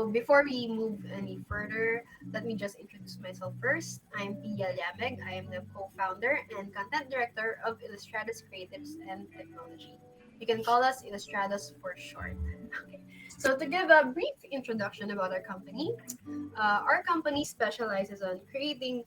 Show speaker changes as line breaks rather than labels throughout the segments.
So before we move any further, let me just introduce myself first. I'm Pia Llameg. I am the co-founder and content director of Illustrados Creatives and Technology. You can call us Illustrados for short. Okay. So to give a brief introduction about our company specializes on creating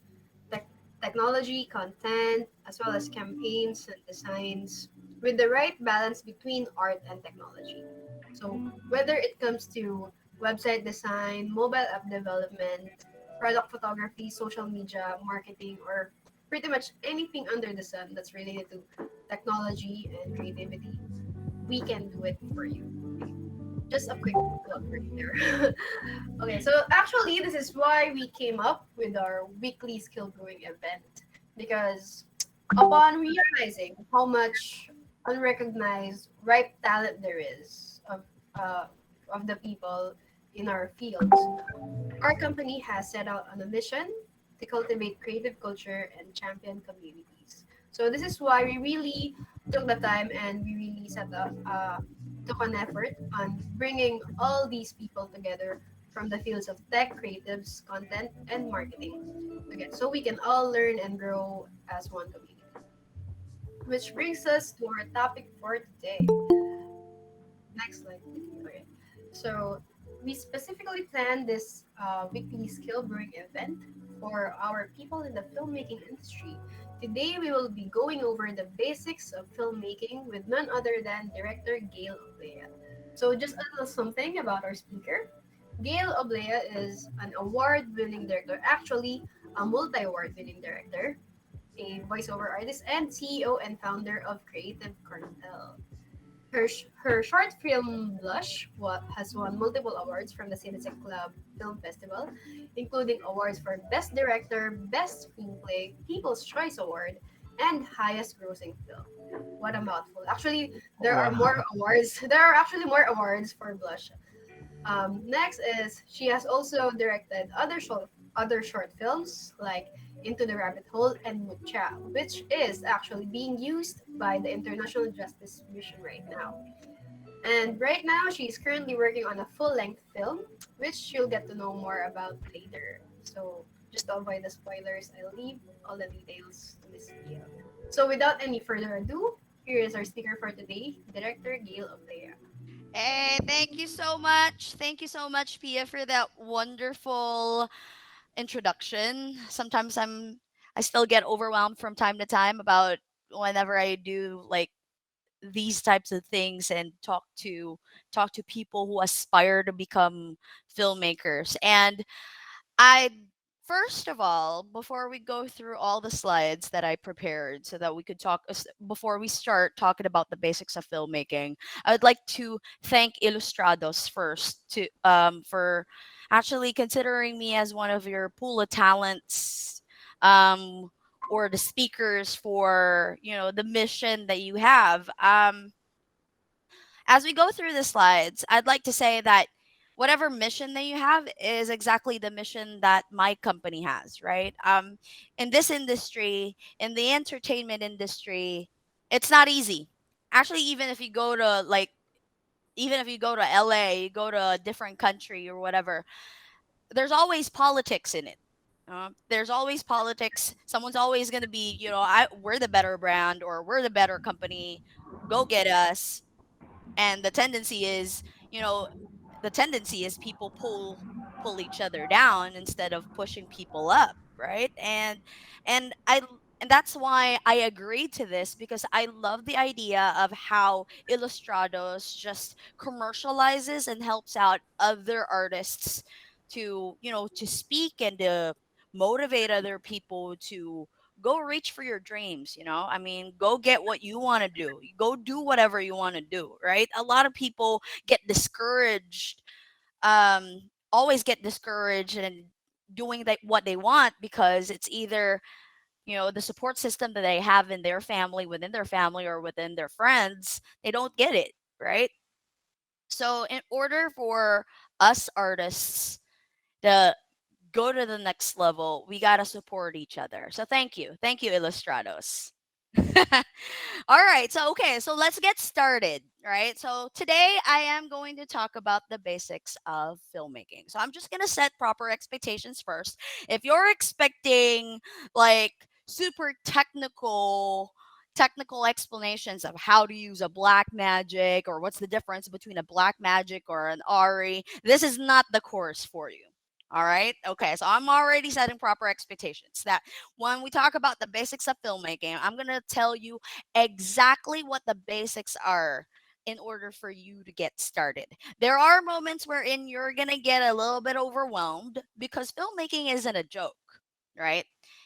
tech technology, content, as well as campaigns and designs with the right balance between art and technology. So whether it comes to website design, mobile app development, product photography, social media, marketing, or pretty much anything under the sun that's related to technology and creativity, we can do it for you. Okay. Just a quick plug right there. Okay, so actually, this is why we came up with our weekly skill brewing event because upon realizing how much unrecognized ripe talent there is uh, of the people in our fields, our company has set out on a mission to cultivate creative culture and champion communities. So this is why we really took the time and we really took an effort on bringing all these people together from the fields of tech, creatives, content, and marketing together, so we can all learn and grow as one community. Which brings us to our topic for today. Next slide, please. Okay. So we specifically planned this weekly skill brewing event for our people in the filmmaking industry. Today we will be going over the basics of filmmaking with none other than director Gayle Oblea. So just a little something about our speaker. Gayle Oblea is an award-winning director, actually a multi-award-winning director, a voiceover artist, and CEO and founder of Creative Kartel. Her short film has won multiple awards from the Cinetech Club Film Festival, including awards for Best Director, Best Screenplay, People's Choice Award, and Highest Grossing Film. What a mouthful. Actually, there are more
Wow.
awards. There are actually more awards for Blush. Next is she has also directed other short films like Into the Rabbit Hole and Mucha, which is actually being used by the International Justice Mission right now. And right now, she's currently working on a full-length film, which you'll get to know more about later. So just to avoid the spoilers, I'll leave all the details to Miss Gail. So without any further ado, here is our speaker for today, Director Gail Oblea.
Hey, thank you so much. Thank you so much, Pia, for that wonderful introduction. Sometimes I still get overwhelmed from time to time about whenever I do like these types of things and talk to people who aspire to become filmmakers. And I first of all, before we go through all the slides that I prepared so that we could before we start talking about the basics of filmmaking, I would like to thank Illustrados first to for actually considering me as one of your pool of talents, or the speakers for the mission that you have. As we go through the slides, I'd like to say that whatever mission that you have is exactly the mission that my company has, right? In this industry, in the entertainment industry, it's not easy. Actually, even if you go to LA, you go to a different country or whatever, there's always politics in it. There's always politics. Someone's always going to be, we're the better brand or we're the better company. Go get us. And you know the tendency is people pull each other down instead of pushing people up, right? And that's why I agree to this, because I love the idea of how Illustrados just commercializes and helps out other artists to speak and to motivate other people to go reach for your dreams. I mean, go get what you want to do, go do whatever you want to do, right? A lot of people get discouraged, always get discouraged and doing what they want, because it's either the support system that they have in their family, within their family, or within their friends, they don't get it, right? So in order for us artists to go to the next level, we got to support each other. So thank you, Illustrados. All right. So, okay. So, let's get started. Right. So, today I am going to talk about the basics of filmmaking. So, I'm just going to set proper expectations first. If you're expecting like super technical explanations of how to use a black magic or what's the difference between a black magic or an Ari, this is not the course for you. All right. Okay. So I'm already setting proper expectations that when we talk about the basics of filmmaking, I'm going to tell you exactly what the basics are in order for you to get started. There are moments wherein you're going to get a little bit overwhelmed because filmmaking isn't a joke, right?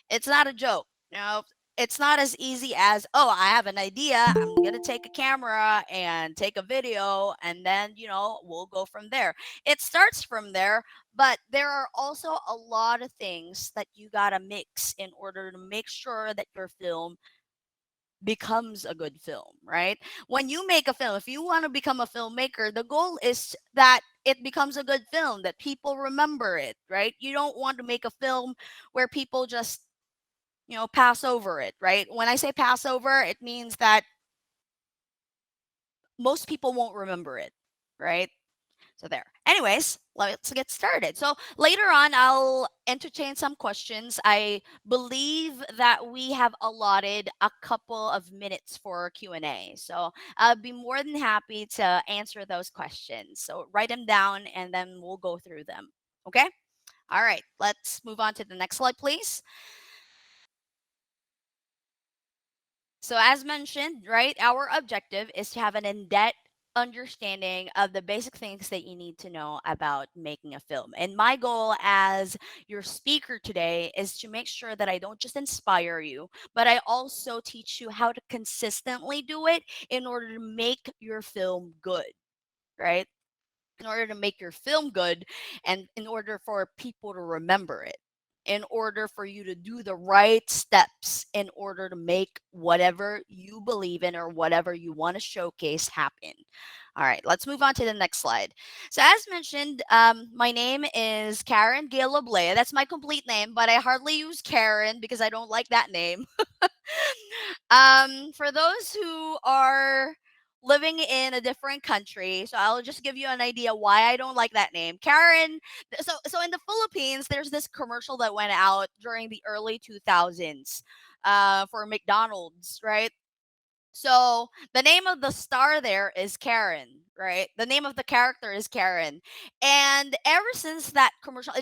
It's not a joke. You know, it's not as easy as, oh, I have an idea. I'm going to take a camera and take a video, and then, we'll go from there. It starts from there, but there are also a lot of things that you got to mix in order to make sure that your film becomes a good film, right? When you make a film, if you want to become a filmmaker, the goal is that it becomes a good film, that people remember it, right? You don't want to make a film where people just, pass over it, right? When I say pass over, it means that most people won't remember it, right? So there. Anyways, let's get started. So later on, I'll entertain some questions. I believe that we have allotted a couple of minutes for Q&A. So I'll be more than happy to answer those questions. So write them down and then we'll go through them. Okay? All right. Let's move on to the next slide, please. So, as mentioned, right, our objective is to have an in depth understanding of the basic things that you need to know about making a film. And my goal as your speaker today is to make sure that I don't just inspire you, but I also teach you how to consistently do it in order to make your film good, right? In order to make your film good and in order for people to remember it, in order for you to do the right steps in order to make whatever you believe in or whatever you want to showcase happen. All right, let's move on to the next slide. So, as mentioned, my name is Karen Gayle Oblea. That's my complete name, but I hardly use Karen because I don't like that name. For those who are living in a different country, so I'll just give you an idea why I don't like that name. Karen, so in the Philippines, there's this commercial that went out during the early 2000s for McDonald's, right? So the name of the star there is Karen, right? The name of the character is Karen. And ever since that commercial,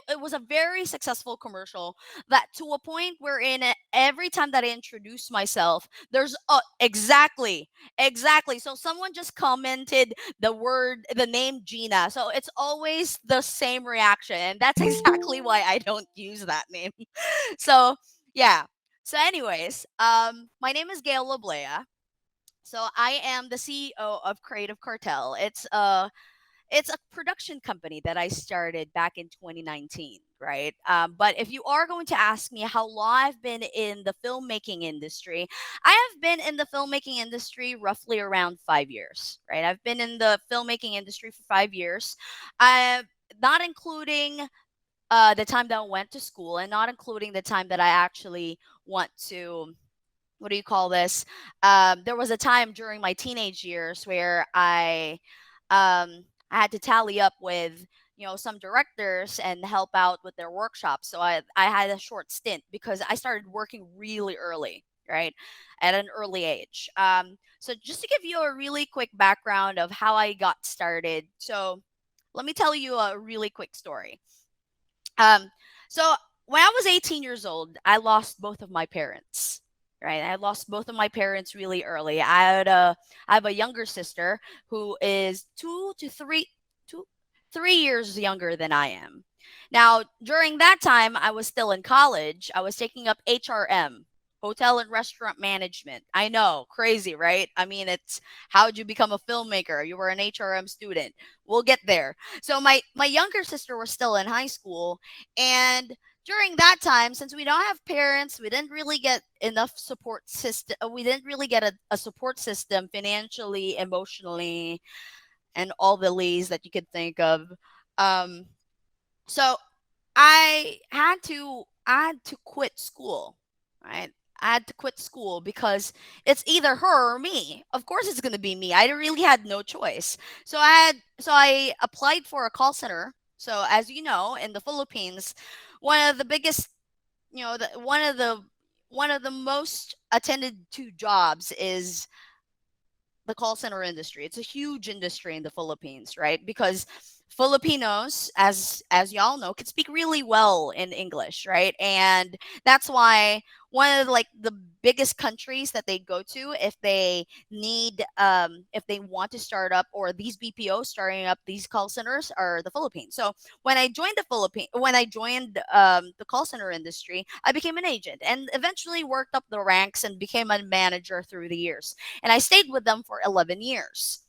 it was a very successful commercial that to a point wherein every time that I introduce myself, there's exactly. So someone just commented the name Gina. So it's always the same reaction. And that's exactly why I don't use that name. So yeah. So, anyways, my name is Gayle Oblea. So I am the CEO of Creative Kartel. It's a production company that I started back in 2019, right? But if you are going to ask me how long I've been in the filmmaking industry, I have been in the filmmaking industry roughly around 5 years, right? I've been in the filmmaking industry for 5 years, uh, not including the time that I went to school and not including the time that I actually want to, what do you call this? There was a time during my teenage years where I had to tally up with some directors and help out with their workshops. So I had a short stint because I started working really early, right, at an early age. So just to give you a really quick background of how I got started, so let me tell you a really quick story. Um, so when I was 18 years old, I lost both of my parents. Right, I lost both of my parents really early. I have a younger sister who is 3 years younger than I am. Now, during that time, I was still in college. I was taking up HRM, hotel and restaurant management. I know, crazy, right? I mean, it's how'd you become a filmmaker? You were an HRM student. We'll get there. So my younger sister was still in high school, and during that time, since we don't have parents, we didn't really get enough support system. We didn't really get a support system financially, emotionally, and all the leads that you could think of. Um, so I had to quit school, right? I had to quit school because it's either her or me. Of course it's going to be me. I really had no choice. So I applied for a call center. So as you know, in the Philippines, one of the biggest, one of the most attended to jobs is the call center industry. It's a huge industry in the Philippines, right? Because Filipinos, as y'all know, can speak really well in English, right? And that's why one of like the biggest countries that they go to if they need if they want to start up, or these BPOs starting up these call centers, are the Philippines. So when I joined the call center industry, I became an agent and eventually worked up the ranks and became a manager through the years, and I stayed with them for 11 years.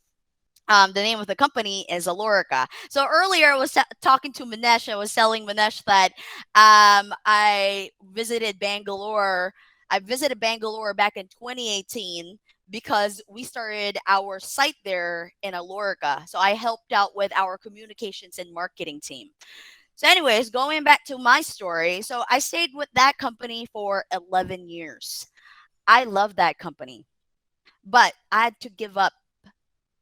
The name of the company is Alorica. So earlier I was talking to Manesh. I was telling Manesh that I visited Bangalore. I visited Bangalore back in 2018 because we started our site there in Alorica. So I helped out with our communications and marketing team. So, anyways, going back to my story. So I stayed with that company for 11 years. I love that company, but I had to give up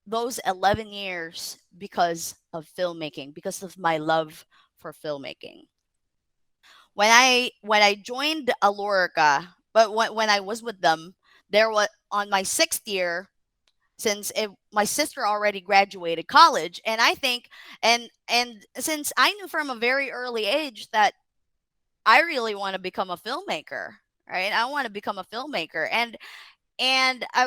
those 11 years because of filmmaking, because of my love for filmmaking. When I joined Alorica, but when I was with them, there was on my 6th year, my sister already graduated college, and I think, and since I knew from a very early age that I really want to become a filmmaker, right? I want to become a filmmaker, and I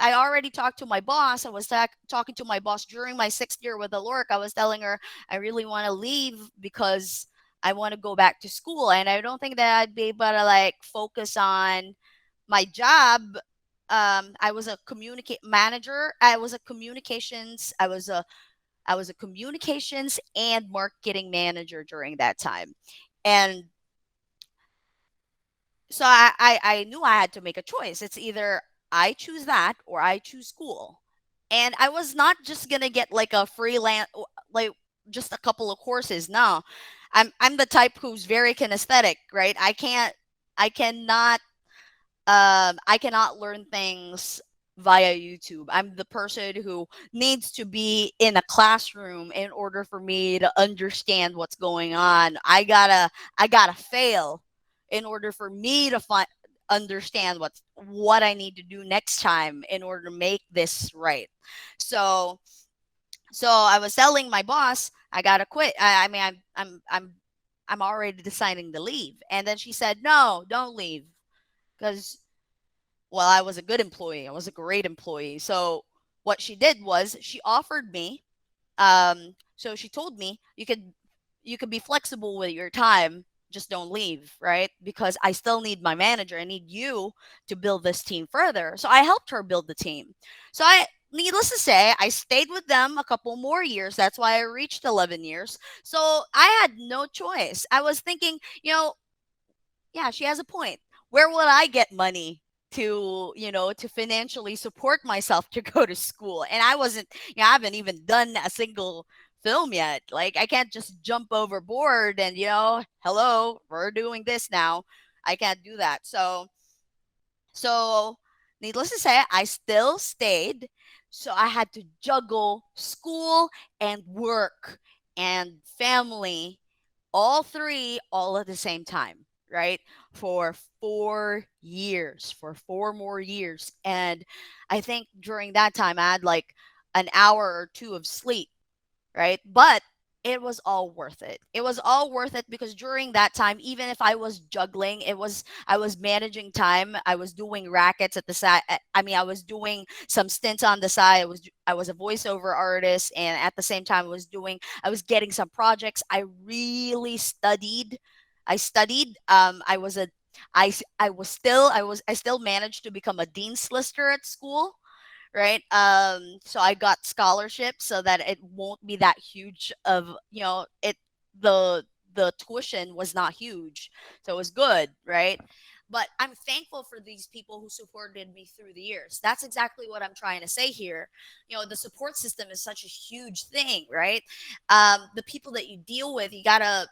already talked to my boss. I was talking to my boss during my 6th year with Aloric. I was telling her I really want to leave because I want to go back to school, and I don't think that I'd be able to like focus on my job. I was a communicate manager. I was a communications and marketing manager during that time, and so I knew I had to make a choice. It's either I choose that or I choose school. And I was not just gonna get like a freelance, like just a couple of courses. No, I'm the type who's very kinesthetic, right? I cannot I cannot learn things via YouTube. I'm the person who needs to be in a classroom in order for me to understand what's going on. I gotta fail in order for me to find understand what I need to do next time in order to make this right. So so I was telling my boss I gotta quit. I mean I'm already deciding to leave, and then she said no, don't leave, because well, I was a good employee. I was a great employee. So what she did was she offered me. So she told me you could be flexible with your time. Just don't leave, right? Because I still need my manager. I need you to build this team further. So I helped her build the team. Needless to say, I stayed with them a couple more years. That's why I reached 11 years. So I had no choice. I was thinking, yeah, she has a point. Where would I get money to, to financially support myself to go to school? And I wasn't, I haven't even done a single film yet. Like, I can't just jump overboard and, hello, we're doing this now. I can't do that. So, needless to say, I still stayed. So I had to juggle school and work and family, all three all at the same time, right? For 4 years, for 4 more years. And I think during that time I had like an hour or two of sleep, right? But it was all worth it. It was all worth it because during that time, even if I was juggling, I was managing time. I was doing rackets at the side. I mean, I was doing some stints on the side. I was a voiceover artist, and at the same time, I was getting some projects. I really studied. I studied. I still managed to become a dean's lister at school, right? So I got scholarships so that it won't be that huge of, the tuition was not huge. So it was good, right? But I'm thankful for these people who supported me through the years. That's exactly what I'm trying to say here. The support system is such a huge thing, right? The people that you deal with, you gotta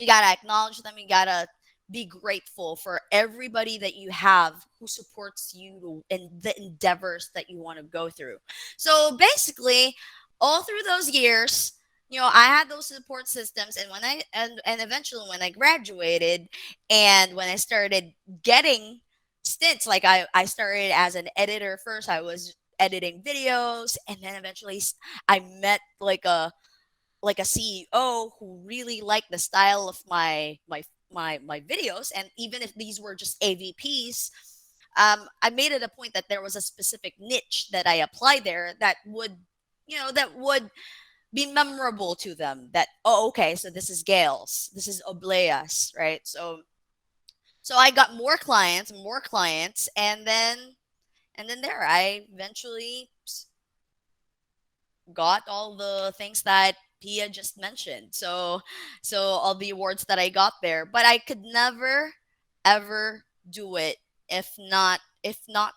acknowledge them. You gotta be grateful for everybody that you have who supports you in the endeavors that you want to go through. So basically, all through those years, I had those support systems, and and eventually when I graduated and when I started getting stints, like I started as an editor first. I was editing videos, and then eventually I met like a CEO who really liked the style of my videos. And even if these were just AVPs, I made it a point that there was a specific niche that I applied there that would be memorable to them. That, oh, okay, so this is Gale's, this is Oblea's, right? So I got more clients, and then there I eventually got all the things that Pia just mentioned. So all the awards that I got there, but I could never ever do it if not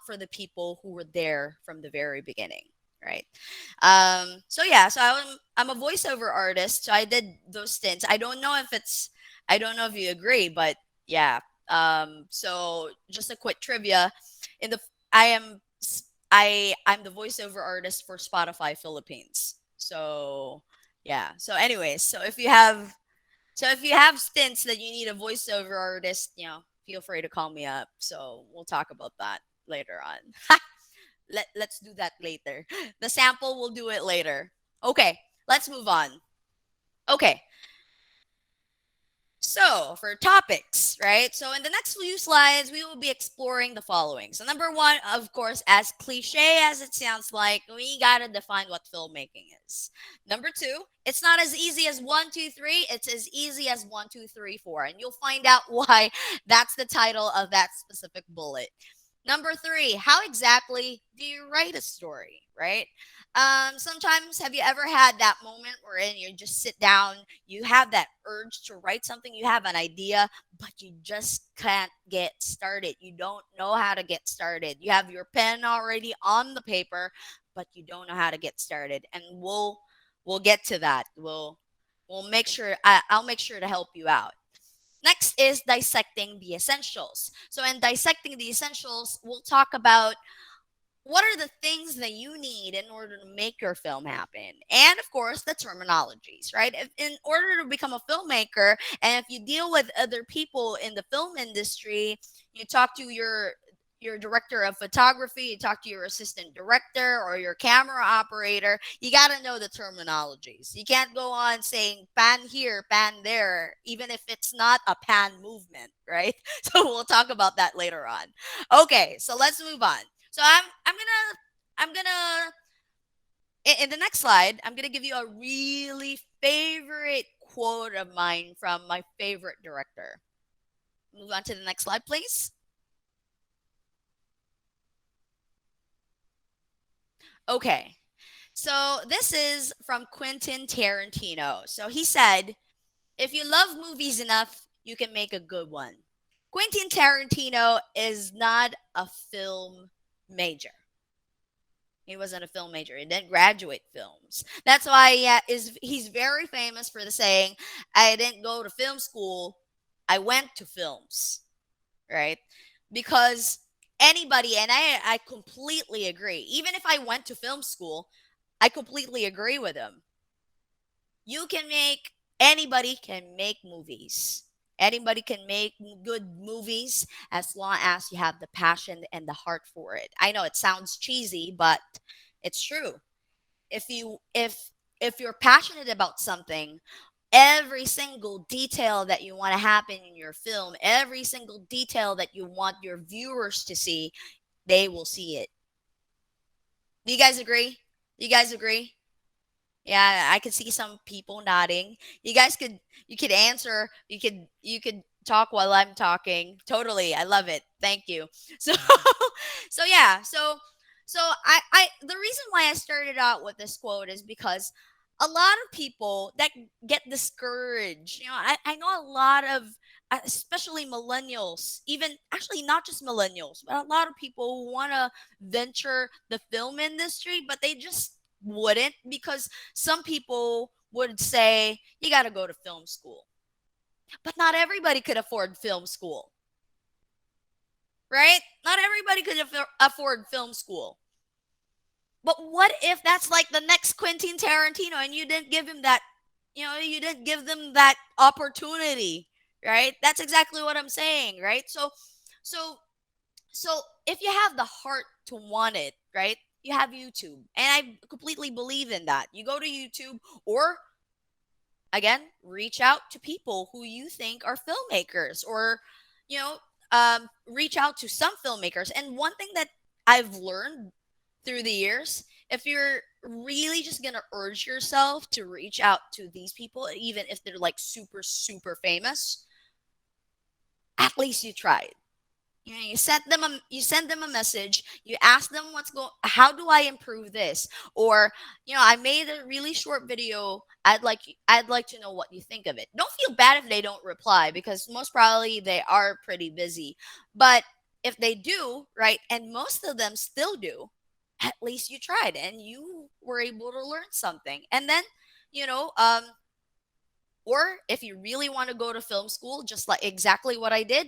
for the people who were there from the very beginning, right? So yeah, so I'm a voiceover artist. So I did those stints. I don't know if you agree, but yeah. So just a quick trivia. In the I am I'm the voiceover artist for Spotify Philippines. So yeah. So if you have stints that you need a voiceover artist, feel free to call me up. So we'll talk about that later on. Let's do that later. The sample, we'll do it later. Okay, let's move on. Okay, so, for topics, right? So, in the next few slides, we will be exploring the following. So, number one, of course, as cliche as it sounds like, we gotta define what filmmaking is. Number two, it's not as easy as one, two, three. It's as easy as one, two, three, four. And you'll find out why that's the title of that specific bullet. Number three, how exactly do you write a story, right? Sometimes have you ever had that moment wherein you just sit down, you have that urge to write something, you have an idea, but you just can't get started. You don't know how to get started. You have your pen already on the paper, but you don't know how to get started. And we'll get to that. We'll make sure I'll make sure to help you out. Next is dissecting the essentials. So in dissecting the essentials, we'll talk about what are the things that you need in order to make your film happen, and of course the terminologies, right? In order to become a filmmaker, and if you deal with other people in the film industry, you talk to your director of photography, you talk to your assistant director or your camera operator, you got to know the terminologies. You can't go on saying pan here, pan there, even if it's not a pan movement, right? So we'll talk about that later on. Okay, so let's move on. So I'm gonna in the next slide, I'm gonna give you a really favorite quote of mine from my favorite director. Move on to the next slide, please. Okay. So this is from Quentin Tarantino. So he said, if you love movies enough, you can make a good one. Quentin Tarantino is not a film major. He wasn't a film major. He didn't graduate films. That's why he's very famous for the saying, "I didn't go to film school. I went to films." Right? Because anybody, and I completely agree. Even if I went to film school, I completely agree with him. You can make Anybody can make movies. Anybody can make good movies as long as you have the passion and the heart for it. I know it sounds cheesy, but it's true. If you're passionate about something, every single detail that you want to happen in your film, every single detail that you want your viewers to see, they will see it. Do you guys agree? Do you guys agree? Yeah, I could see some people nodding. You could answer. You could talk while I'm talking. Totally. I love it. Thank you. So so yeah, so the reason why I started out with this quote is because a lot of people that get discouraged, I know a lot of especially millennials, even actually not just millennials, but a lot of people who want to venture the film industry, but they just wouldn't, because some people would say you got to go to film school. But not everybody could afford film school, right? Not everybody could afford film school. But what if that's like the next Quentin Tarantino and you didn't give him that, you didn't give them that opportunity, right? That's exactly what I'm saying, right? So so if you have the heart to want it, right? You have YouTube. And I completely believe in that. You go to YouTube, or again, reach out to people who you think are filmmakers, or you know reach out to some filmmakers. And one thing that I've learned through the years, if you're really just gonna urge yourself to reach out to these people, even if they're like super super famous, at least you tried. You send them a message. You ask them how do I improve this? Or, I made a really short video. I'd like to know what you think of it. Don't feel bad if they don't reply, because most probably they are pretty busy. But if they do, right, and most of them still do, at least you tried and you were able to learn something. And then, you know, um or if you really want to go to film school, just like exactly what I did,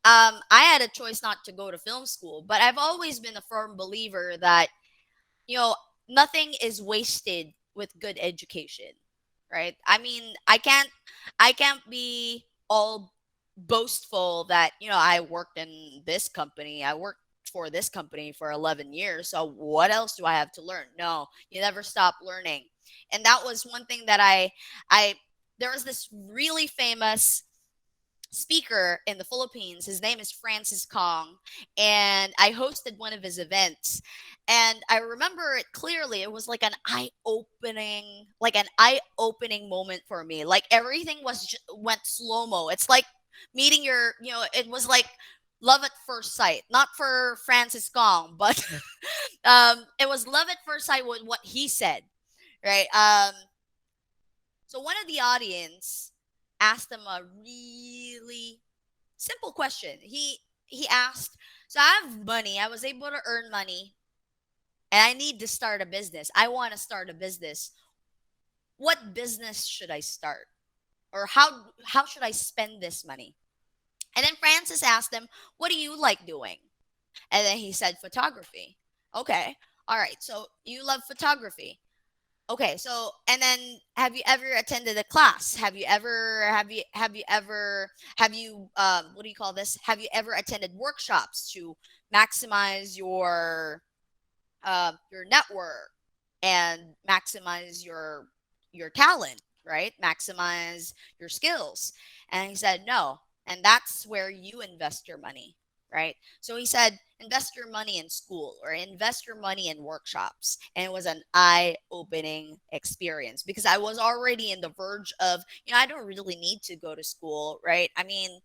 I had a choice not to go to film school, but I've always been a firm believer that, you know, nothing is wasted with good education, right? I mean, I can't be all boastful that, I worked in this company. I worked for this company for 11 years. So what else do I have to learn? No, you never stop learning. And that was one thing that I there was this really famous speaker in the Philippines. His name is Francis Kong, and I hosted one of his events. And I remember it clearly. It was like an eye-opening moment for me. Like everything went slow mo. It's like meeting it was like love at first sight. Not for Francis Kong, but it was love at first sight with what he said, right? So one of the audience asked him a really simple question. He asked, "So I have money. I was able to earn money, and I need to start a business. I want to start a business. What business should I start, or how should I spend this money?" And then Francis asked him, "What do you like doing?" And then he said, "Photography." Okay, all right. So you love photography. Okay, so and then have you ever attended a class? Have you what do you call this? Have you ever attended workshops to maximize your network and maximize your talent, right? Maximize your skills. And he said, no. And that's where you invest your money, right? So he said, invest your money in school or invest your money in workshops. And it was an eye opening experience because I was already in the verge of, I don't really need to go to school, right? I mean,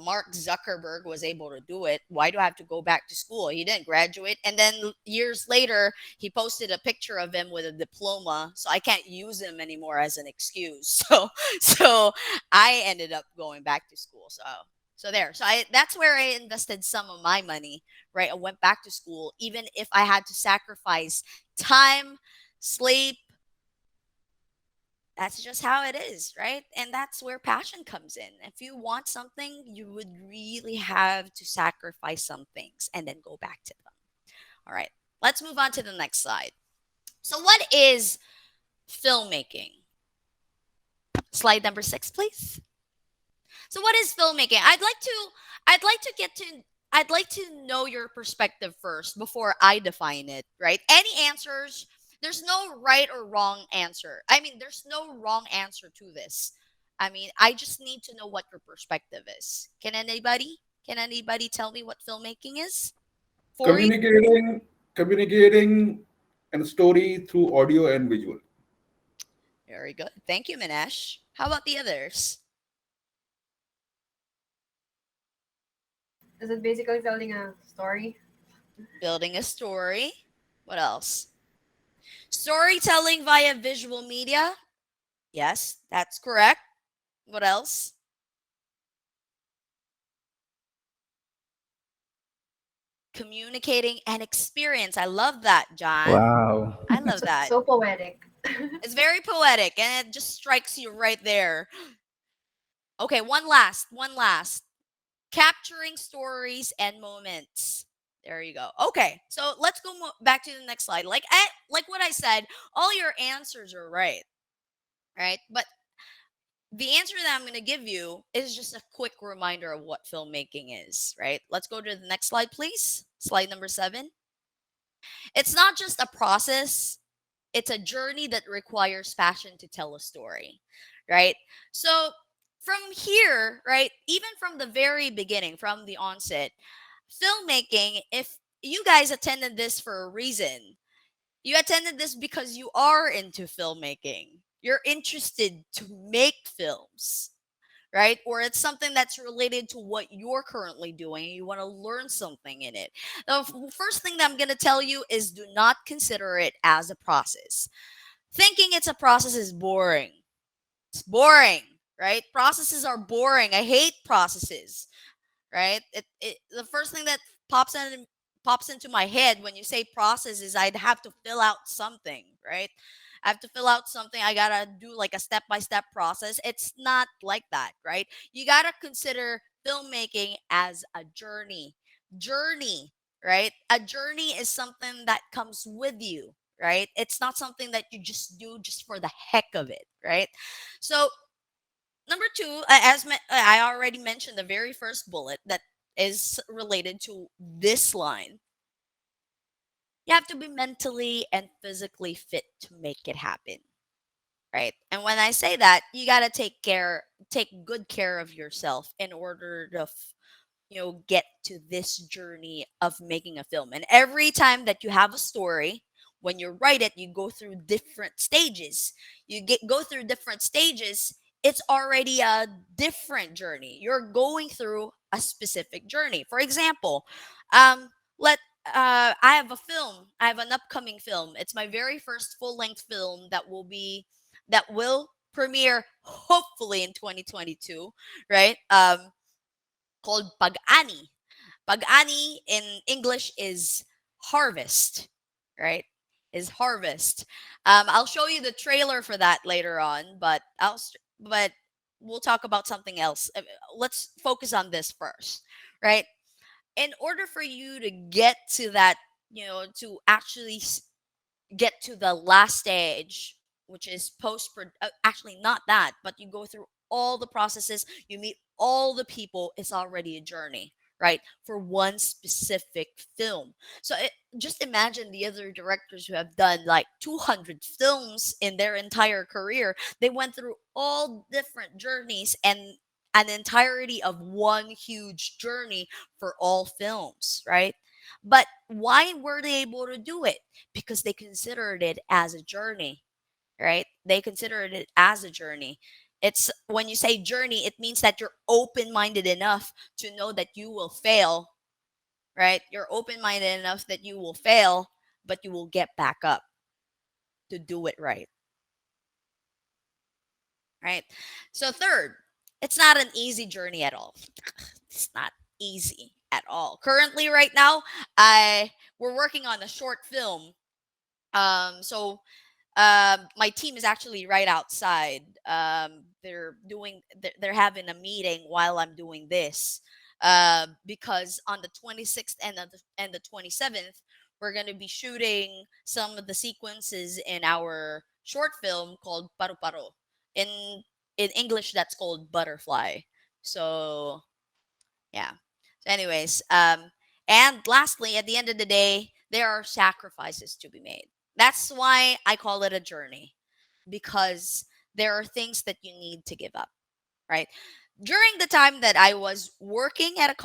Mark Zuckerberg was able to do it. Why do I have to go back to school? He didn't graduate. And then years later, he posted a picture of him with a diploma. So I can't use him anymore as an excuse. So I ended up going back to school. So there. That's where I invested some of my money, right? I went back to school, even if I had to sacrifice time, sleep. That's just how it is, right? And that's where passion comes in. If you want something, you would really have to sacrifice some things and then go back to them. All right, let's move on to the next slide. So, what is filmmaking? Slide number 6, please. So, what is filmmaking? I'd like to get to, I'd like to know your perspective first before I define it, right? Any answers? There's no right or wrong answer. I mean, there's no wrong answer to this. I mean, I just need to know what your perspective is. Can anybody tell me what filmmaking is for you?
Communicating and story through audio and visual.
Very good. Thank you, Minesh. How about the others?
Is it basically telling a story?
Building a story. What else? Storytelling via visual media. Yes, that's correct. What else? Communicating and experience. I love that, John.
Wow.
I love
So,
that.
so poetic.
It's very poetic and it just strikes you right there. Okay, one last. Capturing stories and moments. There you go. Okay, so let's go back to the next slide. Like what I said, all your answers are right, right? But the answer that I'm going to give you is just a quick reminder of what filmmaking is, right? Let's go to the next slide, please. Slide number 7. It's not just a process, it's a journey that requires passion to tell a story, right? So, from here, right, even from the very beginning, from the onset, filmmaking, if you guys attended this for a reason, you attended this because you are into filmmaking. You're interested to make films, right? Or it's something that's related to what you're currently doing and you want to learn something in it. The first thing that I'm going to tell you is do not consider it as a process. Thinking it's a process is boring. It's boring, right? Processes are boring. I hate processes, right? The first thing that pops in pops into my head when you say process is I'd have to fill out something, right? I have to fill out something. I gotta do like a step by step process. It's not like that, right? You gotta consider filmmaking as a journey. Journey, right? A journey is something that comes with you, right? It's not something that you just do just for the heck of it, right? So number two, I already mentioned the very first bullet that is related to this line. You have to be mentally and physically fit to make it happen, right? And when I say that, you got to take good care of yourself in order to get to this journey of making a film. And every time that you have a story, when you write it, you go through different stages. Go through different stages. It's already a different journey. You're going through a specific journey. For example, um, let I have a film. I have an upcoming film. It's my very first full length film that will premiere hopefully in 2022, right? Called Pag-ani. Pag-ani in English is harvest, right? Is harvest. I'll show you the trailer for that later on, but we'll talk about something else. Let's focus on this first, right? In order for you to get to that, to actually get to the last stage, which is actually not that, but you go through all the processes, you meet all the people. It's already a journey, right? For one specific film. So just imagine the other directors who have done like 200 films in their entire career. They went through all different journeys and an entirety of one huge journey for all films, right? But why were they able to do it? Because they considered it as a journey, right? They considered it as a journey. It's when you say journey, it means that you're open minded enough to know that you will fail, right? You're open minded enough that you will fail, but you will get back up to do it right, right? So, third, it's not an easy journey at all. It's not easy at all. Currently, right now, we're working on a short film. So my team is actually right outside. They're having a meeting while I'm doing this. Because on the 26th and the 27th, we're going to be shooting some of the sequences in our short film called Paru Paru. In in English, that's called Butterfly. So yeah. So anyways, and lastly, at the end of the day, there are sacrifices to be made. That's why I call it a journey, because there are things that you need to give up, right? During the time that I was working at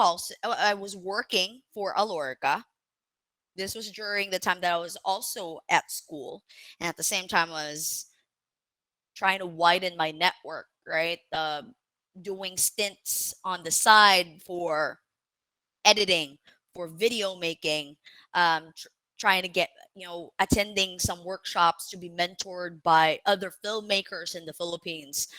I was working for Alorica. This was during the time that I was also at school, and at the same time, I was trying to widen my network, right? Doing stints on the side for editing, for video making, trying to get, attending some workshops to be mentored by other filmmakers in the Philippines.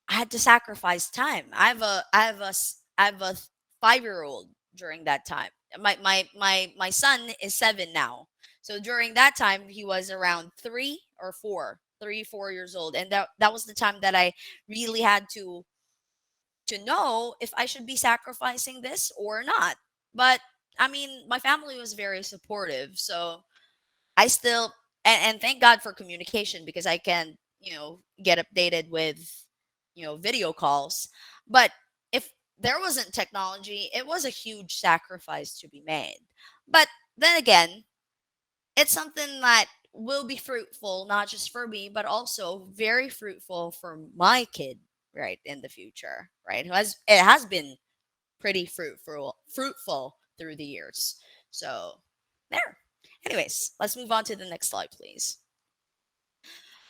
I had to sacrifice time. I have a 5-year-old during that time. My son is 7 now. So during that time he was around 3 or 4, 3 4 years old, and that was the time that I really had to to know if I should be sacrificing this or not. But I mean, my family was very supportive, so I still, and thank God for communication because I can, get updated with, video calls. But if there wasn't technology, it was a huge sacrifice to be made. But then again, it's something that will be fruitful, not just for me, but also very fruitful for my kid, right, in the future, right? It has been pretty fruitful through the years. So there. Anyways, let's move on to the next slide, please.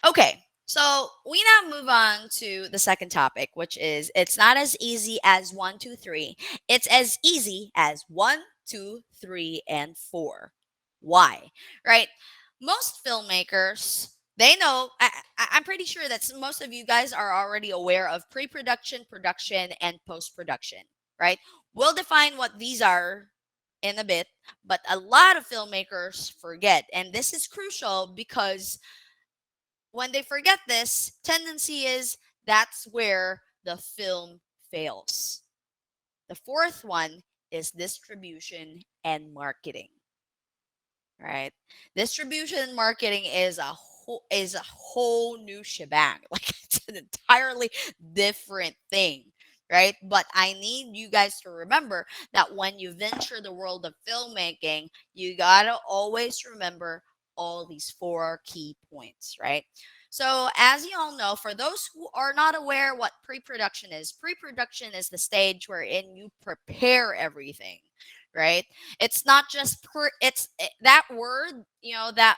Okay, so we now move on to the second topic, which is it's not as easy as one, two, three. It's as easy as one, two, three, and four. Why? Right? Most filmmakers, they know, I'm pretty sure that most of you guys are already aware of pre production, production, and post production, right? We'll define what these are in a bit, but a lot of filmmakers forget. And this is crucial because when they forget this, tendency is that's where the film fails. The fourth one is distribution and marketing, right? Distribution and marketing is a whole new shebang. Like it's an entirely different thing, right? But I need you guys to remember that when you venture the world of filmmaking, you gotta always remember all these four key points, right? So, as you all know, for those who are not aware what pre production is the stage wherein you prepare everything, right? It's not just that word, that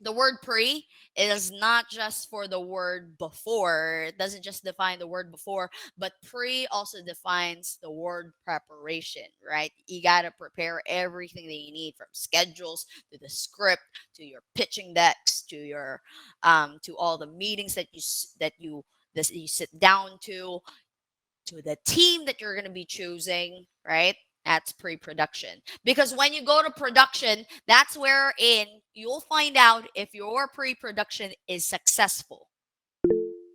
the word pre is not just for the word before. It doesn't just define the word before, but pre also defines the word preparation, right? You got to prepare everything that you need, from schedules to the script to your pitching decks to your to all the meetings that you sit down to the team that you're going to be choosing, right? That's pre production. Because when you go to production, that's wherein you'll find out if your pre production is successful.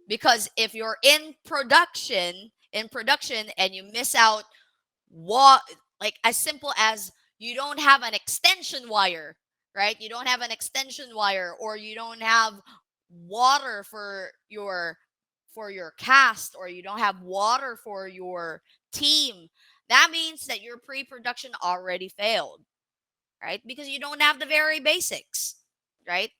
Because if you're in production and you miss out, what, like as simple as you don't have an extension wire, right? You don't have an extension wire, or you don't have water for your cast, or you don't have water for your team. That means that your pre-production already failed, right? Because you don't have the very basics, right?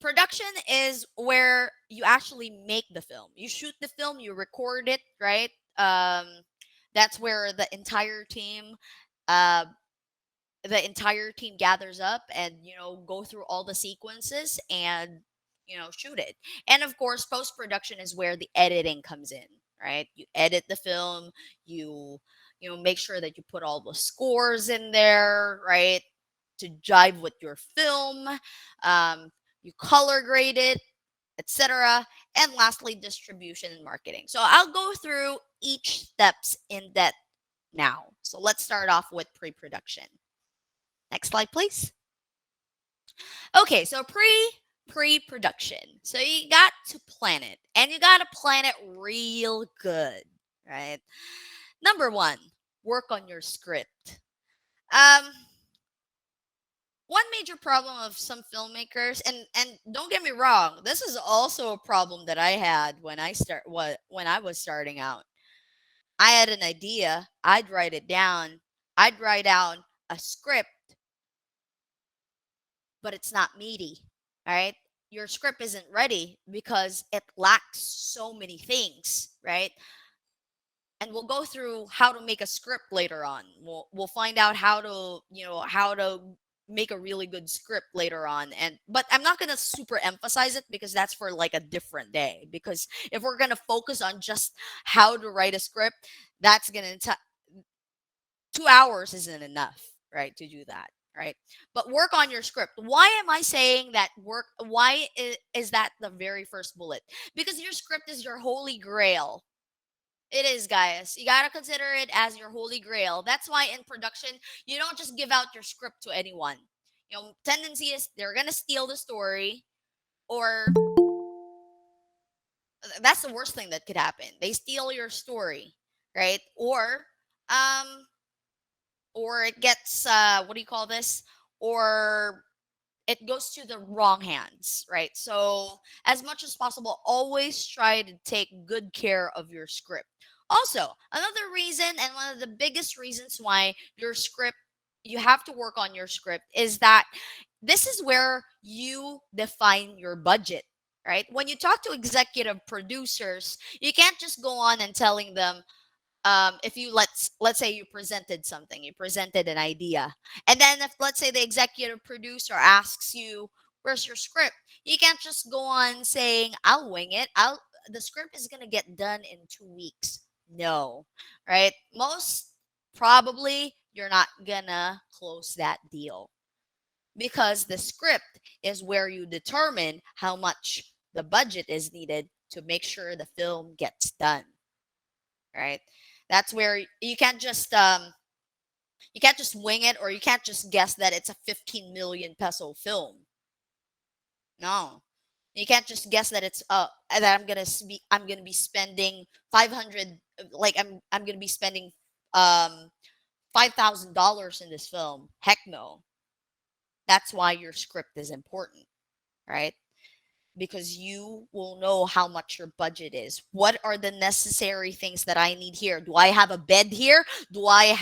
Production is where you actually make the film. You shoot the film, you record it, right? That's where uh, the entire team gathers up and go through all the sequences and shoot it. And of course, post production is where the editing comes in, right? You edit the film, you make sure that you put all the scores in there, right, to jive with your film. You color grade it, etc. And lastly, distribution and marketing. So I'll go through each steps in depth now. So let's start off with pre-production. Next slide, please. Okay, so pre-production. So you got to plan it, and you got to plan it real good, right? Number one, work on your script. Um, One major problem of some filmmakers, and don't get me wrong, this is also a problem that I had when I was starting out. I had an idea, I'd write it down, I'd write down a script, but it's not meaty. All right. Your script isn't ready because it lacks so many things, right? And we'll go through how to make a script later on. We'll find out how to make a really good script later on. And but I'm not gonna super emphasize it because that's for like a different day. Because if we're gonna focus on just how to write a script, that's gonna 2 hours isn't enough, right, to do that, right? But work on your script. Why am I saying that work? Why is that the very first bullet? Because your script is your holy grail. It is, guys. You gotta consider it as your holy grail. That's why in production, you don't just give out your script to anyone. Tendency is they're gonna steal the story, or That's the worst thing that could happen. They steal your story, right? Um or it gets what do you call this? Or it goes to the wrong hands, right? So, as much as possible, always try to take good care of your script. Also, another reason, and one of the biggest reasons why your script, you have to work on your script, is that this is where you define your budget, right? When you talk to executive producers, you can't just go on and telling them, if you let's say you presented something, you presented an idea, and then if let's say the executive producer asks you, where's your script, you can't just go on saying, I'll wing it, I'll the script is going to get done in 2 weeks. No, right? Most probably you're not gonna close that deal, because the script is where you determine how much the budget is needed to make sure the film gets done, right? That's where you can't just wing it, or you can't just guess that it's a 15 million peso film. No. You can't just guess that it's that I'm going to be spending 500, like I'm going to be spending um $5,000 in this film. Heck no. That's why your script is important, right? Because you will know how much your budget is. What are the necessary things that I need here? Do I have a bed here? Do I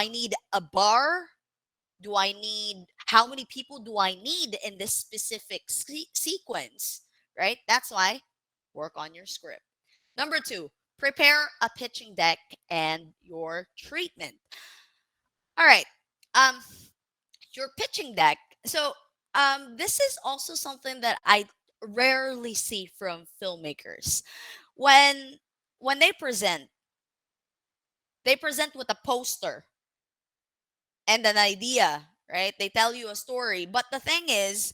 need a bar? Do I need How many people do I need in this specific sequence? Right? That's why work on your script. Number 2, prepare a pitching deck and your treatment. All right. Um your pitching deck. So, this is also something that I rarely see from filmmakers. When when they present with a poster and an idea, right? They tell you a story. But the thing is,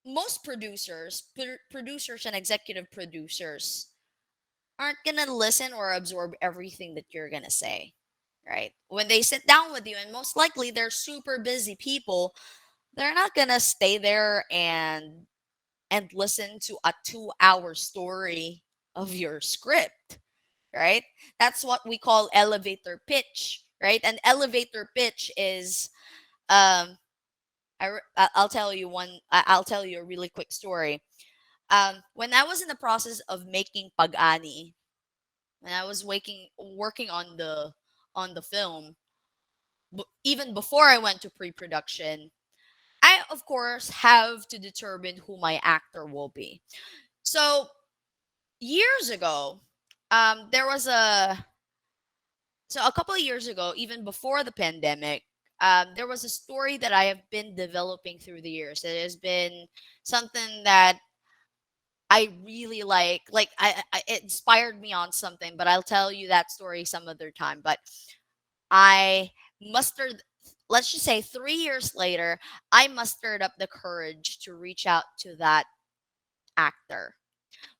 most producers and executive producers aren't gonna listen or absorb everything that you're gonna say, right? When they sit down with you, and most likely they're super busy people, they're not gonna stay there and listen to a 2 hour story of your script, right? That's what we call elevator pitch, right? An elevator pitch is um I'll tell you a really quick story. When I was in the process of making Pag-ani, when I was working on the film, even before I went to pre-production, I, of course, have to determine who my actor will be. So, years ago, there was a couple of years ago, even before the pandemic, there was a story that I have been developing through the years. It has been something that I really like. Like, it inspired me on something, but I'll tell you that story some other time. But I mustered, let's just say 3 years later, I mustered up the courage to reach out to that actor.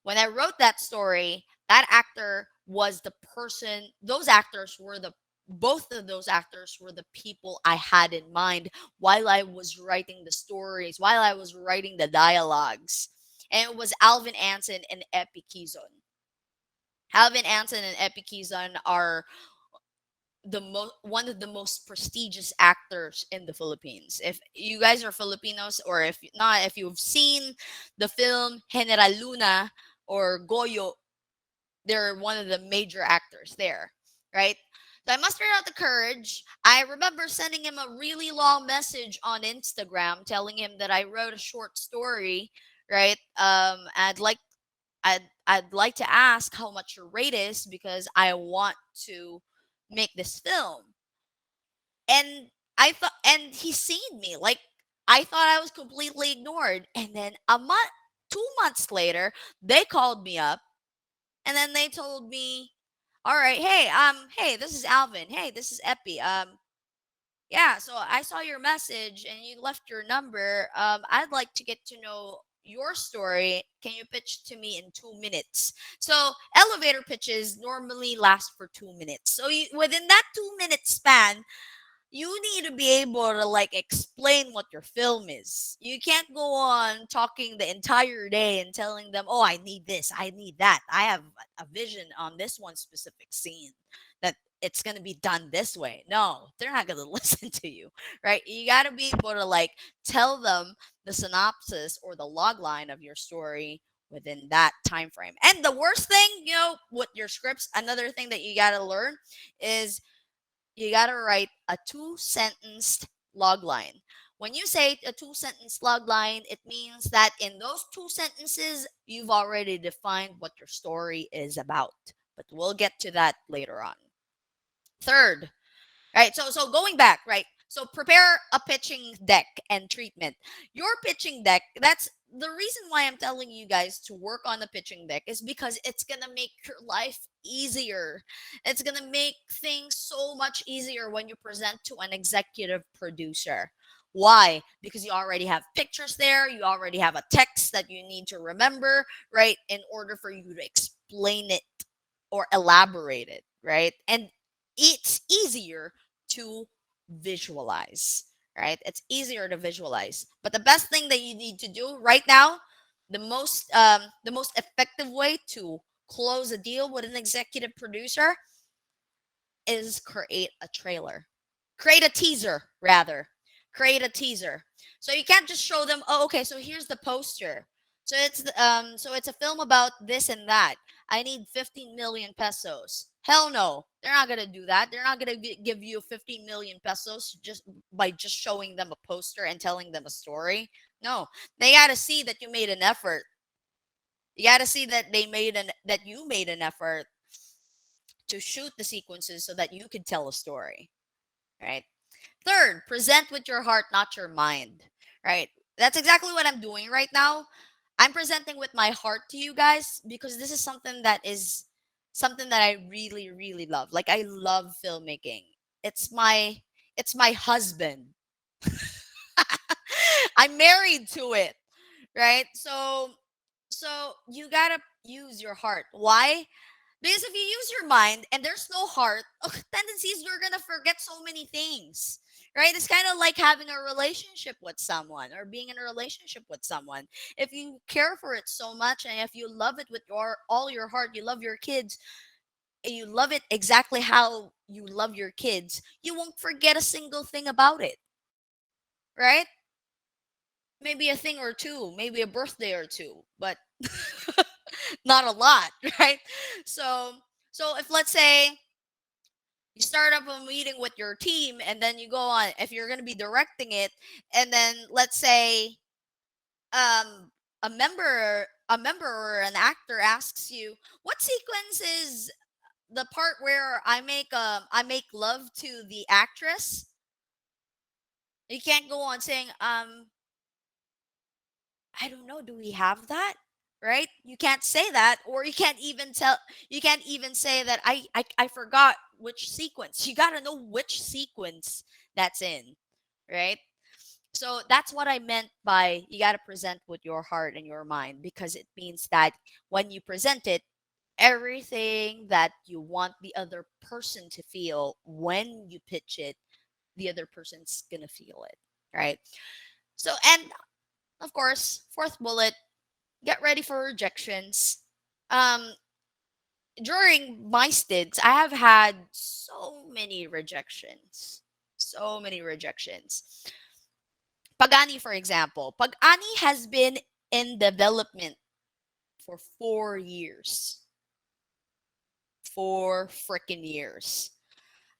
When I wrote that story, that actor was the person, those actors were the both of those actors were the people I had in mind while I was writing the stories, while I was writing the dialogues. And it was Alvin Anson and Epi Kizon. Alvin Anson and Epi Kizon are one of the most prestigious actors in the Philippines. If you guys are Filipinos, or if not, if you've seen the film General Luna or Goyo, they're one of the major actors there, right? So I mustered out the courage. I remember sending him a really long message on Instagram telling him that I wrote a short story, right? I'd like to ask how much your rate is, because I want to make this film. And he seen me. Like, I thought I was completely ignored. And then 2 months later, they called me up, and then they told me, all right, hey, this is Alvin. Hey, this is Epi. Yeah, so I saw your message and you left your number. I'd like to get to know your story. Can you pitch to me in 2 minutes? So elevator pitches normally last for 2 minutes. So within that 2 minute span, you need to be able to like explain what your film is. You can't go on talking the entire day and telling them, "Oh, I need this, I need that. I have a vision on this one specific scene that it's going to be done this way." No, they're not going to listen to you, right? You got to be able to like tell them the synopsis or the log line of your story within that time frame. And the worst thing, with your scripts, another thing that you got to learn is you got to write a two-sentenced log line. When you say a two-sentence log line, it means that in those two sentences, you've already defined what your story is about. But we'll get to that later on. Third, right? So going back, right? So prepare a pitching deck and treatment. Your pitching deck, that's the reason why I'm telling you guys to work on the pitching deck is because it's going to make your life easier. It's going to make things so much easier when you present to an executive producer. Why? Because you already have pictures there, you already have a text that you need to remember, right? In order for you to explain it or elaborate it, right? And it's easier to visualize, right? It's easier to visualize. But the best thing that you need to do right now, the most effective way to close a deal with an executive producer is create a trailer. Create a teaser, rather. Create a teaser. So you can't just show them, "Oh, okay, so here's the poster. So it's a film about this and that. I need 15 million pesos." Hell no. They're not going to do that. They're not going to give you 15 million pesos just by just showing them a poster and telling them a story. No. They got to see that you made an effort. You got to see that you made an effort to shoot the sequences so that you could tell a story, right? Third, present with your heart, not your mind, right? That's exactly what I'm doing right now. I'm presenting with my heart to you guys because this is something that I really, really love. Like I love filmmaking. It's my husband. I'm married to it, right? So you gotta use your heart. Why? Because if you use your mind and there's no heart, tendencies you're gonna forget so many things. Right? It's kind of like having a relationship with someone or being in a relationship with someone. If you care for it so much and if you love it with all your heart, you love your kids, and you love it exactly how you love your kids, you won't forget a single thing about it. Right? Maybe a thing or two, maybe a birthday or two, but not a lot, right? So so if let's say you start up a meeting with your team and then you go on, if you're going to be directing it, and then let's say a member or an actor asks you, "What sequence is the part where I make love to the actress?" You can't go on saying, "I don't know, do we have that?" Right? You can't say that, or you can't even say that I forgot which sequence. You got to know which sequence that's in, right? So that's what I meant by you got to present with your heart and your mind, because it means that when you present it, everything that you want the other person to feel when you pitch it, the other person's going to feel it, right? So, and of course, fourth bullet, get ready for rejections. Um, During my stints, I have had so many rejections. So many rejections. Pagani, for example. Pagani has been in development for 4 years. 4 freaking years.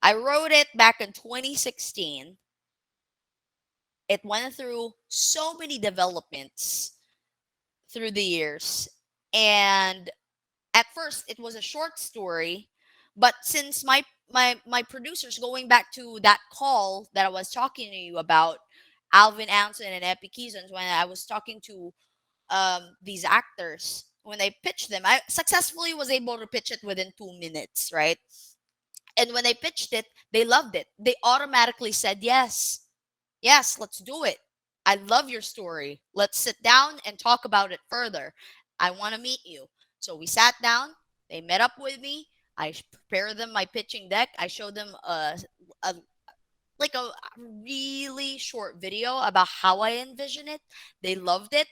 I wrote it back in 2016. It went through so many developments through the years. And at first it was a short story, but since my producers, going back to that call that I was talking to you about, Alvin Anson and Epi Kizons, when I was talking to these actors, when I pitched them, I successfully was able to pitch it within 2 minutes, right? And when I pitched it, they loved it. They automatically said yes. Yes, let's do it. I love your story. Let's sit down and talk about it further. I want to meet you. So we sat down. They met up with me. I prepared them my pitching deck. I showed them a like a really short video about how I envision it. They loved it,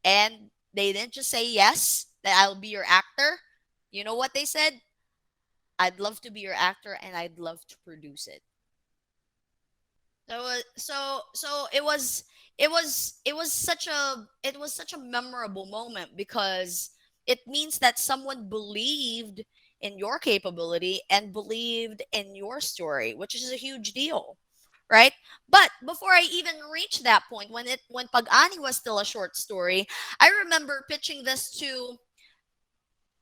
and they didn't just say yes that I'll be your actor. You know what they said? I'd love to be your actor and I'd love to produce it. It was such a memorable moment because it means that someone believed in your capability and believed in your story, which is a huge deal, right? But before I even reached that point, when Pag-ani was still a short story, I remember pitching this to,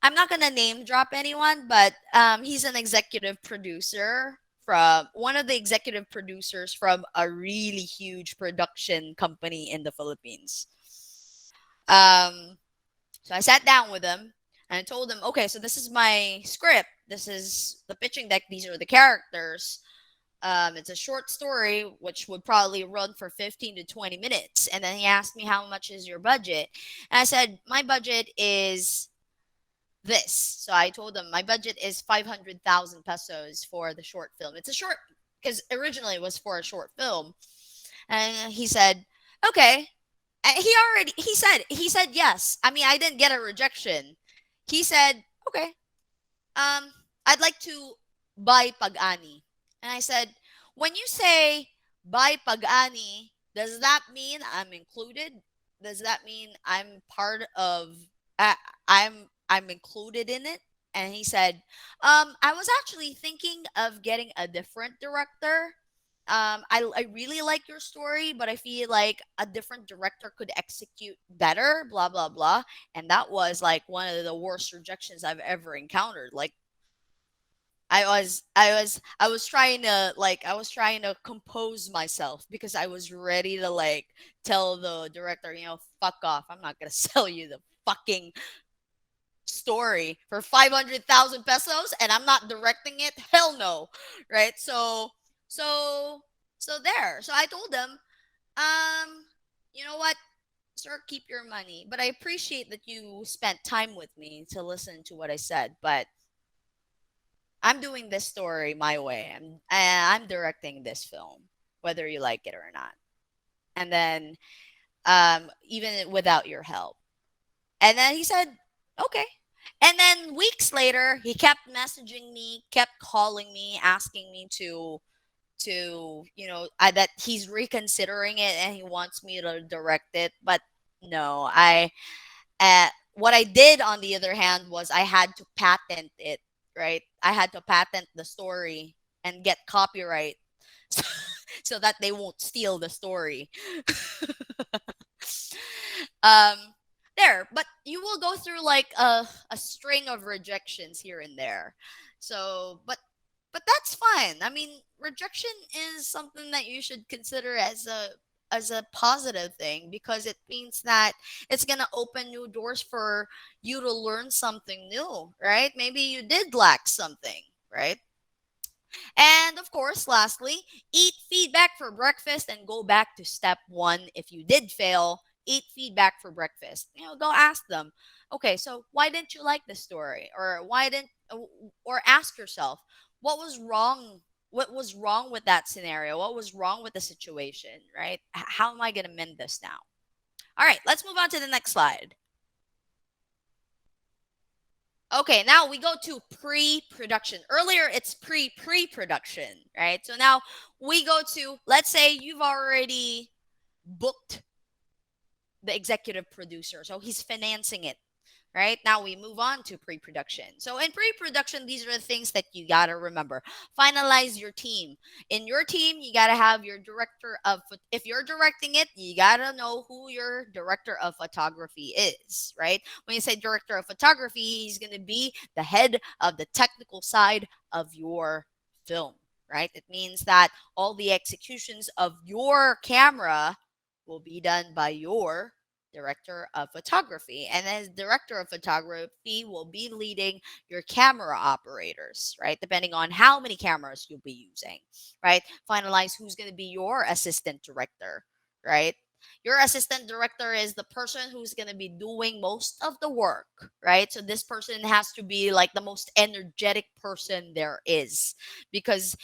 I'm not gonna name drop anyone, but he's an executive producer from one of the executive producers from a really huge production company in the Philippines. Um, so I sat down with him and I told him, okay, so this is my script. This is the pitching deck. These are the characters. It's a short story, which would probably run for 15 to 20 minutes. And then he asked me, how much is your budget? And I said, my budget is this. So I told him my budget is 500,000 pesos for the short film. It's a short, because originally it was for a short film. And he said, okay. And he said yes. I mean, I didn't get a rejection. He said, okay, I'd like to buy Pag-ani. And I said, when you say buy Pag-ani, does that mean I'm included? Does that mean I'm part of, uh, I'm included in it? And he said, I was actually thinking of getting a different director. I really like your story, but I feel like a different director could execute better, blah, blah, blah. And that was like one of the worst rejections I've ever encountered. Like, I was trying to compose myself because I was ready to like tell the director, fuck off. I'm not gonna sell you the fucking story for 500,000 pesos and I'm not directing it. Hell no. Right? So there. So I told them, you know what? Sir, keep your money. But I appreciate that you spent time with me to listen to what I said, but I'm doing this story my way. I'm directing this film, whether you like it or not. And then, even without your help. And then he said, okay. And then weeks later, he kept messaging me, kept calling me, asking me that he's reconsidering it and he wants me to direct it. But no, what I did on the other hand was I had to patent it, right? I had to patent the story and get copyright so that they won't steal the story. um there, but you will go through like a string of rejections here and there. So, but that's fine. I mean, rejection is something that you should consider as a positive thing because it means that it's going to open new doors for you to learn something new, right? Maybe you did lack something, right? And of course, lastly, eat feedback for breakfast and go back to step one. If you did fail, eat feedback for breakfast. Go ask them, okay, so why didn't you like the story? Or ask yourself, what was wrong? What was wrong with that scenario? What was wrong with the situation, right? How am I going to mend this now? All right, let's move on to the next slide. Okay, now we go to pre-production. Earlier, it's pre-production, right? So now we go to, let's say you've already booked the executive producer. So he's financing it, right? Now we move on to pre-production. So in pre-production, these are the things that you got to remember. Finalize your team. In your team, you got to have your director of, if you're directing it, you got to know who your director of photography is, right? When you say director of photography, he's going to be the head of the technical side of your film, right? It means that all the executions of your camera will be done by your director of photography. And as director of photography will be leading your camera operators, right? Depending on how many cameras you'll be using, right? Finalize who's going to be your assistant director, right? Your assistant director is the person who's going to be doing most of the work, right? So this person has to be like the most energetic person there is because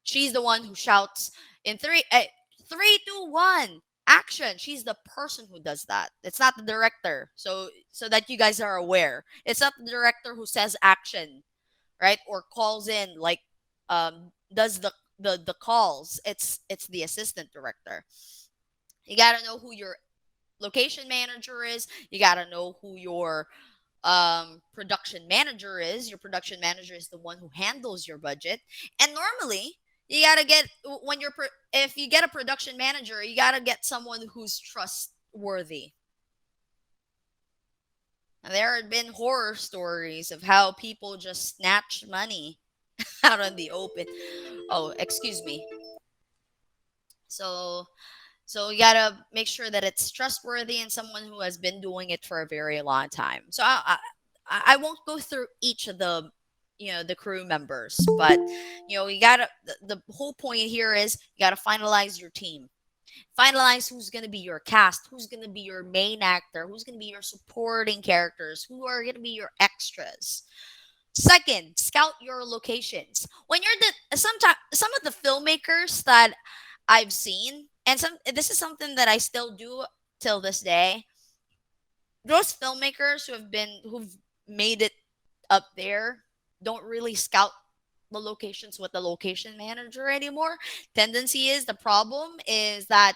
She's the one who shouts in three, two, one, action. She's the person who does that. It's not the director. So that you guys are aware, it's not the director who says action, right? Or calls in, like, does the calls. It's the assistant director. You gotta know who your location manager is. You gotta know who your production manager is. Your production manager is the one who handles your budget. And normally, you gotta get when you're if you get a production manager, you gotta get someone who's trustworthy. And there have been horror stories of how people just snatch money out in the open. Oh, excuse me. So so you gotta make sure that it's trustworthy and someone who has been doing it for a very long time. So I won't go through each of the the crew members, but you gotta the whole point here is you gotta finalize your team. Finalize who's gonna be your cast, who's gonna be your main actor, who's gonna be your supporting characters, who are gonna be your extras. Second, scout your locations. When you're sometimes some of the filmmakers that I've seen, and this is something that I still do till this day. Those filmmakers who've made it up there don't really scout the locations with the location manager anymore. Tendency is the problem is that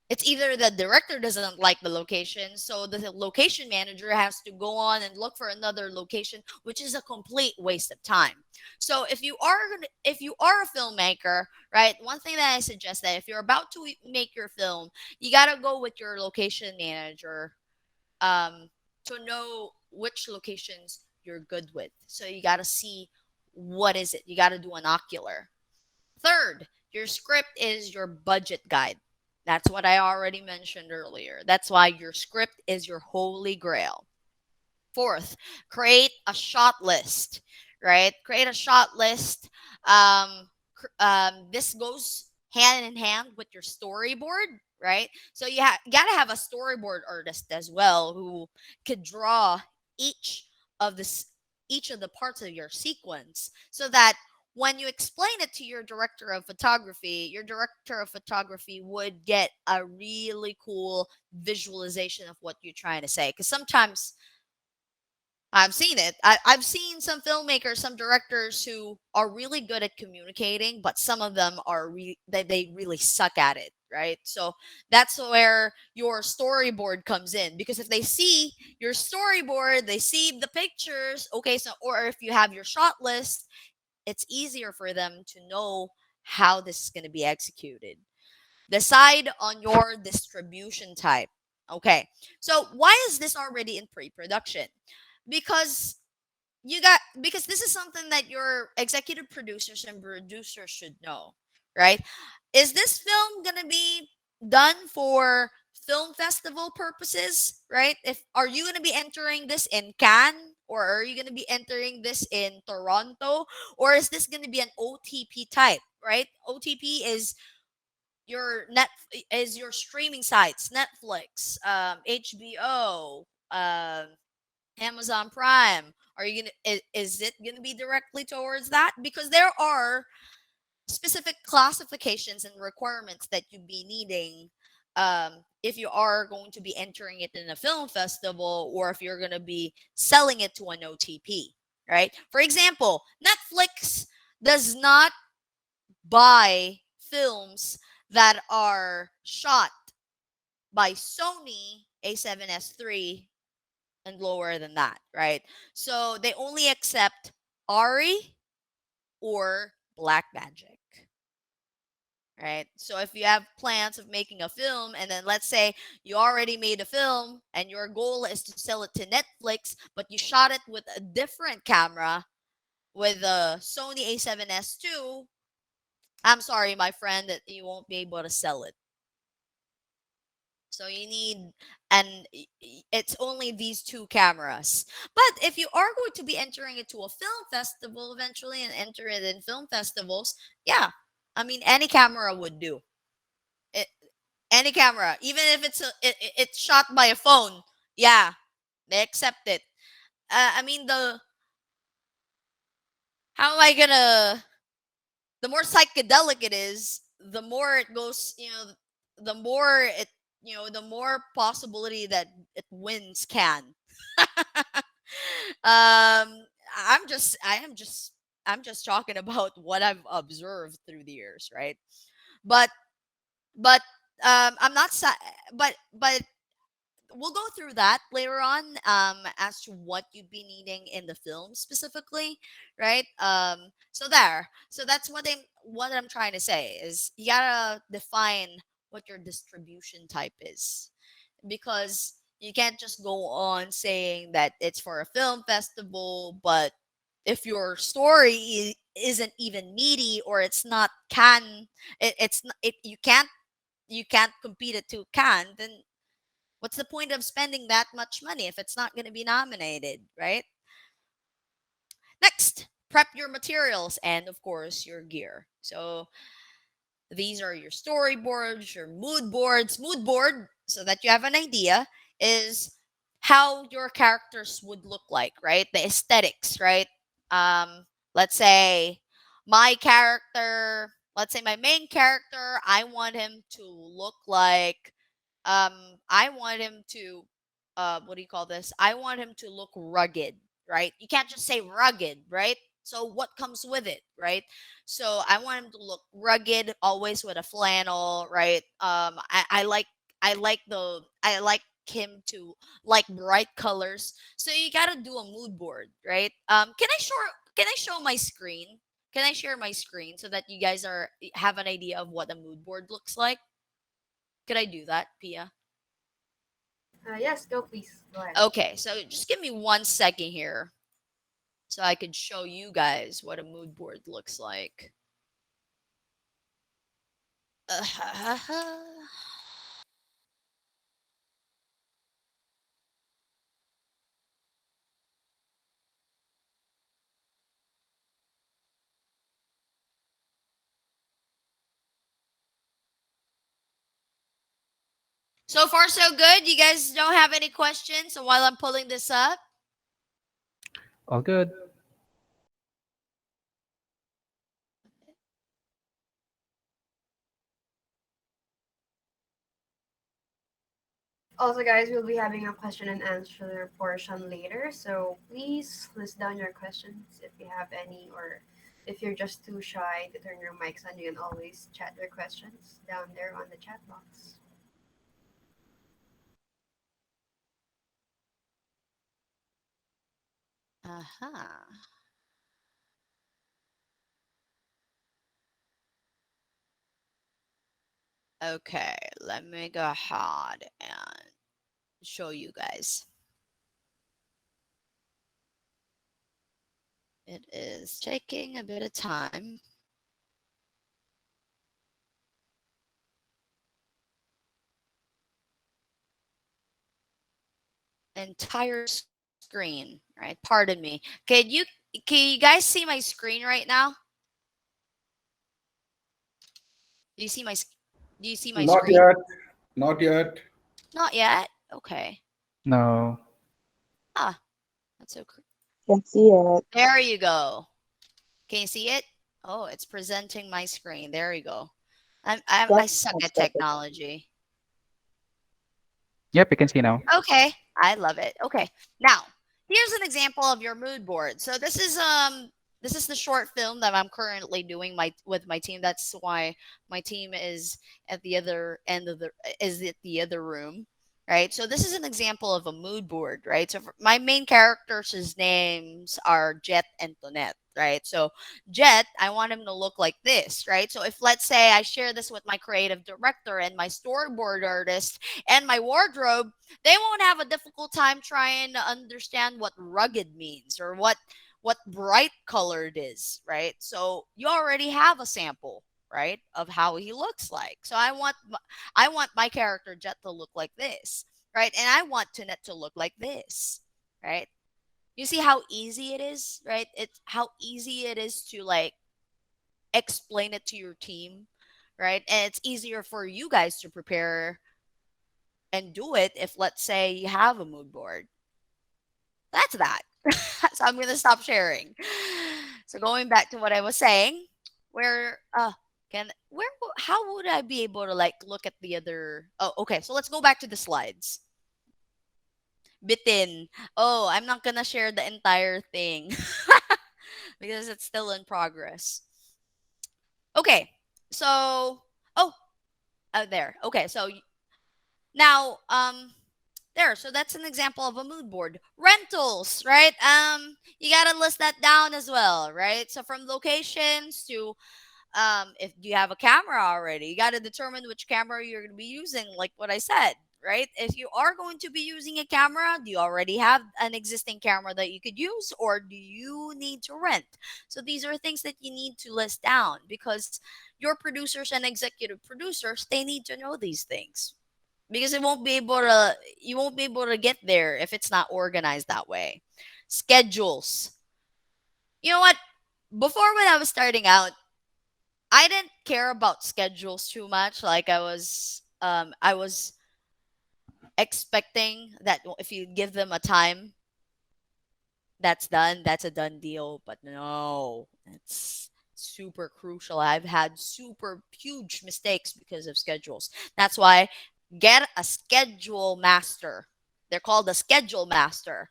it's either the director doesn't like the location, so the location manager has to go on and look for another location, which is a complete waste of time. So if you are a filmmaker, right, one thing that I suggest, that if you're about to make your film, you got to go with your location manager, um, to know which locations you're good with. So you got to see what is it. You got to do an ocular. Third, your script is your budget guide. That's what I already mentioned earlier. That's why your script is your holy grail. Fourth, create a shot list, right? Create a shot list. This goes hand in hand with your storyboard, right? So gotta have a storyboard artist as well who could draw each of this each of the parts of your sequence, so that when you explain it to your director of photography would get a really cool visualization of what you're trying to say. Because sometimes I've seen it. I've seen some filmmakers, some directors who are really good at communicating, but some of them they really suck at it, right? So that's where your storyboard comes in, because if they see your storyboard, they see the pictures, okay, so or if you have your shot list, it's easier for them to know how this is going to be executed. Decide on your distribution type. Okay. So why is this already in pre-production? Because because this is something that your executive producers and producers should know, right? Is this film going to be done for film festival purposes, right? If Are you going to be entering this in Cannes, or are you going to be entering this in Toronto, or is this going to be an OTP type, right? OTP is your streaming sites, Netflix, HBO, Amazon Prime. Are you gonna is it gonna be directly towards that? Because there are specific classifications and requirements that you'd be needing, if you are going to be entering it in a film festival, or if you're gonna be selling it to an OTP, right? For example, Netflix does not buy films that are shot by Sony A7S3 and lower than that, right? So they only accept Ari or Black Magic, right? So if you have plans of making a film, and then let's say you already made a film and your goal is to sell it to Netflix, but you shot it with a different camera, with a Sony A7S2, I'm sorry, my friend, that you won't be able to sell it. So you need, and it's only these two cameras. But if you are going to be entering it to a film festival eventually and enter it in film festivals, yeah, I mean, any camera would do. It, any camera, even if it's shot by a phone, yeah, they accept it. I mean, how am I gonna the more psychedelic it is, the more it goes, the more it, the more possibility that it wins can. I'm just talking about what I've observed through the years, right? But but I'm not but we'll go through that later on, as to what you'd be needing in the film specifically, right? So that's what I'm trying to say is you gotta define what your distribution type is, because you can't just go on saying that it's for a film festival, but if your story isn't even meaty, or it's not can it's not, it you can't compete it to can, then what's the point of spending that much money if it's not going to be nominated, right? Next, prep your materials and, of course, your gear. So these are your storyboards, your mood boards. Mood board, so that you have an idea, is how your characters would look like, right? The aesthetics, right? Let's say let's say my main character, I want him to look like, um I want him to, what do you call this? I want him to look rugged, right? You can't just say rugged, right? So what comes with it, right? So I want him to look rugged, always with a flannel, right? I like him to like bright colors. So you gotta do a mood board, right? Can I show my screen? Can I share my screen so that you guys have an idea of what a mood board looks like? Could I do that, Pia?
Yes, go please. Go ahead.
Okay, so just give me 1 second here so I could show you guys what a mood board looks like. So far, so good. You guys don't have any questions. So while I'm pulling this up,
All good.
Also, guys, we'll be having a question and answer portion later, so please list down your questions if you have any, or if you're just too shy to turn your mics on, you can always chat your questions down there on the chat box.
uh-huh. Okay, let me go ahead and show you guys. It is taking a bit of time. Entire screen, right? Pardon me. Can you guys see my screen right now? Do you see my s- do you see my
Not
screen?
yet. Not yet.
Not yet. Okay.
No.
Ah, that's so cool.
Can see it.
There you go. Can you see it? Oh, it's presenting my screen. There you go. I
That's
suck at
aesthetic.
technology.
Yep, you can see now.
Okay, I love it. Okay, now here's an example of your mood board. So this is the short film that I'm currently doing with my team. That's why my team is at the other end of the is at the other room, right? So this is an example of a mood board, right? So for my main characters' names are Jet and Tonette, right? So Jet, I want him to look like this, right? So if let's say I share this with my creative director and my storyboard artist and my wardrobe, they won't have a difficult time trying to understand what rugged means or what bright colored is, right? So you already have a sample, right, of how he looks like. So I want my character Jet to look like this, right? And I want Tonette to look like this, right? You see how easy it is, right? It's how easy it is to like explain it to your team, right? And it's easier for you guys to prepare and do it if let's say you have a mood board. That's that. So I'm going to stop sharing. So going back to what I was saying, where can where how would I be able to like look at the other? Oh, okay. So let's go back to the slides. Bitin. Oh, I'm not gonna share the entire thing because it's still in progress. Okay. So, oh, there. Okay. So now, there. So that's an example of a mood board. Rentals, right? You gotta list that down as well, right? So from locations to if you have a camera already, you got to determine which camera you're going to be using, like what I said, right? If you are going to be using a camera, do you already have an existing camera that you could use, or do you need to rent? So these are things that you need to list down, because your producers and executive producers, they need to know these things, because it won't be able to you won't be able to get there if it's not organized that way. Schedules. You know what? Before, when I was starting out, I didn't care about schedules too much. Like I was expecting that if you give them a time, that's done. That's a done deal. But no, it's super crucial. I've had super huge mistakes because of schedules. That's why get a schedule master. They're called a schedule master.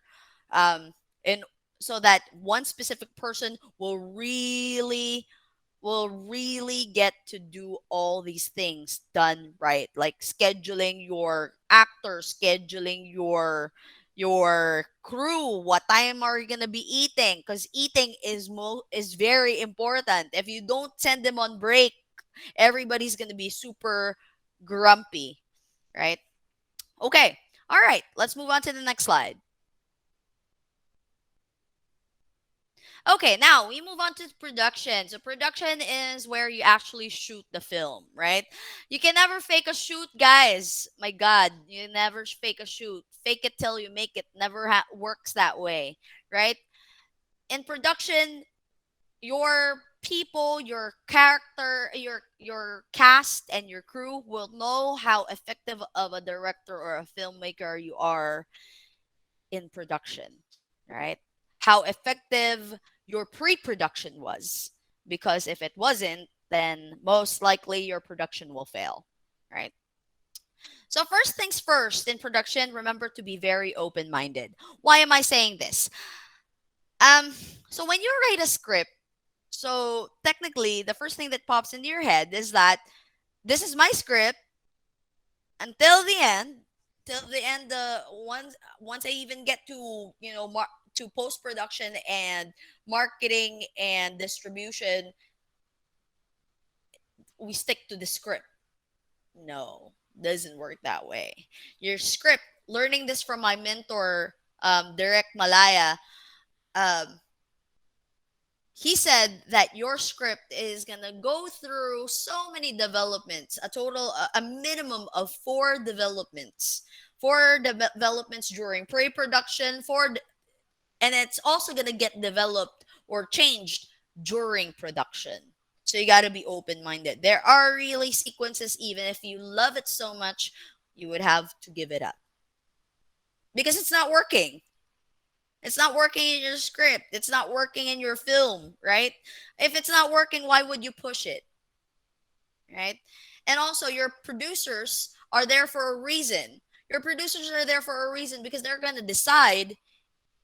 Um, and so that one specific person will really get to do all these things done right, like scheduling your actors, scheduling your crew, what time are you gonna be eating, because eating is very important. If you don't send them on break, everybody's gonna be super grumpy, right? Okay, all right, let's move on to the next slide. Okay, now we move on to production. So production is where you actually shoot the film, right? You can never fake a shoot, guys. My God, you never fake a shoot. Fake it till you make it. Never works that way, right? In production, your people, your character, your cast, and your crew will know how effective of a director or a filmmaker you are in production, right? How effective your pre production was. Because if it wasn't, then most likely your production will fail, right? So, first things first, in production, remember to be very open minded. Why am I saying this? Um, so, when you write a script, so technically, the first thing that pops into your head is that this is my script until the end, till the end. Once I even get to to post production and marketing and distribution, we stick to the script. No, doesn't work that way. Your script. Learning this from my mentor, Direct Malaya. Um, he said that your script is gonna go through so many developments, a minimum of four developments during pre-production, and it's also gonna get developed or changed during production. So you gotta be open-minded. There are really sequences, even if you love it so much, you would have to give it up because it's not working. It's not working in your script. It's not working in your film, right? If it's not working, why would you push it, right? And also, your producers are there for a reason. Your producers are there for a reason because they're going to decide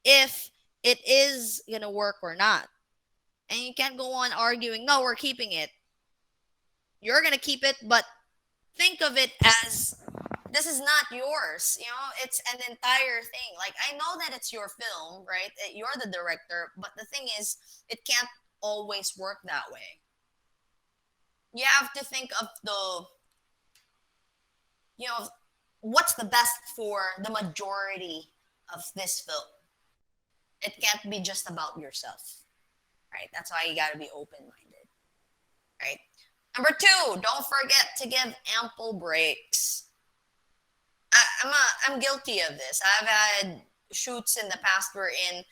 if it is going to work or not. And you can't go on arguing, no, we're keeping it. You're going to keep it, but think of it as this is not yours. It's an entire thing. Like, I know that it's your film, right? You're the director, but the thing is, it can't always work that way. You have to think of what's the best for the majority of this film. It can't be just about yourself, right? That's why you got to be open-minded, right? Number two, don't forget to give ample breaks. I'm guilty of this. I've had shoots in the past wherein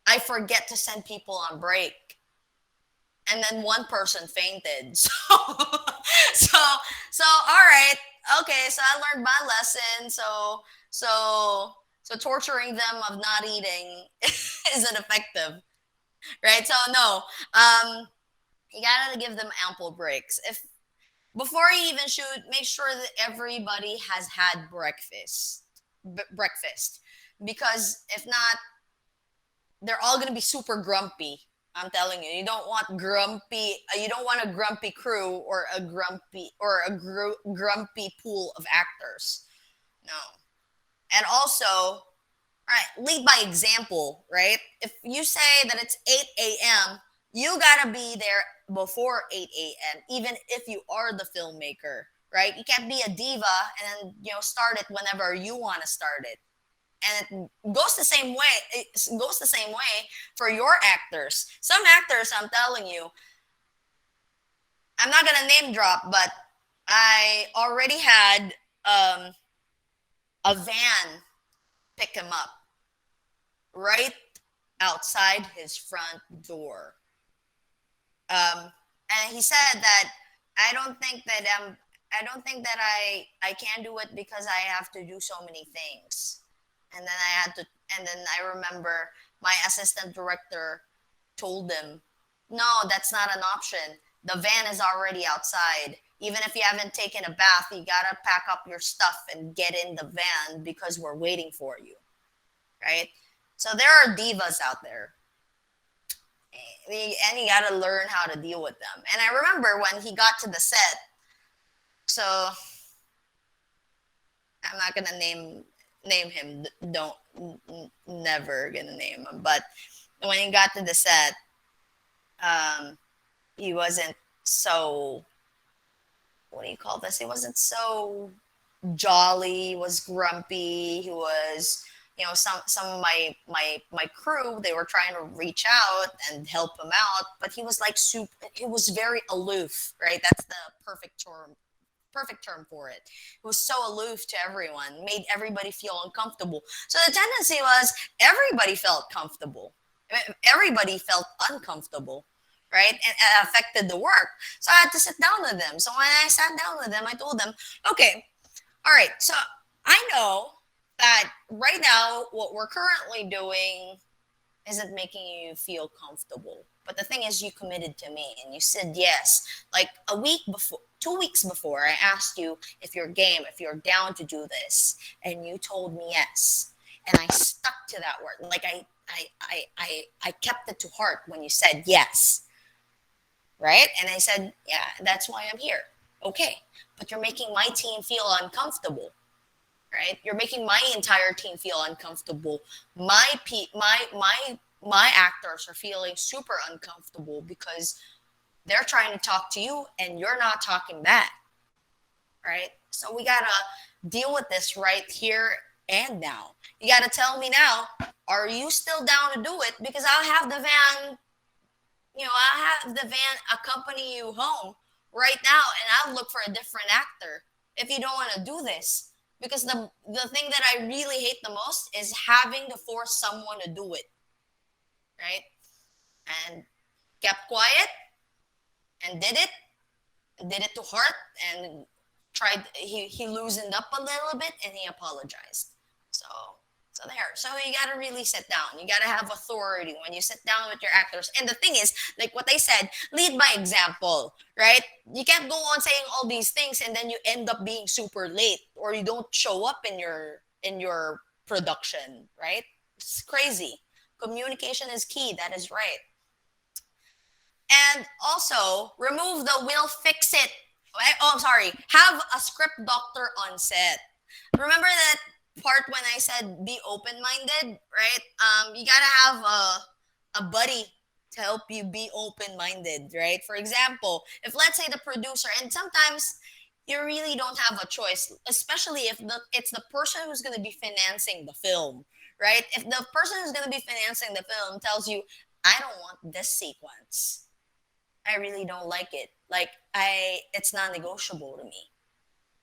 I forget to send people on break, and then one person fainted. So all right, okay. So I learned my lesson. So torturing them of not eating isn't effective, right? So no. You gotta give them ample breaks. If before you even shoot, make sure that everybody has had breakfast, because if not, they're all gonna be super grumpy. I'm telling you, you don't want grumpy. You don't want a grumpy crew or a grumpy pool of actors. No. And also, right, lead by example, right? If you say that it's 8 a.m., you gotta be there before 8 a.m., even if you are the filmmaker, right? You can't be a diva and then, start it whenever you want to start it. And it goes the same way. It goes the same way for your actors. Some actors, I'm telling you, I'm not gonna name drop, but I already had a van pick him up right outside his front door. And he said that I don't think that I can do it because I have to do so many things. And then I remember my assistant director told him, "No, that's not an option. The van is already outside. Even if you haven't taken a bath, you gotta pack up your stuff and get in the van because we're waiting for you." Right? So there are divas out there, and you got to learn how to deal with them. And I remember when he got to the set, so I'm not gonna name him. Don't never gonna name him. But when he got to the set, he wasn't so. What do you call this? He wasn't so jolly. He was grumpy. He was, some of my crew, they were trying to reach out and help him out, but he was like super. He was very aloof, right? That's the perfect term for it. He was so aloof to everyone, made everybody feel uncomfortable. So the tendency was everybody felt comfortable, everybody felt uncomfortable, right? And it affected the work. So I had to sit down with them. So when I sat down with them, I told them, okay, all right, so I know that right now what we're currently doing isn't making you feel comfortable. But the thing is, you committed to me and you said yes. Like a week before, 2 weeks before, I asked you if you're game, if you're down to do this, and you told me yes. And I stuck to that word. Like I kept it to heart when you said yes, right? And I said, yeah, that's why I'm here. Okay, but you're making my team feel uncomfortable, right? You're making my entire team feel uncomfortable. My actors are feeling super uncomfortable because they're trying to talk to you and you're not talking back, right? So we gotta deal with this right here and now. You gotta tell me now, are you still down to do it? Because I'll have the van, accompany you home right now, and I'll look for a different actor if you don't want to do this. Because the thing that I really hate the most is having to force someone to do it, right? And kept quiet and did it to heart, and he loosened up a little bit and he apologized. So there. So you gotta really sit down. You gotta have authority when you sit down with your actors. And the thing is, like what they said, lead by example, right? You can't go on saying all these things and then you end up being super late or you don't show up in your production, right? It's crazy. Communication is key. That is right. And also, remove the "will fix it." Oh, I'm sorry. Have a script doctor on set. Remember that part when I said be open-minded, right? You gotta have a buddy to help you be open-minded, right? For example, if let's say the producer, and sometimes you really don't have a choice, especially if it's the person who's gonna be financing the film, right? If the person who's gonna be financing the film tells you, "I don't want this sequence. I really don't like it. Like it's non-negotiable to me."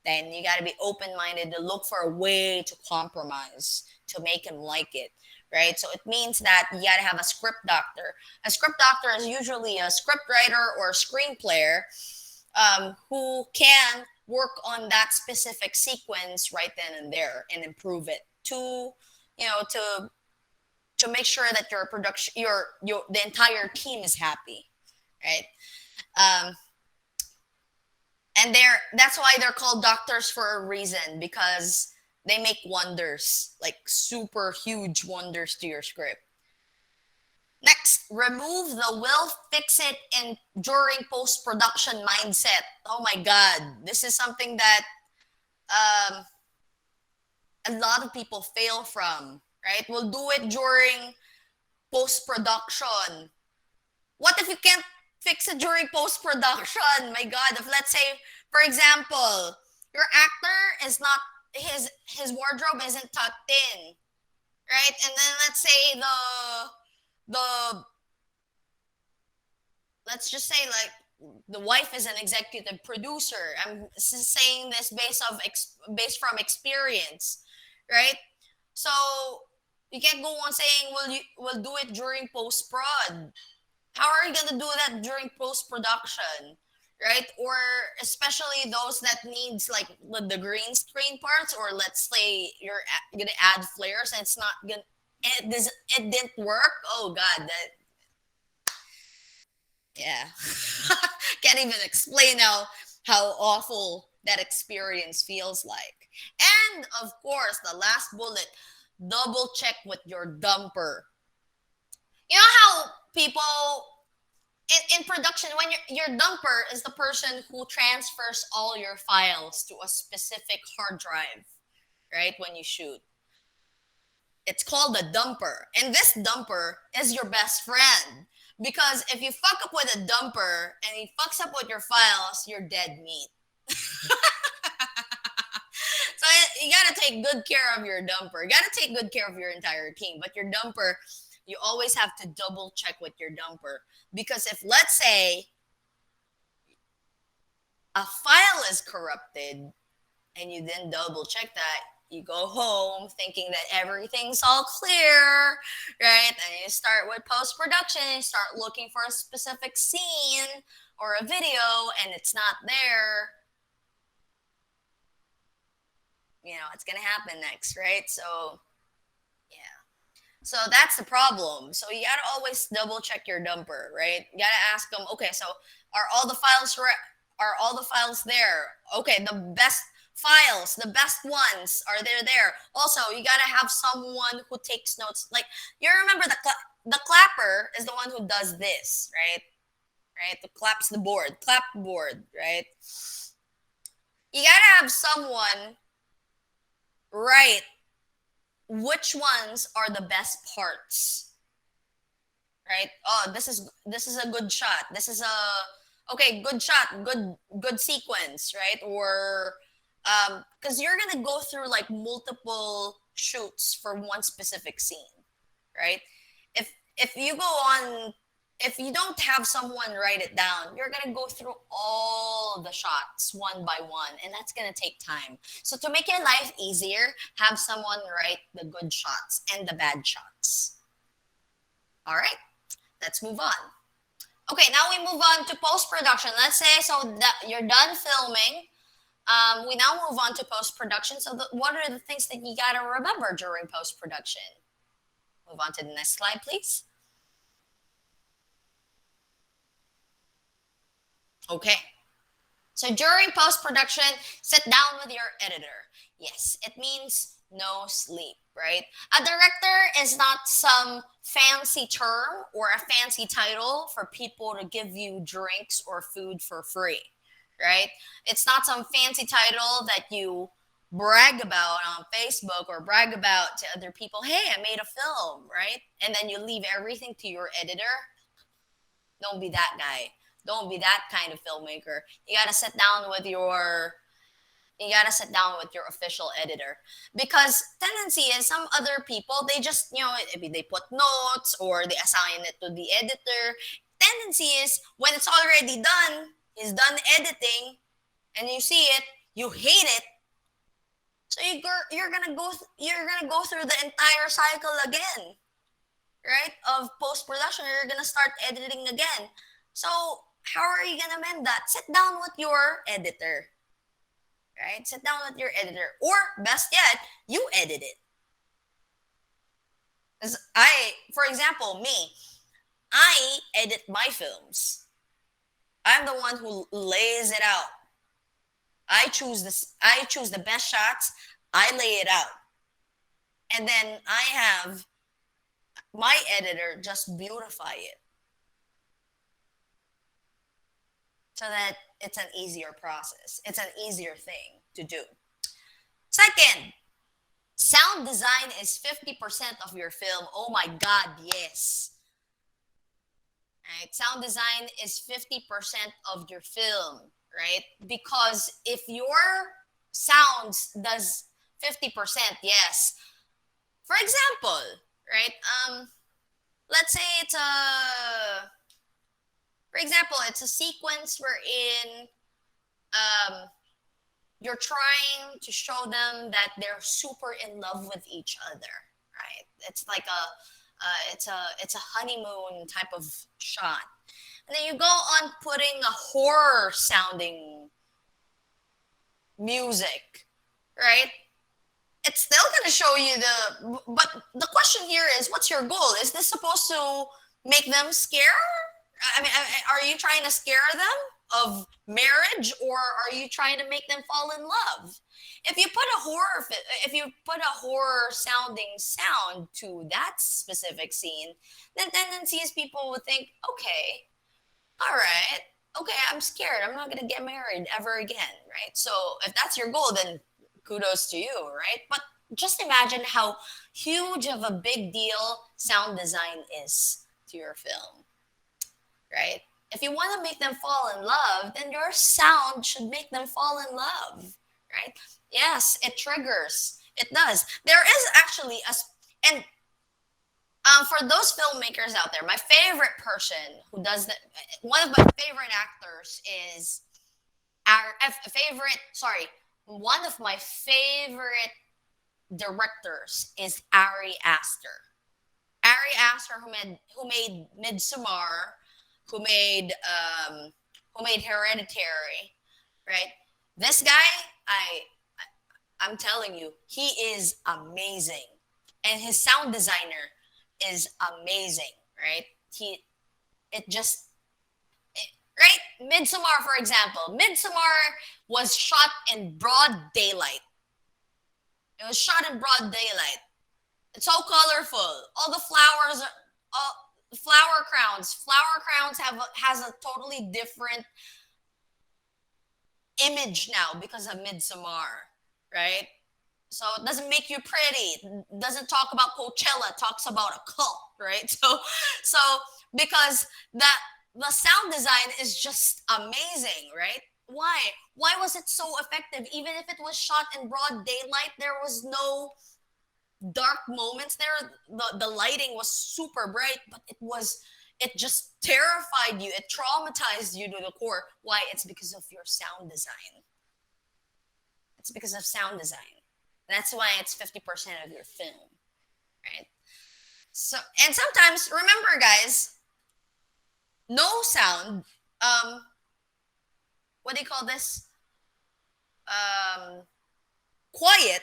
Then you got to be open-minded to look for a way to compromise to make him like it, right? So it means that you got to have a script doctor. A script doctor is usually a script writer or a screenplayer who can work on that specific sequence right then and there and improve it to, to make sure that your production, the entire team is happy, right? Um, and that's why they're called doctors for a reason, because they make wonders, like super huge wonders to your script. Next, remove the will fix it in during post-production mindset. Oh my God, this is something that um, a lot of people fail from, right? We'll do it during post-production. What if you can't fix it during post-production? My God, if let's say, for example, your actor is not, his wardrobe isn't tucked in, right? And then let's say the let's just say like the wife is an executive producer. I'm saying this based from experience, right? So you can't go on saying, "Well, will do it during post prod." How are you gonna do that during post production, right? Or especially those that needs like the green screen parts, or let's say you're gonna add flares and it's not gonna it didn't work. Oh God, that yeah. Can't even explain how awful that experience feels like. And of course, the last bullet, double check with your dumper. You know how people in production, when your dumper is the person who transfers all your files to a specific hard drive, right? When you shoot, it's called a dumper, and this dumper is your best friend, because if you fuck up with a dumper and he fucks up with your files, you're dead meat. So you gotta take good care of your dumper. You gotta take good care of your entire team, but your dumper, you always have to double check with your dumper, because if let's say a file is corrupted and you then double check that, you go home thinking that everything's all clear, right? And you start with post production, you start looking for a specific scene or a video, and it's not there. You know, it's gonna happen next, right? So, yeah. So that's the problem. So you gotta always double check your dumper, right? You gotta ask them, okay, so are all the files are all the files there? Okay, the best files, the best ones, are there? Also, you gotta have someone who takes notes. Like, you remember the clapper is the one who does this, right? Right? The claps the board, clap the board, right? You gotta have someone write which ones are the best parts, right? Oh, this is a good shot. This is a okay, good shot, good sequence, right? Or because you're gonna go through like multiple shoots for one specific scene, right? If you go on, if you don't have someone write it down, you're gonna go through all the shots one by one, and that's gonna take time. So to make your life easier, have someone write the good shots and the bad shots. All right, let's move on. Okay, now we move on to post-production. Let's say so that you're done filming. We now move on to post-production. So what are the things that you gotta remember during post-production? Move on to the next slide, please. Okay. So during post-production, sit down with your editor. Yes, it means no sleep, right? A director is not some fancy term or a fancy title for people to give you drinks or food for free, right? It's not some fancy title that you brag about on Facebook or brag about to other people. Hey, I made a film, right? And then you leave everything to your editor. Don't be that guy. Don't be that kind of filmmaker. You gotta sit down with your official editor, because tendency is some other people, they just, maybe they put notes or they assign it to the editor. Tendency is when it's already done, he's done editing, and you see it, you hate it. So you're gonna go through the entire cycle again, right? Of post production, you're gonna start editing again. So how are you gonna mend that? Sit down with your editor, right? Sit down with your editor, or best yet, you edit it. As for example, me, I edit my films. I'm the one who lays it out. I choose the best shots. I lay it out. And then I have my editor just beautify it so that it's an easier process. It's an easier thing to do. Second, sound design is 50% of your film. Oh my God, yes. Right? Sound design is 50% of your film, right? Because if your sounds does 50%, yes. For example, right? Let's say it's a sequence wherein you're trying to show them that they're super in love with each other, right? It's like it's a honeymoon type of shot. And then you go on putting a horror sounding music, right? It's still going to show you but the question here is, what's your goal? Is this supposed to make them scared? I mean, are you trying to scare them of marriage, or are you trying to make them fall in love? If you put a horror sounding sound to that specific scene, then tendency is people would think, okay, all right, okay, I'm scared. I'm not going to get married ever again, right? So if that's your goal, then kudos to you, right? But just imagine how huge of a big deal sound design is to your film, right? If you want to make them fall in love, then your sound should make them fall in love, right? Yes, it triggers. It does. There is actually and for those filmmakers out there, my favorite person who does that, one of my favorite actors is one of my favorite directors is Ari Aster. Ari Aster, who made Midsommar, who made Hereditary, right? This guy, I'm telling you, he is amazing, and his sound designer is amazing, right? Right? Midsommar, for example. Midsommar was shot in broad daylight. It was shot in broad daylight. It's so colorful. All the flowers, flower crowns. Flower crowns has a totally different image now because of Midsommar, right? So it doesn't make you pretty. It doesn't talk about Coachella. It talks about a cult, right? So because the sound design is just amazing, right? Why? Why was it so effective? Even if it was shot in broad daylight, there was no dark moments there. The lighting was super bright, but it just terrified you. It traumatized you to the core. Why? It's because of your sound design. It's because of sound design. That's why it's 50% of your film, right? So, and sometimes, remember guys, no sound, what do you call this? Quiet,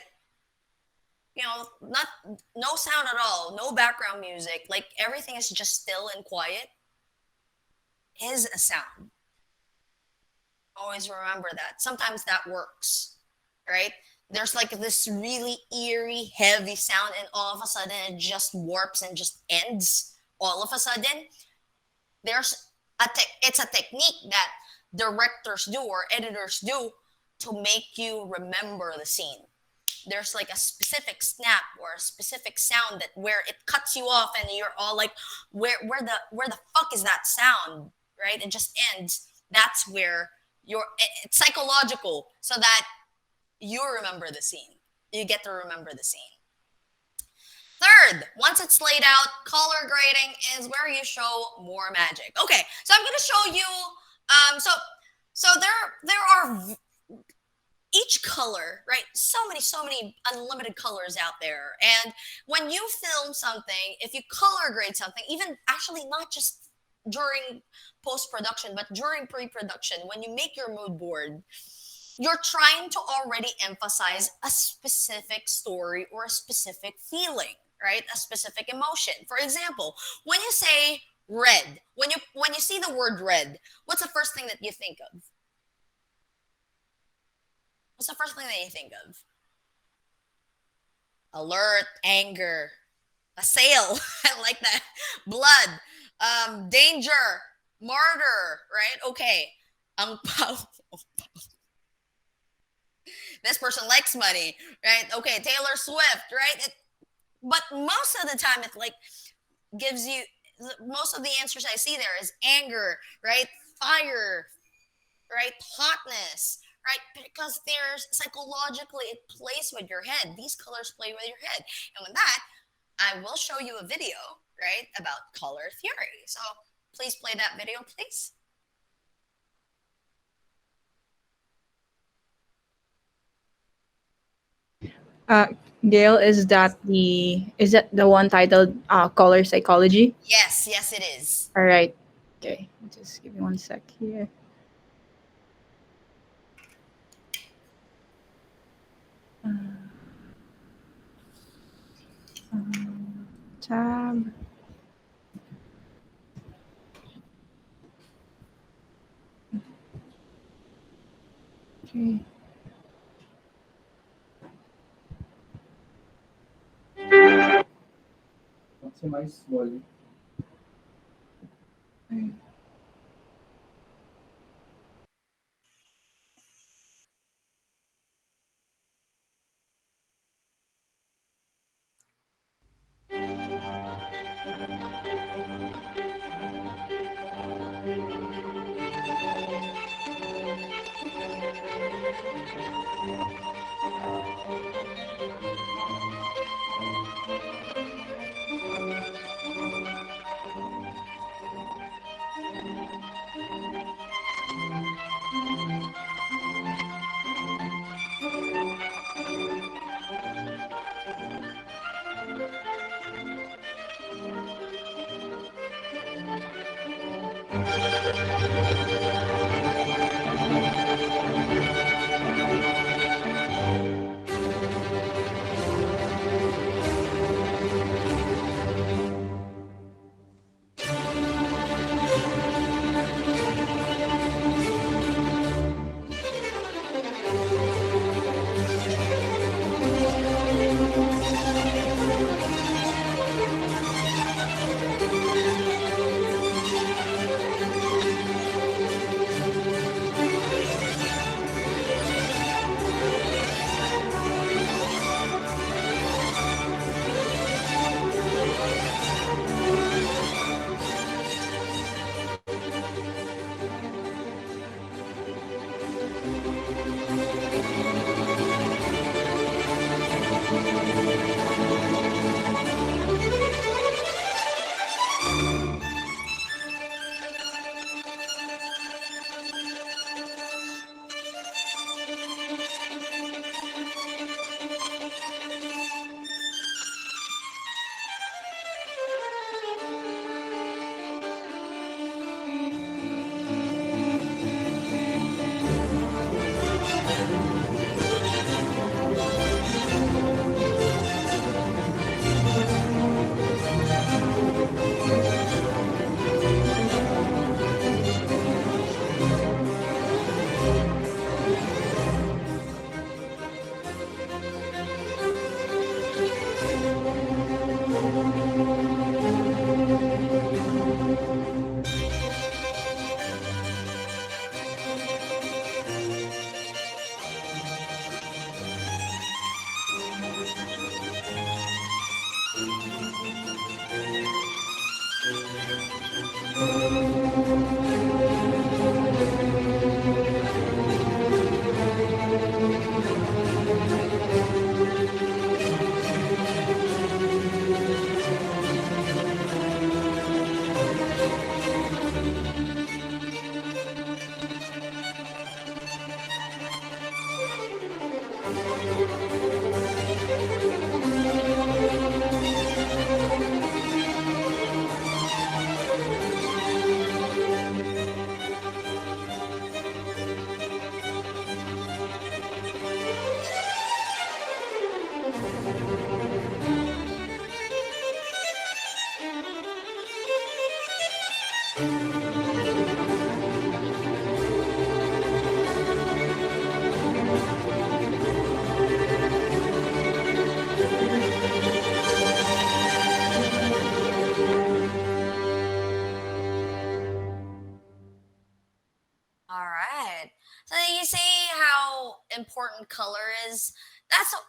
no sound at all, no background music, like everything is just still and quiet, is a sound. Always remember that. Sometimes that works, right? There's like this really eerie, heavy sound, and all of a sudden it just warps and just ends. All of a sudden, it's a technique that directors do or editors do to make you remember the scene. There's like a specific snap or a specific sound where it cuts you off, and you're all like, where the fuck is that sound, right? It just ends. That's where it's psychological, so that you remember the scene. You get to remember the scene. Third, once it's laid out, color grading is where you show more magic. Okay, so I'm going to show you. So there are each color, right? So many unlimited colors out there. And when you film something, if you color grade something, even actually not just during post-production, but during pre-production, when you make your mood board, you're trying to already emphasize a specific story or a specific feeling, right? A specific emotion. For example, when you say Red. When you see the word red, what's the first thing that you think of? What's the first thing that you think of? Alert, anger, assail. I like that. Blood, danger, martyr, right? Okay. Ang pao. This person likes money, right? Okay, Taylor Swift, right? But most of the time, it like gives you most of the answers I see there is anger, right? Fire, right? Hotness, right? Because there's psychologically it plays with your head. These colors play with your head, and with that, I will show you a video, right, about color theory. So please play that video, please.
Uh, Gail, is that the one titled Color Psychology?
Yes, yes, it is.
All right. Okay, just give me one sec here. Tab. Okay.
Maximize volume.
important color is,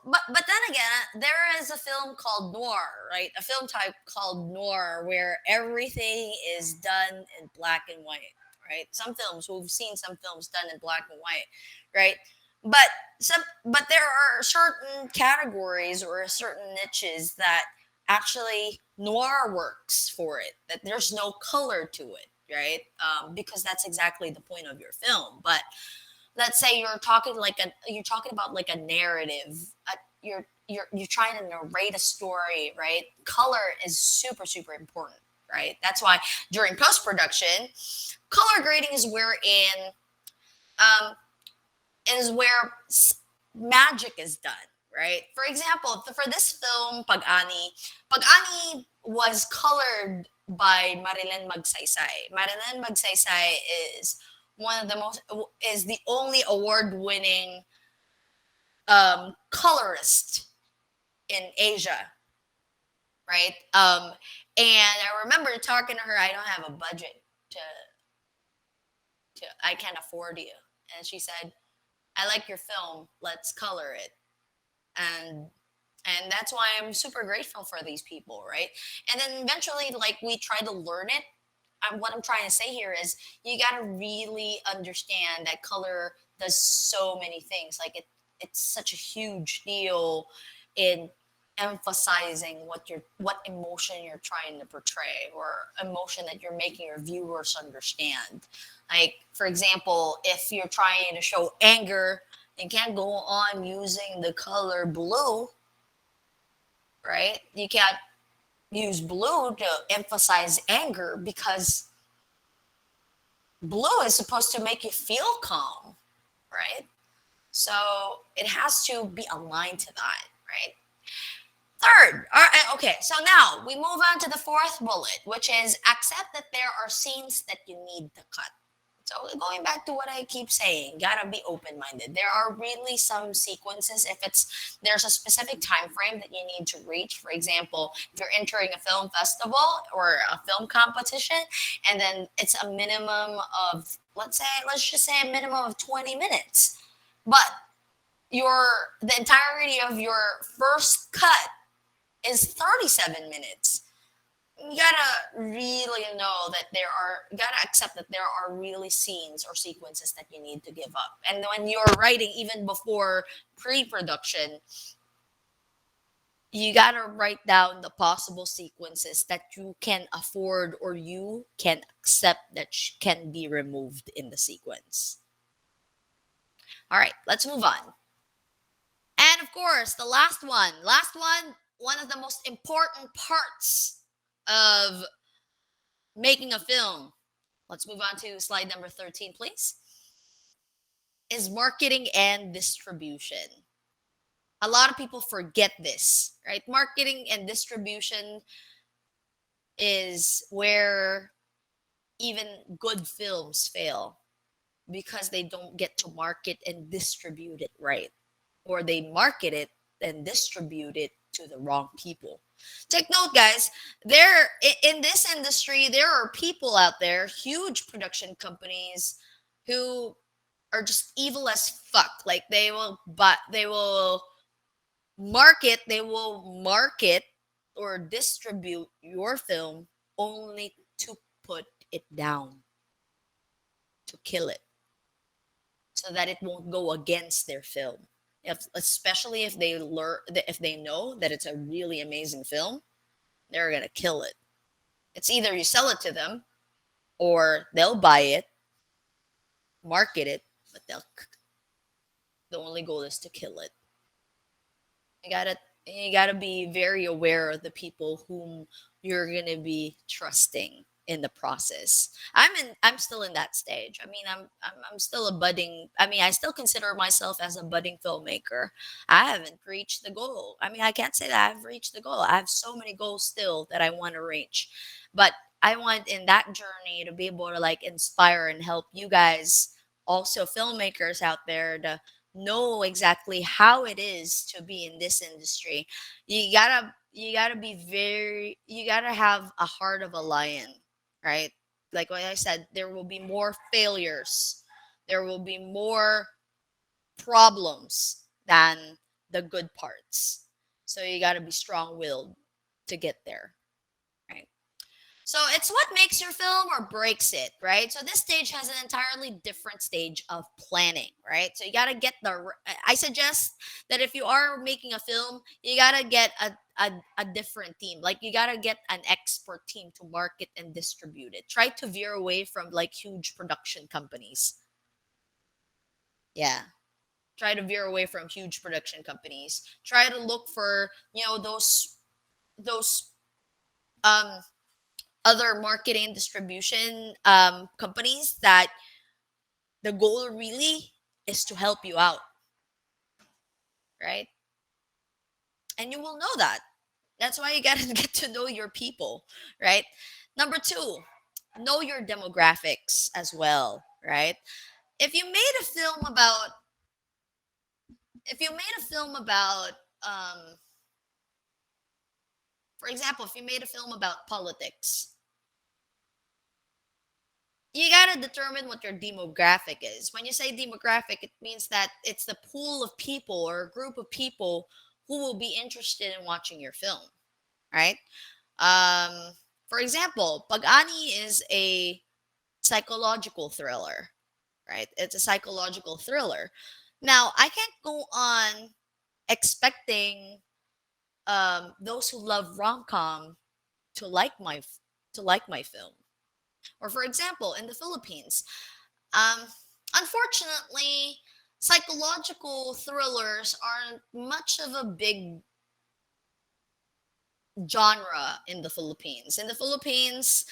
but then again, there is a film called noir, right? A film type called noir where everything is done in black and white, right? Some films, we've seen some films done in black and white, right? But but there are certain categories or certain niches that actually noir works for it, that there's no color to it, right? Because that's exactly the point of your film. But let's say you're talking about like a narrative, you're trying to narrate a story, right? Color is super important, right? That's why during post production, color grading um is where magic is done, right? For example, for this film, Pag-ani was colored by Marilyn Magsaysay. Marilyn Magsaysay is one of the most is the only award-winning colorist in Asia, right? And I remember talking to her. I don't have a budget to I can't afford you, and she said, I like your film. Let's color it. And that's why I'm super grateful for these people, right? And then eventually, like, we try to learn it. What I'm trying to say here is you got to really understand that color does so many things. Like, it's such a huge deal in emphasizing what emotion you're trying to portray, or emotion that you're making your viewers understand. Like, for example, if you're trying to show anger, you can't go on using the color blue, right? You can't use blue to emphasize anger, because blue is supposed to make you feel calm, right? So it has to be aligned to that, right? Third, okay, so now we move on to the fourth bullet, which is accept that there are scenes that you need to cut. So going back to what I keep saying, gotta be open-minded. There are really some sequences, if there's a specific time frame that you need to reach. For example, if you're entering a film festival or a film competition, and then it's a minimum of, let's just say a minimum of 20 minutes. But the entirety of your first cut is 37 minutes. You gotta really know that you gotta accept that there are really scenes or sequences that you need to give up. And when you're writing, even before pre-production, you gotta write down the possible sequences that you can afford or you can accept that can be removed in the sequence. All right, let's move on. And of course, the last one of the most important parts of making a film. Let's move on to slide number 13, please. Is marketing and distribution. A lot of people forget this, right? Marketing and distribution is where even good films fail, because they don't get to market and distribute it right, or they market it and distribute it to the wrong people. Take note, guys, in this industry, there are people out there, huge production companies, who are just evil as fuck. Like, they will market or distribute your film only to put it down, to kill it, so that it won't go against their film. Especially if they know that it's a really amazing film, they're gonna kill it. It's either you sell it to them, or they'll buy it, market it, but the only goal is to kill it. You gotta be very aware of the people whom you're gonna be trusting in the process. I'm still in that stage. I mean, I'm still I still consider myself as a budding filmmaker. I haven't reached the goal. I mean, I can't say that I've reached the goal. I have so many goals still that I want to reach. But I want in that journey to be able to like inspire and help you guys, also filmmakers out there, to know exactly how it is to be in this industry. You gotta have a heart of a lion, right? Like what I said, there will be more failures, there will be more problems than the good parts. So you got to be strong-willed to get there, right? So it's what makes your film or breaks it, right? So this stage has an entirely different stage of planning, right? So you got to get I suggest that if you are making a film, you got to get a different team. Like you got to get an expert team to market and distribute it. Try to veer away from like huge production companies. Yeah. Try to veer away from huge production companies. Try to look for, those um other marketing distribution companies that the goal really is to help you out, right? And you will know that. That's why you got to get to know your people, right? Number two, know your demographics as well, right? If you made a film about, if you made a film about, um, for example, if you made a film about politics, you gotta determine what your demographic is. When you say demographic, it means that it's the pool of people or a group of people who will be interested in watching your film, right? For example, Pag-ani is a psychological thriller, right? It's a psychological thriller. Now, I can't go on expecting those who love rom-com to like my to like my film. Or for example, in the Philippines, um, unfortunately, psychological thrillers aren't much of a big genre in the Philippines. In the Philippines,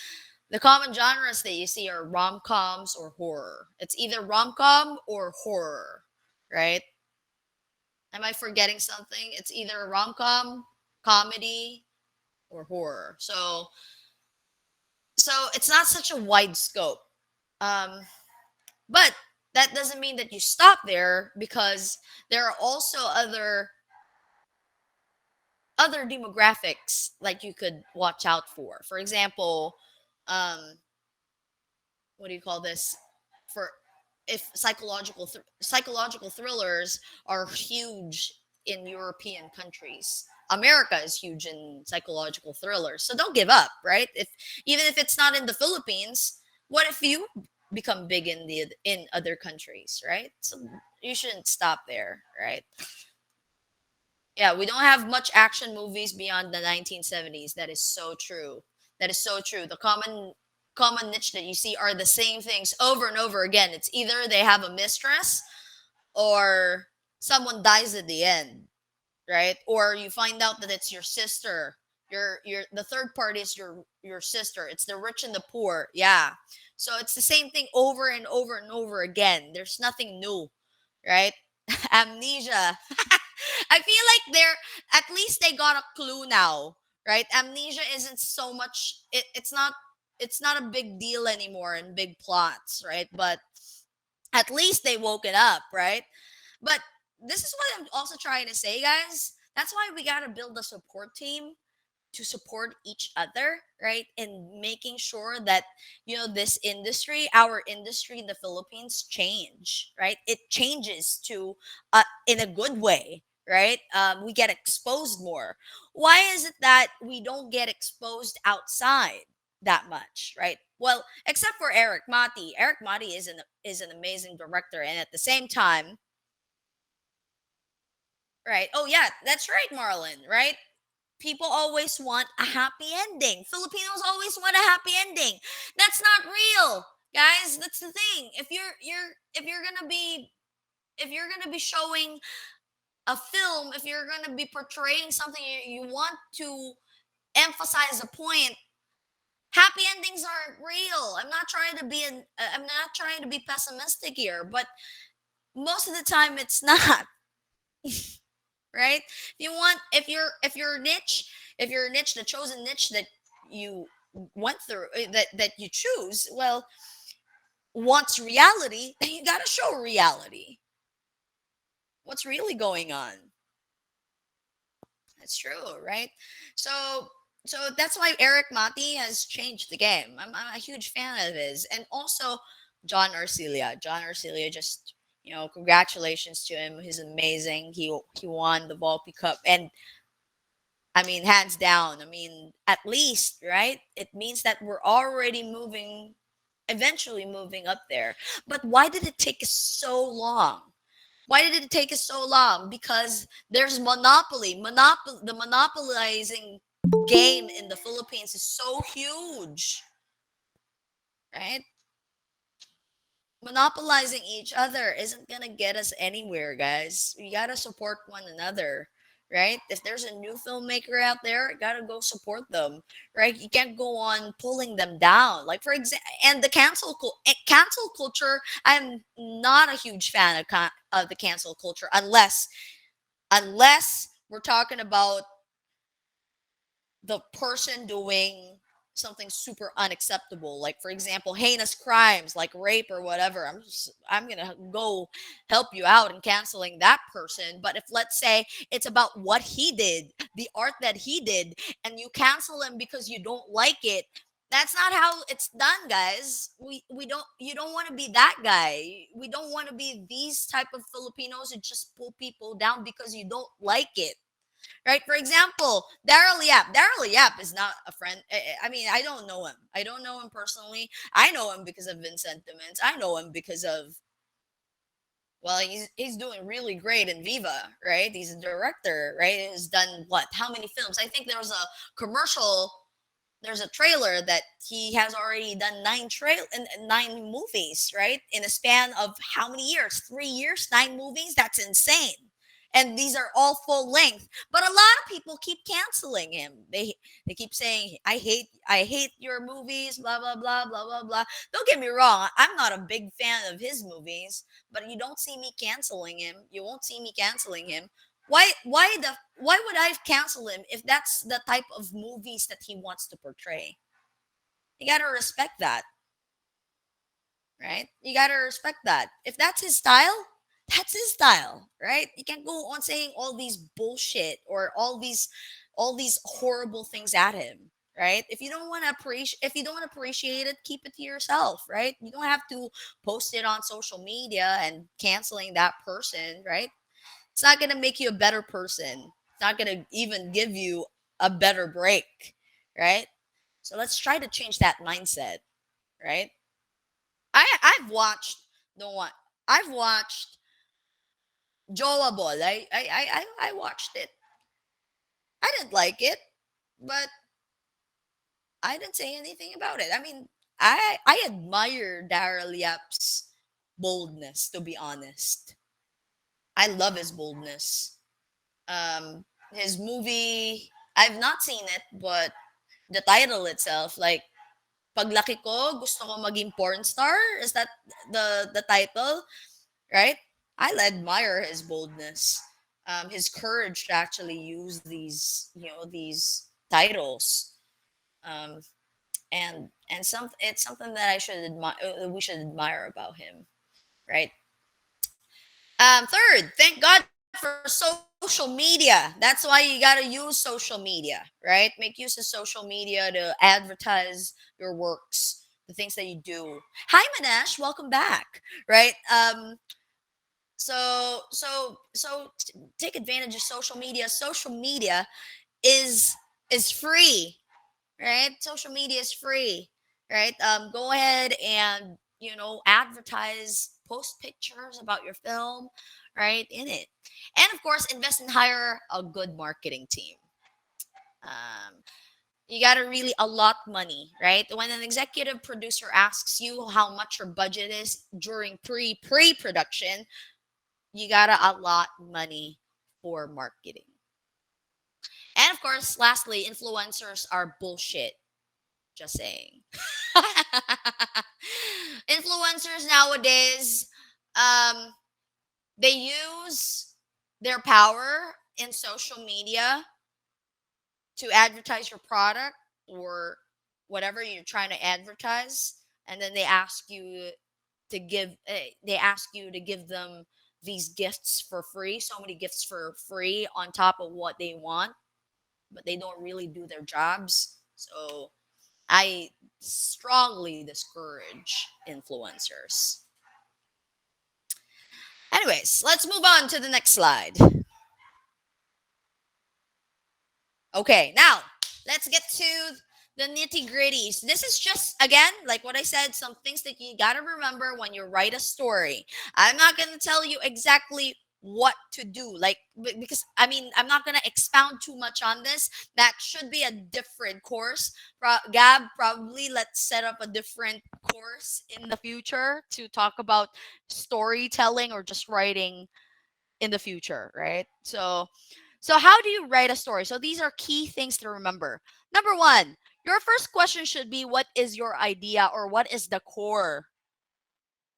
the common genres that you see are rom-coms or horror. It's either rom-com or horror, right? Am I forgetting something? It's either a rom-com, comedy, or horror. So it's not such a wide scope. Um, But that doesn't mean that you stop there, because there are also other demographics like you could watch out for. For example, um, what do you call this? For if psychological thrillers are huge in European countries. America is huge in psychological thrillers. So don't give up, right? If even if it's not in the Philippines, what if you become big in other countries, right? So you shouldn't stop there, right? Yeah, we don't have much action movies beyond the 1970s. That is so true. That is so true. The common niche that you see are the same things over and over again. It's either they have a mistress or someone dies at the end, right? Or you find out that it's your sister. Your the third party is your sister. It's the rich and the poor. Yeah. So it's the same thing over and over and over again. There's nothing new, right? Amnesia. I feel like they're at least they got a clue now, right? Amnesia isn't so much it's not a big deal anymore in big plots, right? But at least they woke it up, right? But this is what I'm also trying to say, guys. That's why we got to build a support team to support each other, right? And making sure that, this industry, our industry in the Philippines change, right? It changes to, in a good way, right? We get exposed more. Why is it that we don't get exposed outside that much, right? Well, except for Eric Mati. Eric Mati is an amazing director, and at the same time, right? Oh yeah, that's right, Marlon, right? People always want a happy ending. Filipinos always want a happy ending. That's not real, guys. That's the thing. If you're gonna be showing a film, if you're gonna be portraying something, you want to emphasize a point. Happy endings aren't real. I'm not trying to be pessimistic here, but most of the time it's not. Right? If you're a niche, the chosen niche that you went through, that you choose, well, wants reality, then you got to show reality. What's really going on? That's true, right? So so that's why Eric Mati has changed the game. I'm a huge fan of his, and also John Arcilia. John Arcilia just Congratulations to him. He's amazing. He won the Volpe Cup, and I mean, hands down. I mean, at least, right? It means that we're already moving, eventually moving up there. But why did it take us so long? Why did it take us so long? Because there's monopoly. The monopolizing game in the Philippines is so huge, right? Monopolizing each other isn't gonna get us anywhere, guys. We gotta support one another, right? If there's a new filmmaker out there, gotta go support them, right? You can't go on pulling them down. Like for example, and the cancel culture. I'm not a huge fan of the cancel culture unless we're talking about the person doing something super unacceptable, like for example heinous crimes like rape or whatever. I'm gonna go help you out in canceling that person. But if let's say it's about what he did, the art that he did, and you cancel him because you don't like it, that's not how it's done, guys. We don't You don't want to be that guy. We don't want to be these type of Filipinos who just pull people down because you don't like it, right? For example, Daryl Yap. Daryl Yap is not a friend. I mean, I don't know him. I don't know him personally. I know him because of Vincentiments. I know him because of, well, he's doing really great in Viva, right? He's a director, right? He's done what? How many films? I think there was a commercial. There's a trailer that he has already done nine movies, right? In a span of how many years? 3 years, 9 movies. That's insane. And these are all full length. But a lot of people keep canceling him. They keep saying, I hate your movies, blah blah blah blah blah blah. Don't get me wrong, I'm not a big fan of his movies, but you don't see me canceling him. You won't see me canceling him. Why would I cancel him if that's the type of movies that he wants to portray? You gotta respect that, right? You gotta respect that. If that's his style, that's his style, right? You can't go on saying all these bullshit or all these horrible things at him, right? If you don't appreciate it, keep it to yourself, right? You don't have to post it on social media and canceling that person, right? It's not going to make you a better person. It's not going to even give you a better break, right? So let's try to change that mindset, right? I've watched the one I've watched Joa Ball. I watched it. I didn't like it, but I didn't say anything about it. I mean, I admire Daryl Yap's boldness, to be honest. I love his boldness. His movie, I've not seen it, but the title itself, like paglaki ko gusto ko maging porn star, is that the title, right? I admire his boldness, his courage to actually use these titles, um, and it's something that I should admire. We should admire about him, right? Third, thank God for social media. That's why you got to use social media, right? Make use of social media to advertise your works, the things that you do. Hi, Manesh, welcome back, right? Take advantage of social media. Social media is is free, right? Social media is free, right? Go ahead and advertise, post pictures about your film, right? In it, and of course, invest and hire a good marketing team. Um, you got to really allot money, right? When an executive producer asks you how much your budget is during pre production, you got to allot money for marketing. And of course, lastly, influencers are bullshit. Just saying. Influencers nowadays, um, they use their power in social media to advertise your product or whatever you're trying to advertise, and then they ask you to give them these gifts for free, so many gifts for free on top of what they want, but they don't really do their jobs. So I strongly discourage influencers. Anyways, let's move on to the next slide. Okay, now let's get to the nitty gritties. This is just, again, like what I said, some things that you got to remember when you write a story. I'm not going to tell you exactly what to do, like, because I mean, I'm not going to expound too much on this. That should be a different course. Gab, probably let's set up a different course in the future to talk about storytelling or just writing in the future, right? So how do you write a story? So these are key things to remember. Number 1, your first question should be, what is your idea, or what is the core?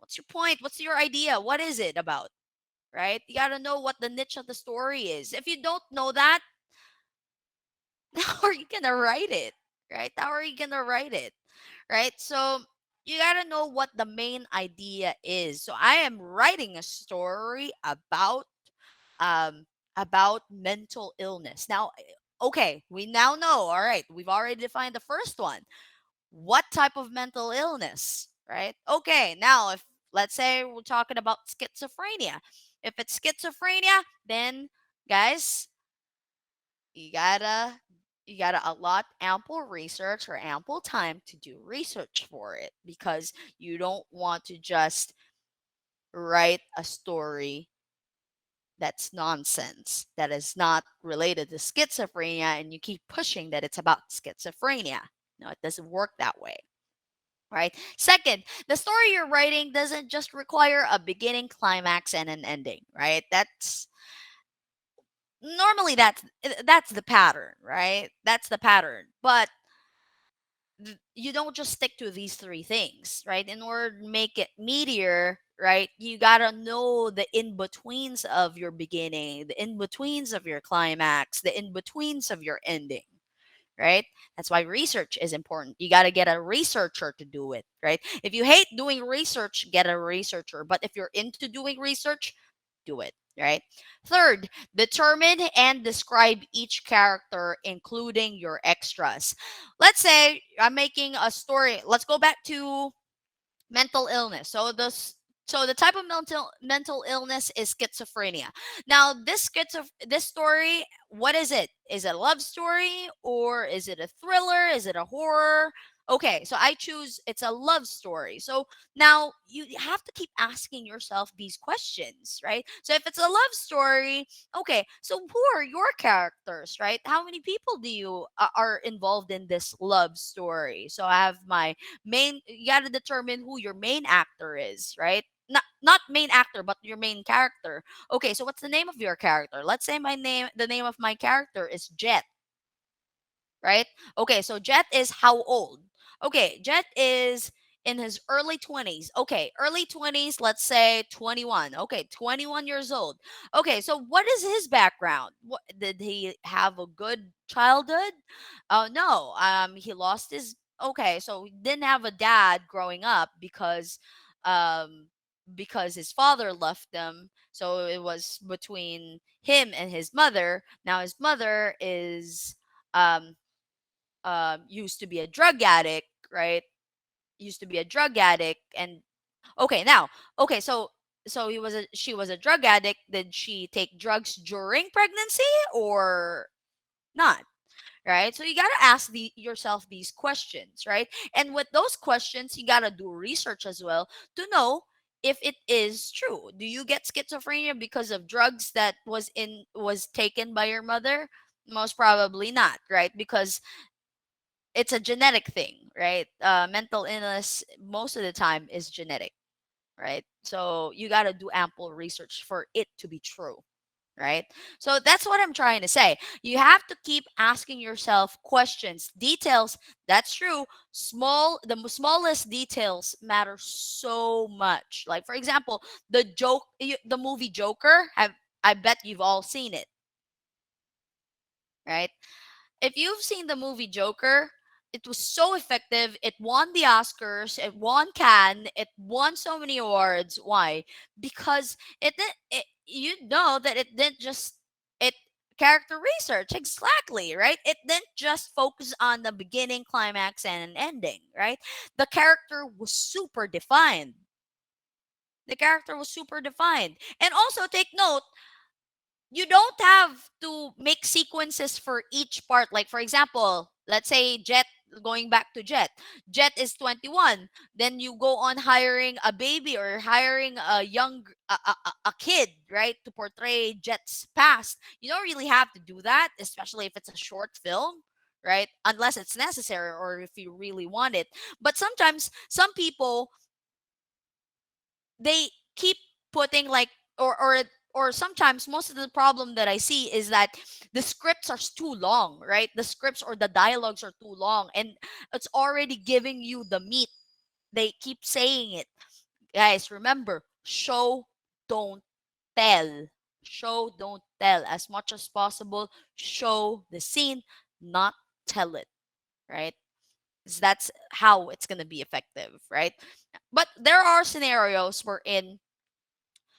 What's your point? What's your idea? What is it about? Right? You got to know what the niche of the story is. If you don't know that, how are you going to write it? Right? How are you going to write it? Right? So you got to know what the main idea is. So I am writing a story um, about mental illness. Now, okay, we now know. All right, we've already defined the first one. What type of mental illness, right? Okay, now if let's say we're talking about schizophrenia, if it's schizophrenia, then guys, you gotta you gotta allot ample research or ample time to do research for it, because you don't want to just write a story that's nonsense, that is not related to schizophrenia, and you keep pushing that it's about schizophrenia. No, it doesn't work that way, right? Second, the story you're writing doesn't just require a beginning, climax, and an ending, right? That's normally that's the pattern, right? That's the pattern. But you don't just stick to these three things, right? In order to make it meatier, right, you gotta know the in betweens of your beginning, the in betweens of your climax, the in betweens of your ending, right? That's why research is important. You gotta get a researcher to do it, right? If you hate doing research, get a researcher. But if you're into doing research, do it, right? Third, determine and describe each character, including your extras. Let's say I'm making a story. Let's go back to mental illness. So the type of mental illness is schizophrenia. Now this story, what is it? Is it a love story, or is it a thriller? Is it a horror? Okay, so I choose it's a love story. So now you have to keep asking yourself these questions, right? So if it's a love story, okay, so who are your characters, right? How many people do you are involved in this love story? So I have my main, you got to determine who your main actor is, right? Not main actor, but your main character. Okay, so what's the name of your character? Let's say the name of my character is Jet, right? Okay, so Jet is how old? Okay, Jet is in his early 20s. Okay, early 20s, let's say 21. Okay, 21 years old. Okay, so what is his background? What did he have a good childhood? Oh no, he lost his, okay, so he didn't have a dad growing up um because his father left them. So it was between him and his mother. Now his mother is um used to be a drug addict, right? Used to be a drug addict, and okay, now, okay, so she was a drug addict. Did she take drugs during pregnancy or not? Right? So you got to ask yourself these questions, right? And with those questions, you got to do research as well to know if it is true. Do you get schizophrenia because of drugs that was taken by your mother? Most probably not, right? Because it's a genetic thing, right? Mental illness most of the time is genetic, right? So you got to do ample research for it to be true, right? So that's what I'm trying to say. You have to keep asking yourself questions, details. That's true. Smallest details matter so much. Like for example, the movie Joker. I bet you've all seen it, right? If you've seen the movie Joker, it was so effective. It won the Oscars. It won Cannes. It won so many awards. Why? Because you know that it didn't just it character research exactly, right? It didn't just focus on the beginning, climax, and an ending, right? The character was super defined. The character was super defined. And also take note, you don't have to make sequences for each part. Like for example, let's say Jet, going back to Jet. Jet is 21. Then you go on hiring a baby or hiring a a kid, right, to portray Jet's past. You don't really have to do that, especially if it's a short film, right? Unless it's necessary or if you really want it. But sometimes some people, they keep putting like, or sometimes most of the problem that I see is that the scripts are too long, right? The scripts or the dialogues are too long and it's already giving you the meat. They keep saying it. Guys, remember, show, don't tell. Show, don't tell. As much as possible, show the scene, not tell it, right? 'Cause that's how it's going to be effective, right? But there are scenarios wherein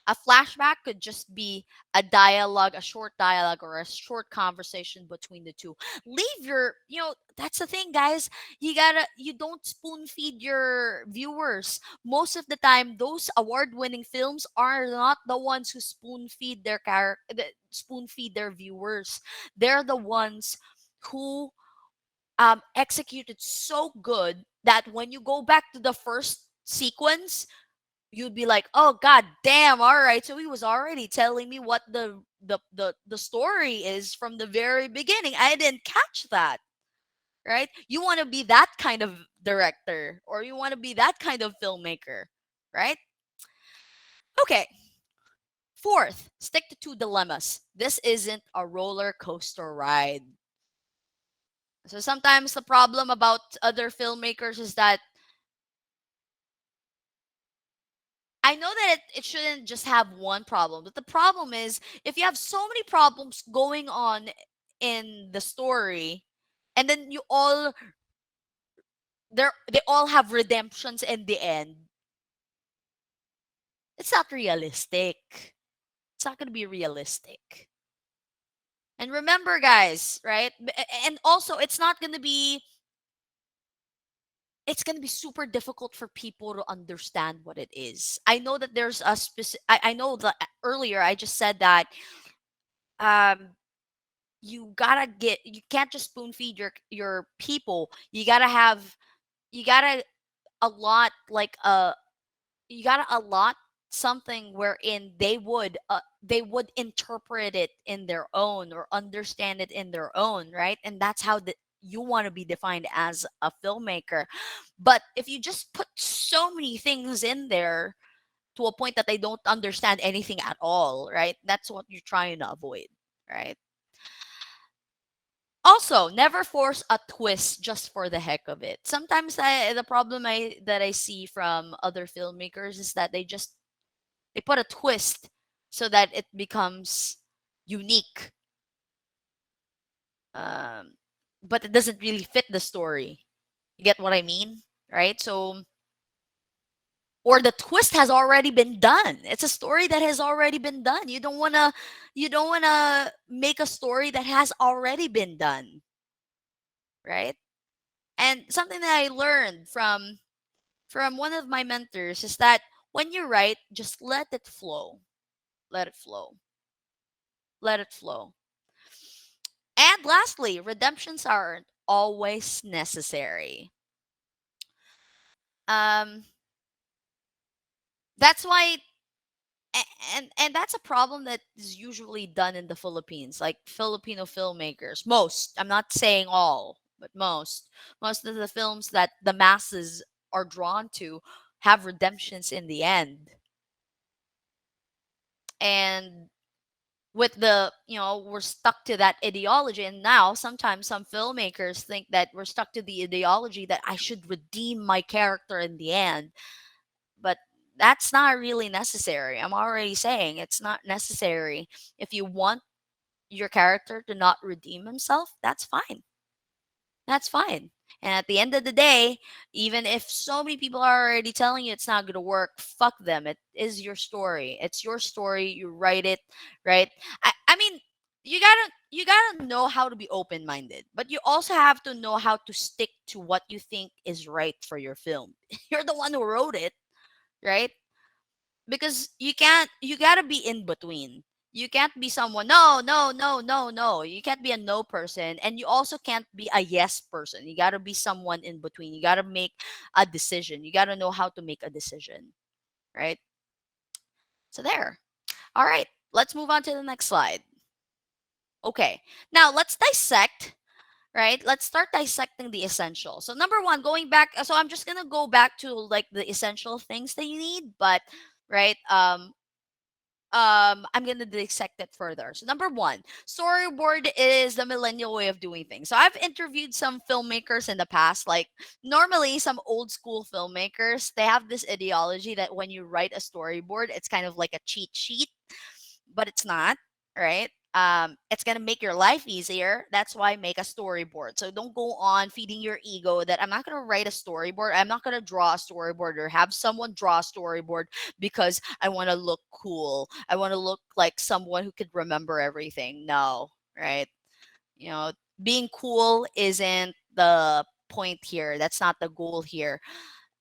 a flashback could just be a dialogue, a short dialogue, or a short conversation between the two. Leave your, that's the thing, guys. You don't spoon feed your viewers. Most of the time, those award winning films are not the ones who spoon feed their viewers. They're the ones who executed so good that when you go back to the first sequence, you'd be like, "Oh god damn, all right, so he was already telling me what the story is from the very beginning. I didn't catch that." Right? You want to be that kind of director or you want to be that kind of filmmaker, right? Okay. Fourth, stick to two dilemmas. This isn't a roller coaster ride. So sometimes the problem about other filmmakers is that I know that it shouldn't just have one problem, but the problem is if you have so many problems going on in the story, and then they all have redemptions in the end, it's not realistic. It's not gonna be realistic. And remember, guys, right? And also, it's gonna be super difficult for people to understand what it is. I know that there's a specific. I know that earlier I just said that um you can't just spoon feed your people. You gotta a lot like you gotta allot something wherein they would interpret it in their own or understand it in their own, right? And that's how you want to be defined as a filmmaker. But if you just put so many things in there to a point that they don't understand anything at all, right? That's what you're trying to avoid, right? Also, never force a twist just for the heck of it. Sometimes the problem that I see from other filmmakers is that they put a twist so that it becomes unique, um, but it doesn't really fit the story. You get what I mean, right? So, or the twist has already been done. It's a story that has already been done. You don't wanna make a story that has already been done, right? And something that I learned from one of my mentors is that when you write, just let it flow. Let it flow. Let it flow. And lastly, redemptions aren't always necessary. Um that's why and that's a problem that is usually done in the Philippines, like Filipino filmmakers. Most, I'm not saying all, but most of the films that the masses are drawn to have redemptions in the end. And with we're stuck to that ideology, and now sometimes some filmmakers think that we're stuck to the ideology that I should redeem my character in the end, but that's not really necessary. I'm already saying it's not necessary. If you want your character to not redeem himself, that's fine. That's fine. And at the end of the day, even if so many people are already telling you it's not going to work, fuck them. It is your story. It's your story. You write it, right? I mean, you gotta know how to be open minded, but you also have to know how to stick to what you think is right for your film. You're the one who wrote it, right? because you gotta be in between. You can't be someone, no, no, no, no, no. You can't be a no person, and you also can't be a yes person. You gotta be someone in between. You gotta make a decision. You gotta know how to make a decision, right? So there. All right, let's move on to the next slide. Okay, now let's dissect, right? Let's start dissecting the essential. So number one, going back, so I'm just gonna go back to like the essential things that you need, but right, I'm gonna dissect it further. So number one, storyboard is the millennial way of doing things. So I've interviewed some filmmakers in the past. Like normally, some old school filmmakers, they have this ideology that when you write a storyboard, it's kind of like a cheat sheet, but it's not, right? It's gonna make your life easier. That's why make a storyboard. So don't go on feeding your ego that I'm not gonna write a storyboard. I'm not gonna draw a storyboard or have someone draw a storyboard because I want to look cool. I want to look like someone who could remember everything. No, right? You know, being cool isn't the point here. That's not the goal here.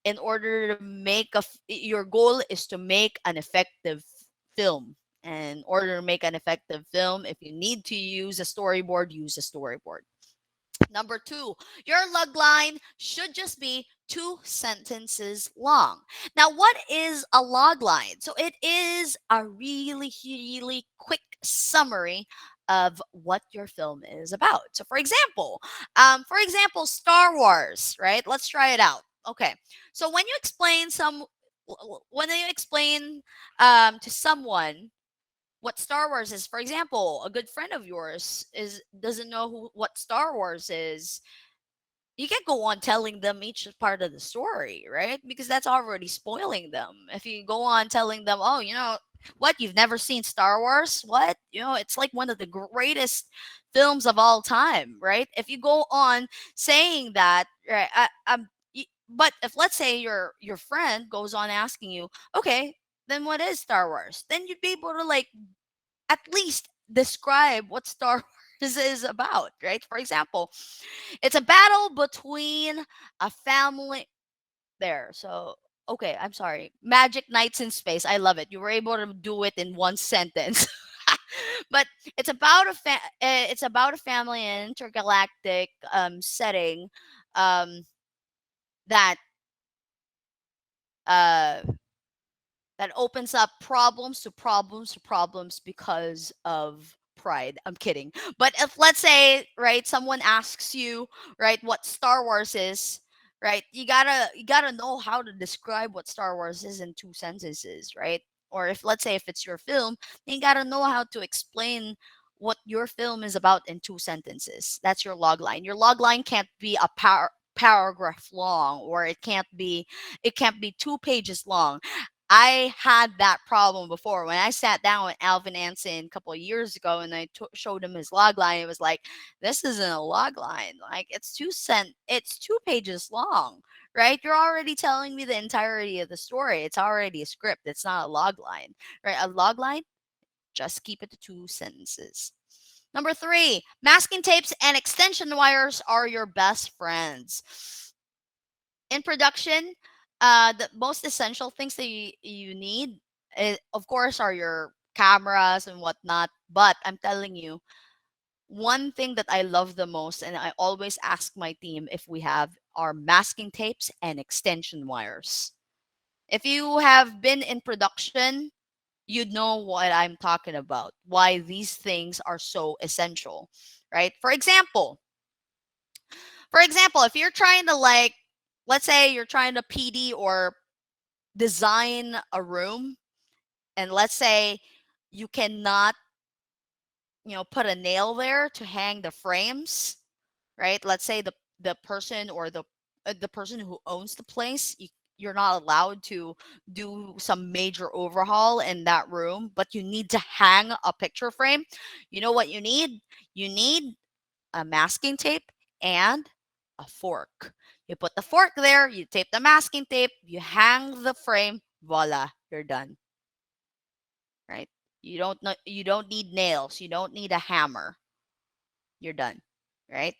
In order to make your goal is to make an effective film. And in order to make an effective film, if you need to use a storyboard, use a storyboard. Number two, your log line should just be 2 sentences long. Now, what is a log line? So it is a really, really quick summary of what your film is about. So, for example, Star Wars, right? Let's try it out. Okay, so when you explain to someone what Star Wars is. For example, a good friend of yours is doesn't know what Star Wars is. You can't go on telling them each part of the story, right? Because that's already spoiling them. If you go on telling them, oh, what, you've never seen Star Wars? What? It's like one of the greatest films of all time, right? If you go on saying that, right? But if let's say your friend goes on asking you, okay, then what is Star Wars? Then you'd be able to like at least describe what Star Wars is about, right? For example, it's a battle between a family there. So, okay, I'm sorry. Magic Knights in Space. I love it. You were able to do it in one sentence. But it's about a family in intergalactic setting um that uh that opens up problems to problems to problems because of pride. I'm kidding. But if let's say, right, someone asks you, right, what Star Wars is, right, you gotta know how to describe what Star Wars is in 2 sentences, right? Or if let's say if it's your film, then you gotta know how to explain what your film is about in 2 sentences. That's your log line. Your log line can't be a paragraph long, or it can't be 2 pages long. I had that problem before when I sat down with Alvin Anson a couple of years ago, and I showed him his log line. It was like, this isn't a log line. Like it's 2 pages long, right? You're already telling me the entirety of the story. It's already a script. It's not a log line, right? A log line, just keep it to 2 sentences. Number three, masking tapes and extension wires are your best friends in production. The most essential things that you need, of course, are your cameras and whatnot. But I'm telling you, one thing that I love the most, and I always ask my team if we have, are masking tapes and extension wires. If you have been in production, you'd know what I'm talking about, why these things are so essential, right? For example, if you're trying to like, let's say you're trying to PD or design a room, and let's say you cannot put a nail there to hang the frames, right? Let's say the person or the person who owns the place, you're not allowed to do some major overhaul in that room, but you need to hang a picture frame. You know what you need a masking tape and a fork. You put the fork there, you tape the masking tape, you hang the frame, voila, you're done. Right? You don't need nails, you don't need a hammer. You're done. Right?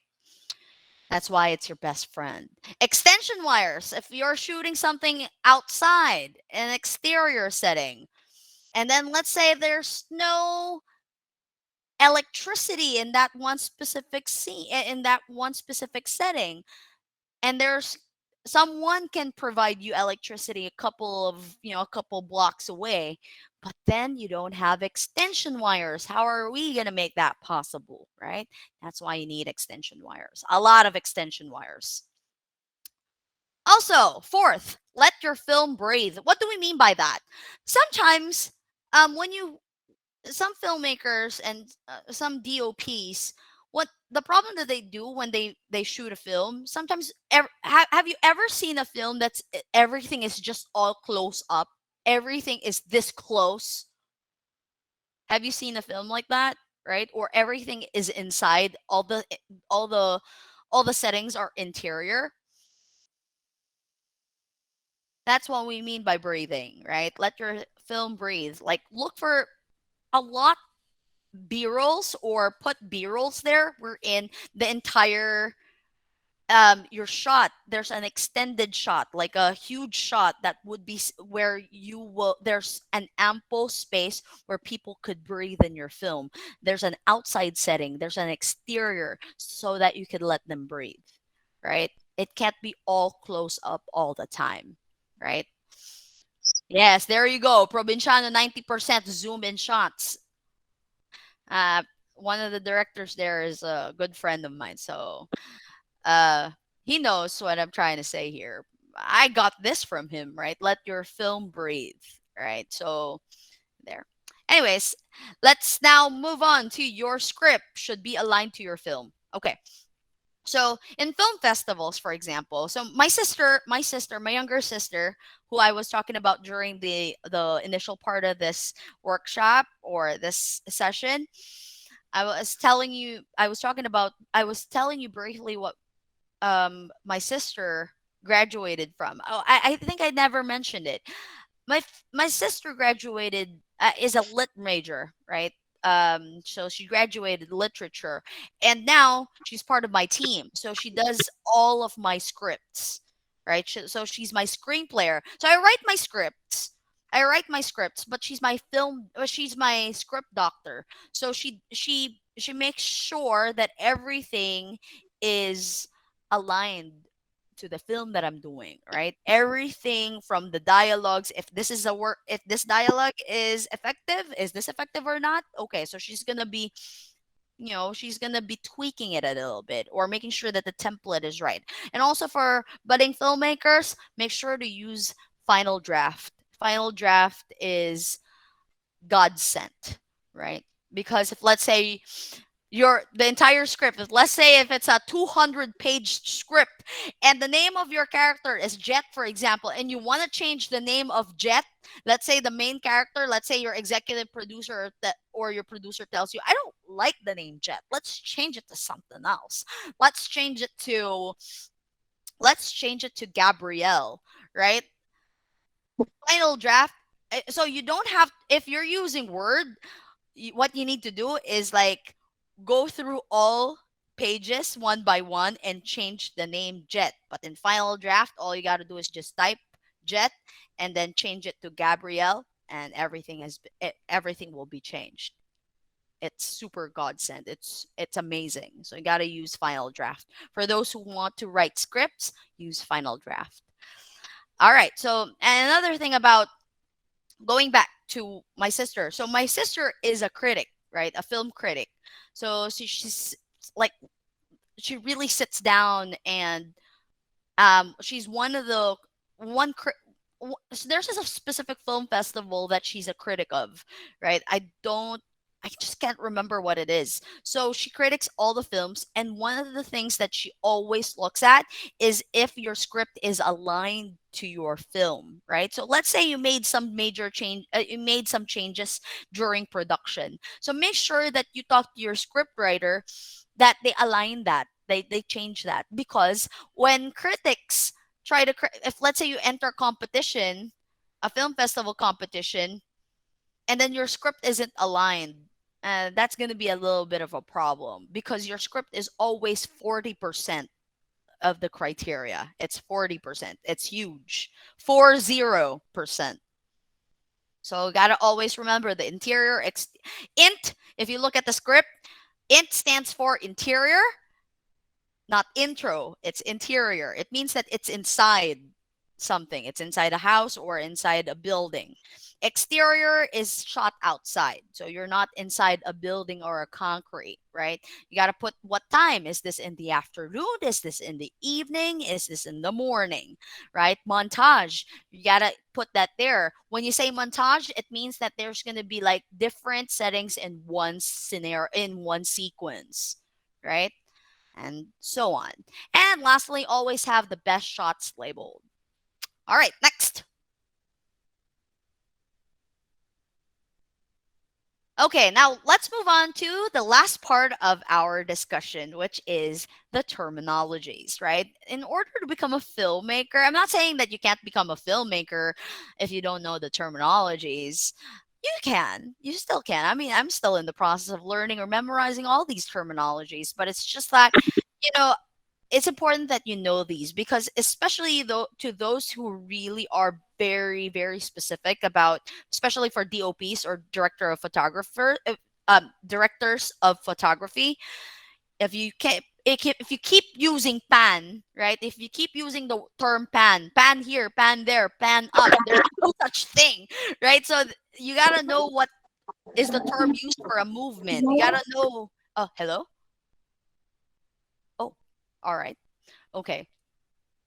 That's why it's your best friend. Extension wires. If you're shooting something outside, an exterior setting, and then let's say there's no electricity in that one specific scene, in that one specific setting, and there's someone can provide you electricity a couple blocks away, but then you don't have extension wires. How are we going to make that possible, right? That's why you need extension wires, a lot of extension wires. Also, fourth, let your film breathe. What do we mean by that? Sometimes, when you some filmmakers and some DOPs, what the problem that they do when they shoot a film, sometimes have you ever seen a film that's everything is just all close up, everything is this close? Have you seen a film like that, right? Or everything is inside, all the all the settings are interior. That's what we mean by breathing, right? Let your film breathe. Like, look for a lot b-rolls, or put b-rolls there. We're in the entire your shot, there's an extended shot, like a huge shot that would be where you will there's an ample space where people could breathe in your film. There's an outside setting, there's an exterior, so that you could let them breathe, right? It can't be all close up all the time, right? Yes, there you go. Provinciano 90% zoom in shots. uh One of the directors there is a good friend of mine, so uh he knows what I'm trying to say here. I got this from him, right? Let your film breathe, right? So there. Anyways, let's now move on to your script should be aligned to your film. Okay. So in film festivals, for example, so my younger sister, who I was talking about during the initial part of this workshop or this session, I was telling you briefly what my sister graduated from. Oh, I think I never mentioned it. My sister graduated, is a lit major, right? So she graduated literature, and now she's part of my team. So she does all of my scripts, right? So she's my screenplayer. So I write my scripts. But she's my script doctor. So she makes sure that everything is aligned to the film that I'm doing, right? Everything from the dialogues, if this dialogue is this effective or not? Okay, so she's gonna be tweaking it a little bit or making sure that the template is right. And also for budding filmmakers, make sure to use Final Draft. Final Draft is God sent, right? Because if let's say the entire script, let's say if it's a 200-page script and the name of your character is Jet, for example, and you want to change the name of Jet, let's say the main character, let's say your executive producer or your producer tells you, I don't like the name Jet, let's change it to something else. let's change it to let's change it to Gabrielle, right? Final Draft. So you don't have, if you're using Word, what you need to do is like go through all pages one by one and change the name Jet. But in Final Draft, all you got to do is just type Jet and then change it to Gabrielle, and everything will be changed. It's super godsend. It's amazing. So you got to use Final Draft. For those who want to write scripts, use Final Draft. All right. So, and another thing about going back to my sister. So my sister is a critic, right? A film critic. So she's like, she really sits down and she's one of the one so there's a specific film festival that she's a critic of, right? I just can't remember what it is. So she critiques all the films, and one of the things that she always looks at is if your script is aligned to your film, right? So let's say you made some changes during production. So make sure that you talk to your script writer that they align that, they change that, because when critics if let's say you enter competition, a film festival competition, and then your script isn't aligned, that's going to be a little bit of a problem because your script is always 40%. the criteria. It's 40%. It's huge. 40%. So gotta always remember the interior. Int, if you look at the script, int stands for interior, not intro. It's interior. It means that it's inside something. It's inside a house or inside a building. Exterior is shot outside. So you're not inside a building or a concrete, right? You got to put what time. Is this in the afternoon? Is this in the evening? Is this in the morning, right? Montage. You got to put that there. When you say montage, it means that there's going to be like different settings in one scenario, in one sequence, right? And so on. And lastly, always have the best shots labeled. All right, next. Okay, now let's move on to the last part of our discussion, which is the terminologies, right? In order to become a filmmaker, I'm not saying that you can't become a filmmaker if you don't know the terminologies. You can. You still can. I mean, I'm still in the process of learning or memorizing all these terminologies, but it's just that, you know, it's important that you know these because especially though to those who really are very very specific about, especially for DOPs or directors of photography, if you if you keep using pan, right? If you keep using the term pan here, pan there, pan up, there's no such thing, right? So you gotta know what is the term used for a movement. You gotta know. Oh, hello. Oh, all right. Okay.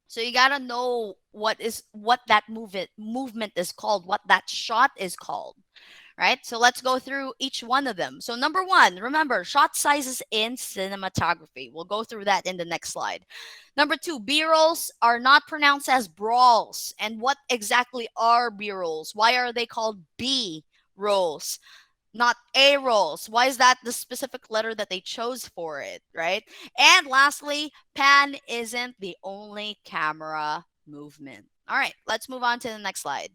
So you gotta know what that movement is called, what that shot is called, right? So let's go through each one of them. So number one, remember shot sizes in cinematography. We'll go through that in the next slide. Number two, B-rolls are not pronounced as brawls. And what exactly are B-rolls? Why are they called B rolls? Not A rolls. Why is that the specific letter that they chose for it, right? And lastly, pan isn't the only camera movement. All right, let's move on to the next slide.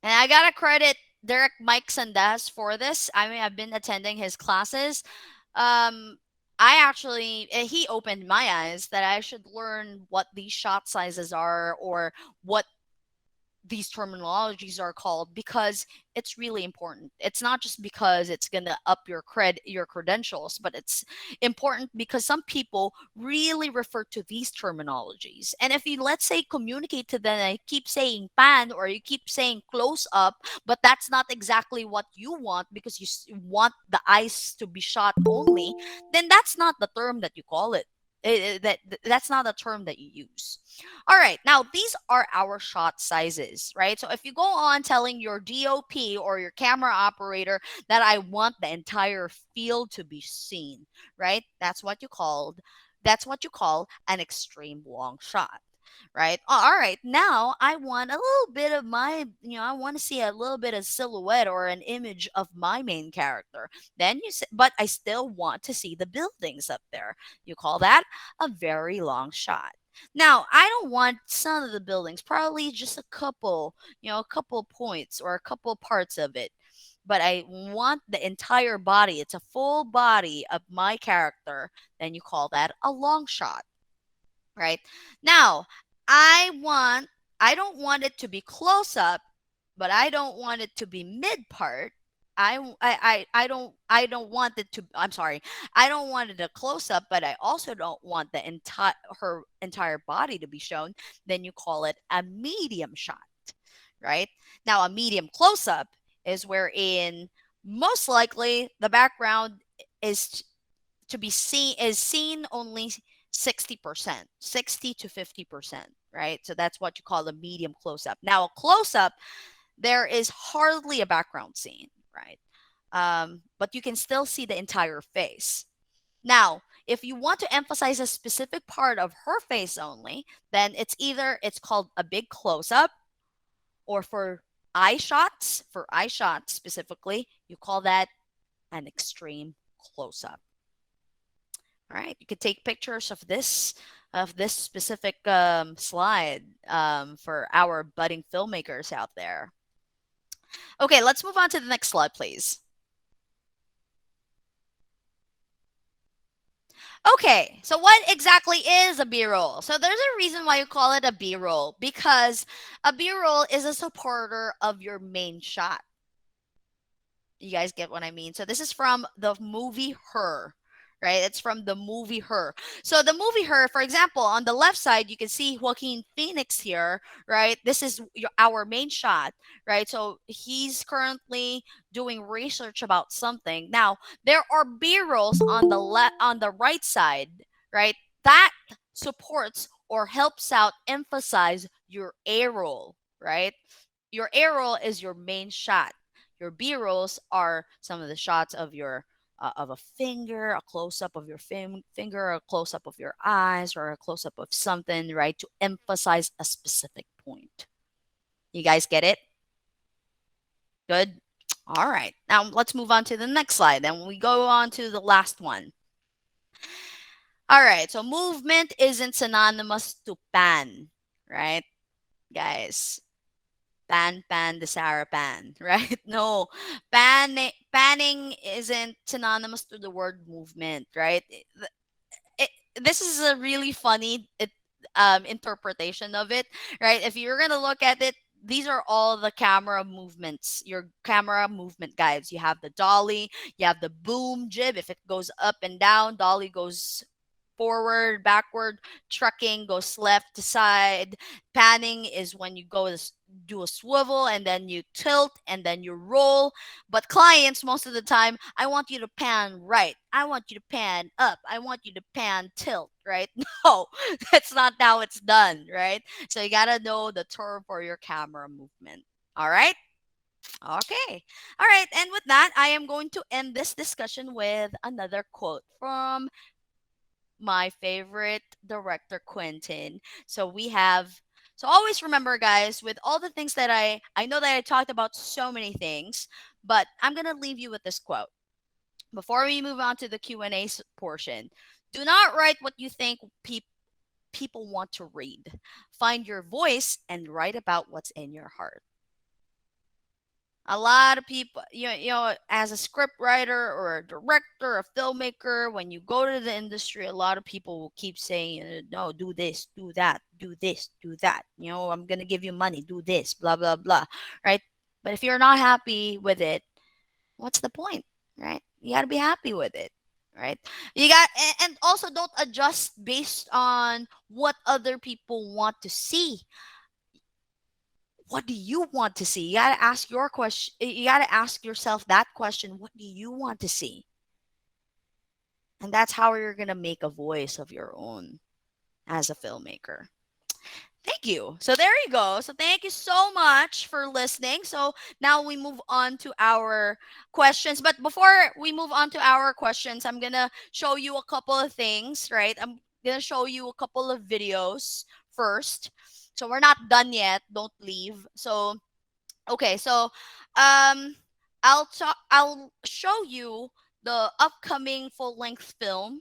And I gotta credit Derek Mike Sandas for this. I mean, I've been attending his classes. He opened my eyes that I should learn what these shot sizes are or what these terminologies are called because it's really important. It's not just because it's going to up your credentials, but it's important because some people really refer to these terminologies. And if you, let's say, communicate to them and keep saying pan or you keep saying close up, but that's not exactly what you want because you want the eyes to be shot only, then that's not the term that you call it. That's not a term that you use. All right, now these are our shot sizes, right? So if you go on telling your DOP or your camera operator that I want the entire field to be seen, right? That's what you call an extreme long shot. Right. All right. Now I want a little bit of I want to see a little bit of silhouette or an image of my main character. Then you say, but I still want to see the buildings up there. You call that a very long shot. Now, I don't want some of the buildings, probably just a couple, a couple points or a couple parts of it. But I want the entire body. It's a full body of my character. Then you call that a long shot, right? Now, I don't want it to be close up, but I don't want it to be mid part. I don't want it to, I'm sorry, I don't want it a close up, but I also don't want her entire body to be shown. Then you call it a medium shot, right? Now a medium close up is wherein most likely the background is seen only 60%, 60 to 50%, right? So that's what you call a medium close up. Now a close up, there is hardly a background scene, right? But you can still see the entire face. Now, if you want to emphasize a specific part of her face only, then it's called a big close up, or for eye shots specifically, you call that an extreme close up. All right, you could take pictures of this specific slide for our budding filmmakers out there. Okay, let's move on to the next slide, please. Okay, so what exactly is a B-roll? So there's a reason why you call it a B-roll, because a B-roll is a supporter of your main shot. You guys get what I mean? So this is from the movie Her, right? It's from the movie Her. So the movie Her, for example, on the left side, you can see Joaquin Phoenix here, right? This is our main shot, right? So he's currently doing research about something. Now, there are B-rolls on the on the right side, right? That supports or helps out emphasize your A roll, right? Your A roll is your main shot. Your B rolls are some of the shots of your of a finger, a close up of your finger, a close up of your eyes, or a close up of something, right, to emphasize a specific point. You guys get it? Good. All right. Now let's move on to the next slide. And we go on to the last one. All right. So movement isn't synonymous to pan, right, guys? Pan, the Sarah pan, right? No, panning isn't synonymous to the word movement, right? It, this is a really funny interpretation of it, right? If you're gonna look at it, these are all the camera movements, your camera movement guides. You have the dolly, you have the boom jib. If it goes up and down, dolly goes forward, backward, trucking goes left to side. Panning is when you go to do a swivel and then you tilt and then you roll. But clients, most of the time, I want you to pan right. I want you to pan up. I want you to pan tilt, right? No, that's not how it's done, right? So you gotta know the term for your camera movement. All right? Okay. All right. And with that, I am going to end this discussion with another quote from my favorite director, Quentin. So we have, so always remember, guys, with all the things that I know that I talked about so many things, but I'm gonna leave you with this quote before we move on to the Q&A portion. Do not write what you think people want to read. Find your voice and write about what's in your heart. A lot of people, as a script writer or a director, a filmmaker, when you go to the industry, a lot of people will keep saying, no, do this, do that, do this, do that. I'm going to give you money, do this, blah, blah, blah. Right. But if you're not happy with it, what's the point? Right. You got to be happy with it. Right. And also don't adjust based on what other people want to see. What do you want to see? You got to ask your question. You got to ask yourself that question. What do you want to see? And that's how you're going to make a voice of your own as a filmmaker. Thank you. So there you go. So thank you so much for listening. So now we move on to our questions. But before we move on to our questions, I'm going to show you a couple of things, right? I'm going to show you a couple of videos first. So we're not done yet. Don't leave. So okay, so I'll show you the upcoming full-length film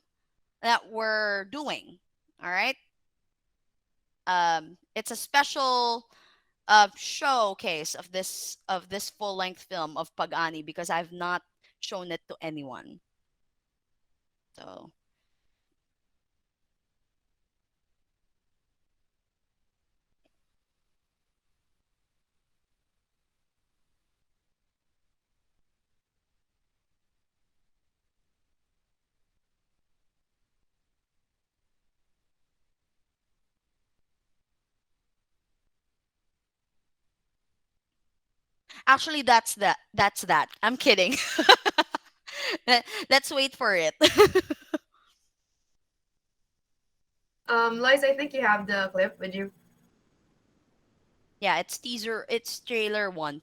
that we're doing. All right. It's a special showcase of this full-length film of Pag-ani because I've not shown it to anyone. So actually that's that. I'm kidding. Let's wait for it.
Lois, I think you have the clip with you.
Yeah, it's trailer one.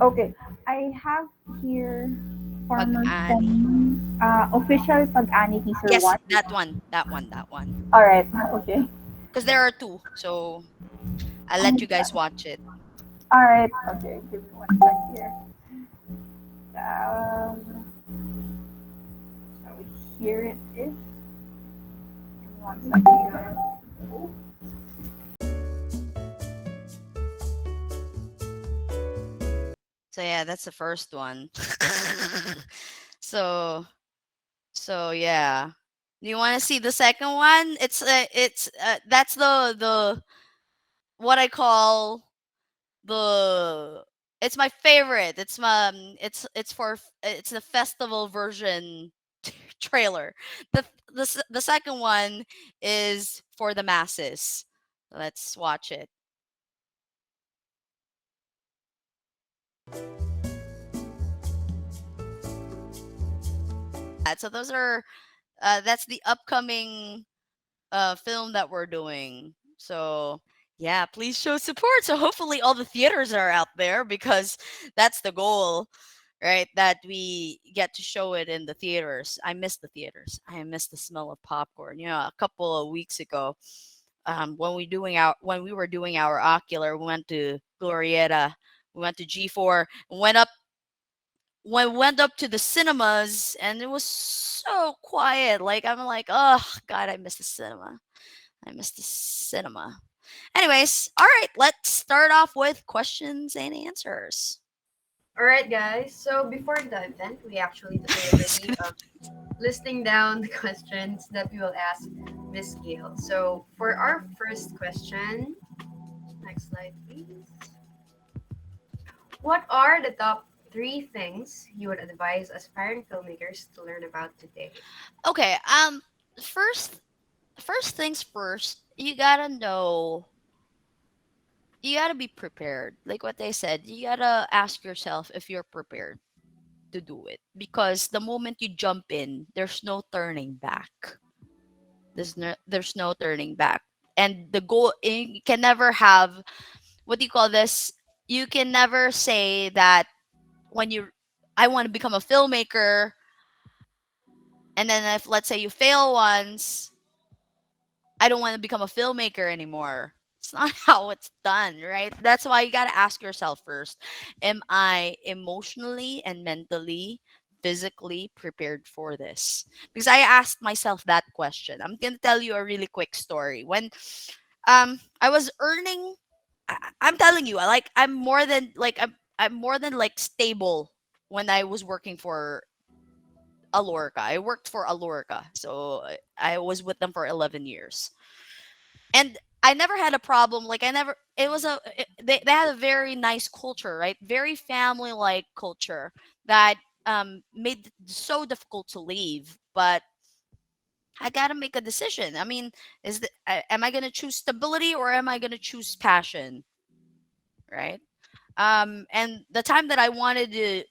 Okay, I have here
Pag-ani.
official Pag-ani teaser
Yes,
one.
that one.
All right, okay.
Because there are two, so I'll let you guys watch it.
All right, okay. Give me one sec here. Um, so here it is. Give me one sec here.
So yeah, that's the first one. so so yeah. Do you want to see the second one? It's that's the what I call the it's my favorite. It's the festival version trailer. The second one is for the masses. Let's watch it. So those are that's the upcoming film that we're doing. So yeah, please show support. So hopefully all the theaters are out there because that's the goal, right? That we get to show it in the theaters. I miss the theaters. I miss the smell of popcorn. A couple of weeks ago, when we were doing our ocular, we went to Glorieta, we went to G4, went up to the cinemas, and it was so quiet. Like I'm like, oh God, I miss the cinema. I miss the cinema. Anyways, all right, let's start off with questions and answers.
All right, guys. So before the event, we actually did the liberty of listing down the questions that we will ask Miss Gayle. So for our first question, next slide, please. What are the top three things you would advise aspiring filmmakers to learn about today?
Okay, first first things first, you gotta be prepared. Like what they said, you gotta ask yourself if you're prepared to do it. Because the moment you jump in, there's no turning back. There's no turning back. And the goal, you can never have, what do you call this? You can never say that when you I want to become a filmmaker, and then if let's say you fail once, I don't want to become a filmmaker anymore. It's not how it's done, right? That's why you got to ask yourself first, am I emotionally and mentally, physically prepared for this? Because I asked myself that question. I'm going to tell you a really quick story. When I was earning, I'm telling you, I'm more than like stable when I was working for Alorca. I worked for Alorca. So I was with them for 11 years. And I never had a problem. Like I never. It was they had a very nice culture, right? Very family like culture that made it so difficult to leave. But I gotta make a decision. I mean, am I gonna choose stability or am I gonna choose passion, right? And the time that I wanted to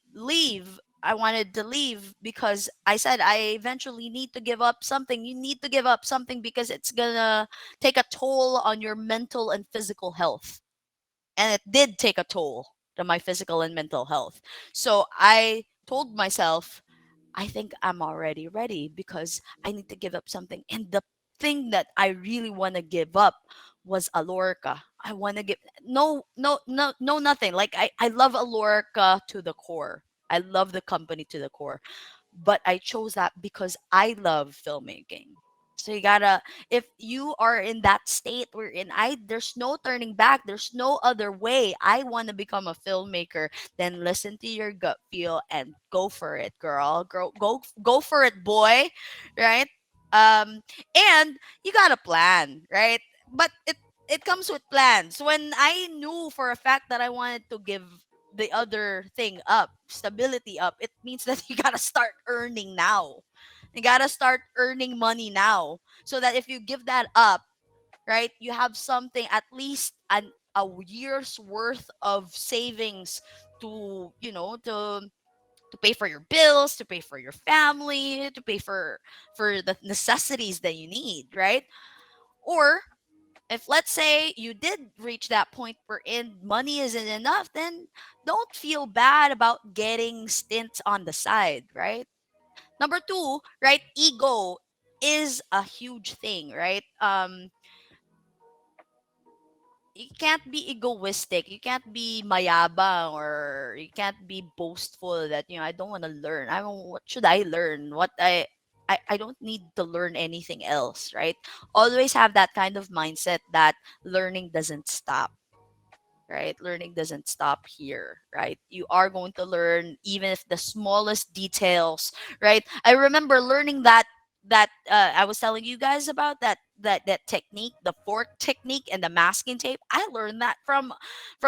leave because I said I eventually need to give up something. You need to give up something because it's gonna take a toll on your mental and physical health. And it did take a toll to my physical and mental health. So I told myself, I think I'm already ready because I need to give up something. And the thing that I really want to give up was Alorca. I want to give no nothing. Like I love Alorca to the core. I love the company to the core. But I chose that because I love filmmaking. So you gotta, if you are in that state where in there's no turning back, there's no other way. I want to become a filmmaker. Then listen to your gut feel and go for it, girl. Girl, go for it, boy. Right? And you gotta plan, right? But it comes with plans. When I knew for a fact that I wanted to give the other thing up, stability up, it means that you gotta start earning now. You gotta start earning money now. So that if you give that up, right, you have something, at least a year's worth of savings to, to pay for your bills, to pay for your family, to pay for the necessities that you need, right? Or if let's say you did reach that point where in money isn't enough, then don't feel bad about getting stints on the side, right? Number two, right? Ego is a huge thing, right? You can't be egoistic. You can't be mayabang, or you can't be boastful that, I don't want to learn. What should I learn? I don't need to learn anything else, right? Always have that kind of mindset that learning doesn't stop. right? Learning doesn't stop here, right? You are going to learn even if the smallest details, right? I remember learning that I was telling you guys about that technique, the fork technique and the masking tape. I learned that from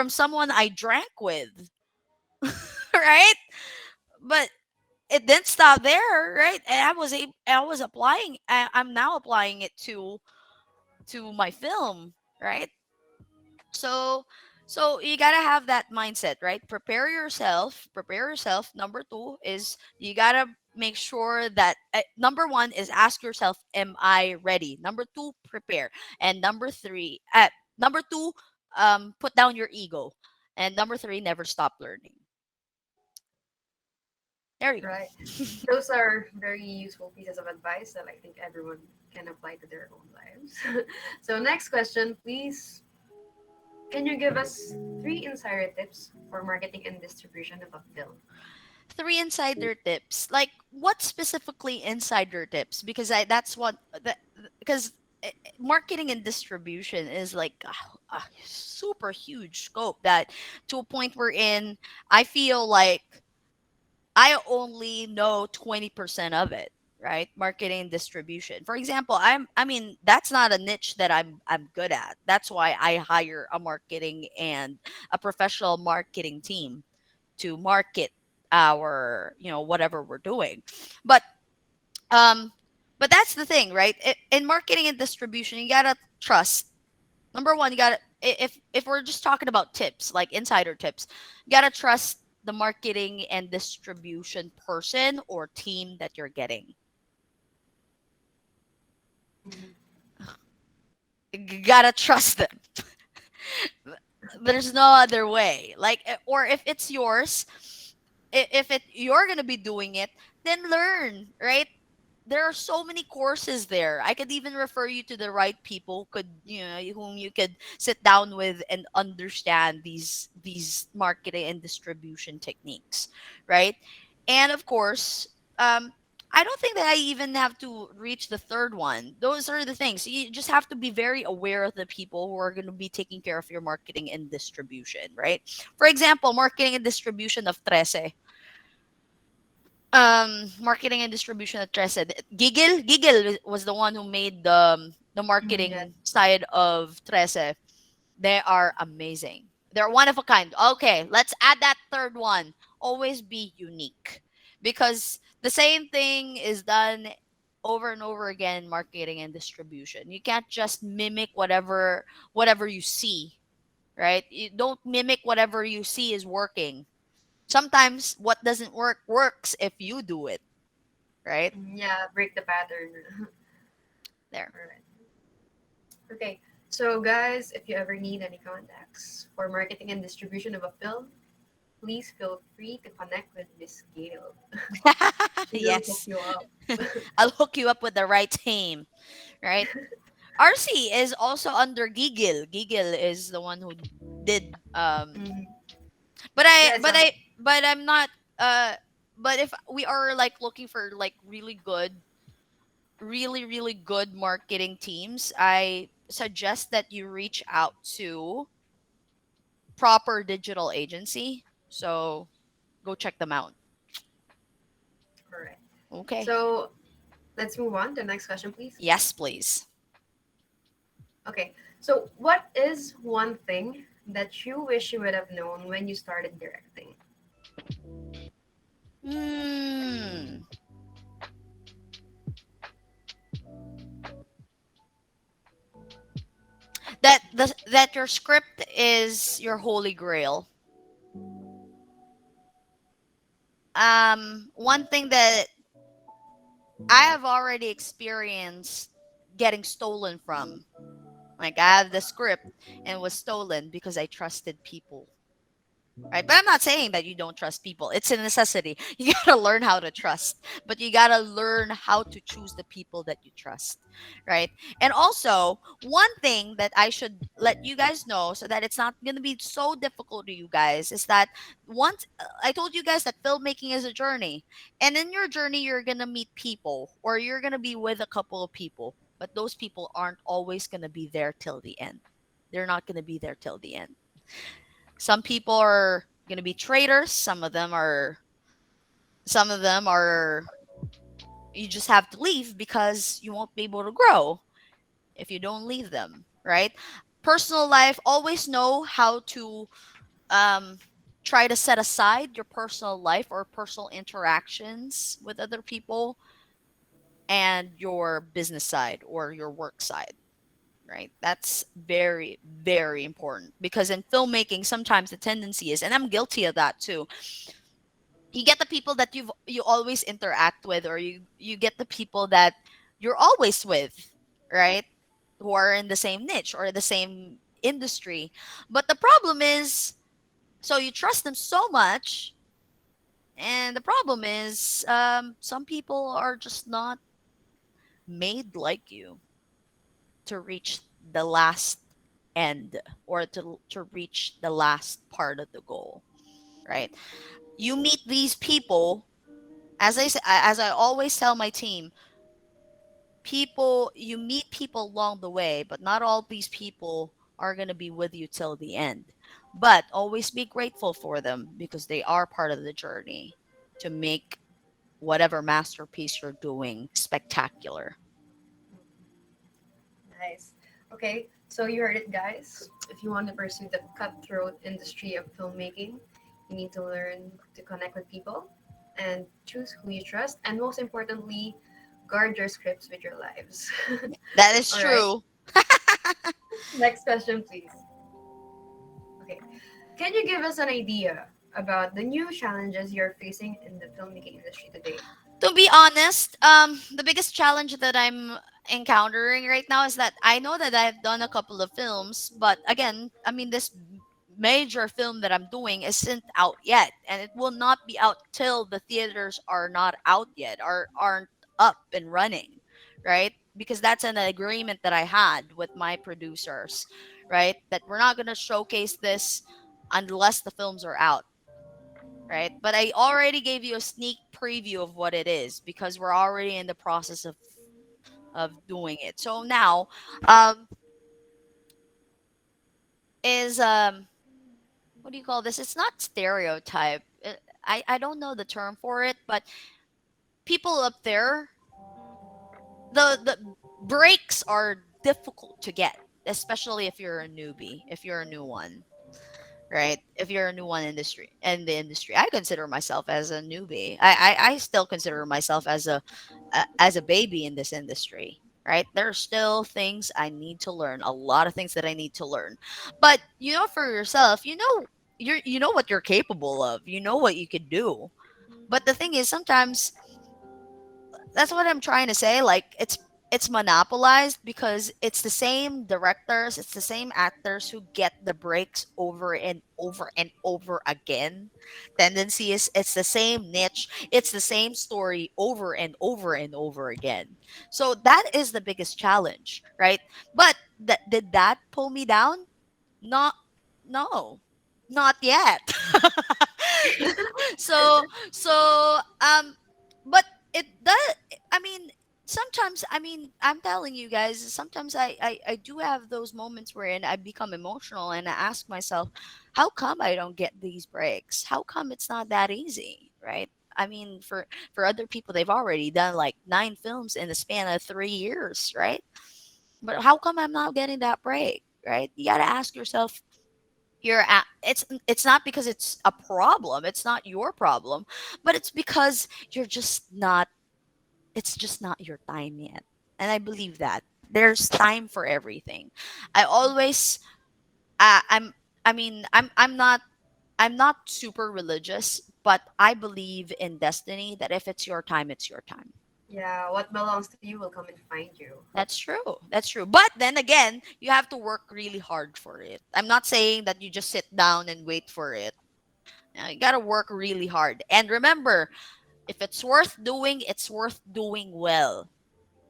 someone I drank with, right? But it didn't stop there, right? And I was applying. I'm now applying it to my film, right? So so you gotta have that mindset, right? Prepare yourself. Prepare yourself. Number two is you gotta make sure that number one is ask yourself, am I ready? Number two, prepare. And number two, put down your ego. And number three, never stop learning. There you go.
Right. Those are very useful pieces of advice that I think everyone can apply to their own lives. So, next question, please. Can you give us three insider tips for marketing and distribution of a film?
Three insider tips. Like what specifically insider tips? Because I that's what that because marketing and distribution is like a super huge scope that to a point we're in. I feel like I only know 20% of it, right? Marketing and distribution. For example, I mean, that's not a niche that I'm good at. That's why I hire a marketing and a professional marketing team to market our, whatever we're doing. But um but that's the thing, right? In marketing and distribution, you got to trust. Number one, you gotta if we're just talking about tips, like insider tips, you gotta trust the marketing and distribution person or team that you're getting.
Mhm.
You gotta trust them. There's no other way. Like, or if it's yours, if you're gonna be doing it, then learn, right? There are so many courses there. I could even refer you to the right people who could, whom you could sit down with and understand these marketing and distribution techniques, right? And of course, I don't think that I even have to reach the third one. Those are the things. You just have to be very aware of the people who are going to be taking care of your marketing and distribution, right? For example, marketing and distribution of Trece. Marketing and distribution at Trece. Giggle was the one who made the
Mhm, yes.
marketing side of Trece. They are amazing. They're one of a kind. Okay, let's add that third one. Always be unique. Because the same thing is done over and over again in marketing and distribution. You can't just mimic whatever you see, right? You don't mimic whatever you see is working. Sometimes what doesn't work works if you do it, right?
Mhm, yeah, break the pattern.
There.
All right. Okay. So, guys, if you ever need any contacts for marketing and distribution of a film, please feel free to connect with Miss Gayle. She will hook
Yes.
you up.
I'll hook you up with the right team, right? RC is also under Gigil. Gigil is the one who did
Mhm.
but I
Yeah,
but
so
I but I'm not uh but if we are like looking for like really good marketing teams, I suggest that you reach out to proper digital agency. So go check them out.
all right.
Okay.
So let's move on to the next question, please.
Yes, please.
Okay. So what is one thing that you wish you would have known when you started directing?
Hmm. That your script is your holy grail. One thing that I have already experienced getting stolen from. Like I have the script and it was stolen because I trusted people. Right? But I'm not saying that you don't trust people. It's a necessity. You gotta learn how to trust, but you gotta learn how to choose the people that you trust. Right? And also, one thing that I should let you guys know so that it's not gonna be so difficult to you guys is that once I told you guys that filmmaking is a journey. And in your journey, you're gonna meet people or you're gonna be with a couple of people, but those people aren't always gonna be there till the end. They're not gonna be there till the end. Some people are going to be traitors. Some of them are you just have to leave because you won't be able to grow if you don't leave them, right? Personal life, always know how to um, try to set aside your personal life or personal interactions with other people and your business side or your work side, right? That's very, very important because in filmmaking, sometimes the tendency is, and I'm guilty of that too, you get the people that you always interact with, or you get the people that you're always with, right? Who are in the same niche or the same industry. But the problem is, so you trust them so much, and the problem is, some people are just not made like you to reach the last end or to reach the last part of the goal, right? You meet these people, as I always tell my team, people you meet people along the way, but not all these people are going to be with you till the end. But always be grateful for them because they are part of the journey to make whatever masterpiece you're doing spectacular.
Nice. Okay, so you heard it, guys. If you want to pursue the cutthroat industry of filmmaking, you need to learn to connect with people and choose who you trust, and most importantly, guard your scripts with your lives.
That is
All right,
true.
next question, please. Okay, can you give us an idea about the new challenges you're facing in the filmmaking industry today?
To be honest, the biggest challenge that I'm encountering right now is that I know that I've done a couple of films, but again, I mean, this major film that I'm doing isn't out yet, and it will not be out till the theaters are not out yet, or aren't up and running, right? Because that's an agreement that I had with my producers, right? That we're not going to showcase this unless the films are out, right? But I already gave you a sneak preview of what it is because we're already in the process of doing it. So now, um, is what do you call this? It's not stereotype. I don't know the term for it, but people up there, the breaks are difficult to get, especially if you're a newbie, if you're a new one, right? If you're a new one in the industry, I consider myself as a newbie. I still consider myself as a baby in this industry, right? There are still things I need to learn, a lot of things that I need to learn. But you know, for yourself, you know what you're capable of. You know what you could do. But the thing is, sometimes that's what I'm trying to say. Like it's monopolized because it's the same directors, it's the same actors who get the breaks over and over and over again. Tendency is it's the same niche, it's the same story over and over and over again. So that is the biggest challenge, right? But did that pull me down? Not no. Not yet. So but it does. I mean, sometimes, I mean, I'm telling you guys, sometimes I do have those moments wherein I become emotional and I ask myself, how come I don't get these breaks? How come it's not that easy, right? I mean, for other people, they've already done like 9 films in the span of 3 years, right? But how come I'm not getting that break, right? You got to ask yourself, it's not because it's a problem, it's not your problem, but it's because it's just not your time yet. And I believe that there's time for everything. I always I'm I mean I'm not super religious, but I believe in destiny, that if it's your time, it's your time.
Yeah, what belongs to you will come and find you.
That's true. That's true. But then again, you have to work really hard for it. I'm not saying that you just sit down and wait for it. You got to work really hard. And remember, if it's worth doing, it's worth doing well.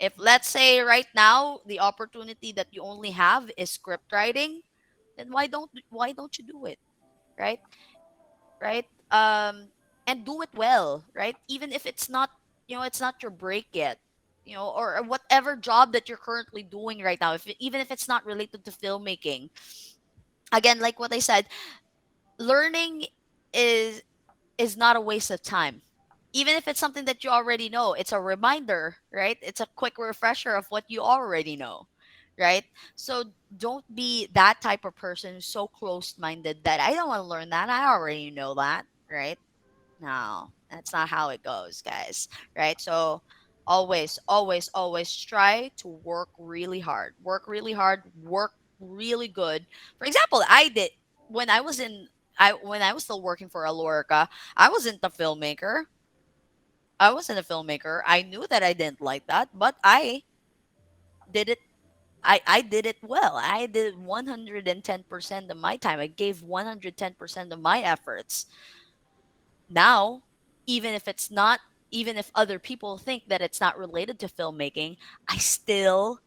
If let's say right now the opportunity that you only have is script writing, then why don't you do it, right? Right? And do it well, right? Even if it's not, it's not your break yet. Or whatever job that you're currently doing right now, even if it's not related to filmmaking. Again, like what I said, learning is is not a waste of time. Even if it's something that you already know, it's a reminder, right? It's a quick refresher of what you already know, right? So don't be that type of person who's so close minded that I don't want to learn that. I already know that, right? No, that's not how it goes, guys. Right? So always, always, always try to work really hard. Work really hard, work really good. For example, I did when I was in I when I was still working for Alorica, I wasn't a filmmaker. I wasn't a filmmaker. I knew that I didn't like that, but did it I did it well. I did 110% of my time. I gave 110% of my efforts. Now, even if it's not, even if other people think that it's not related to filmmaking, I still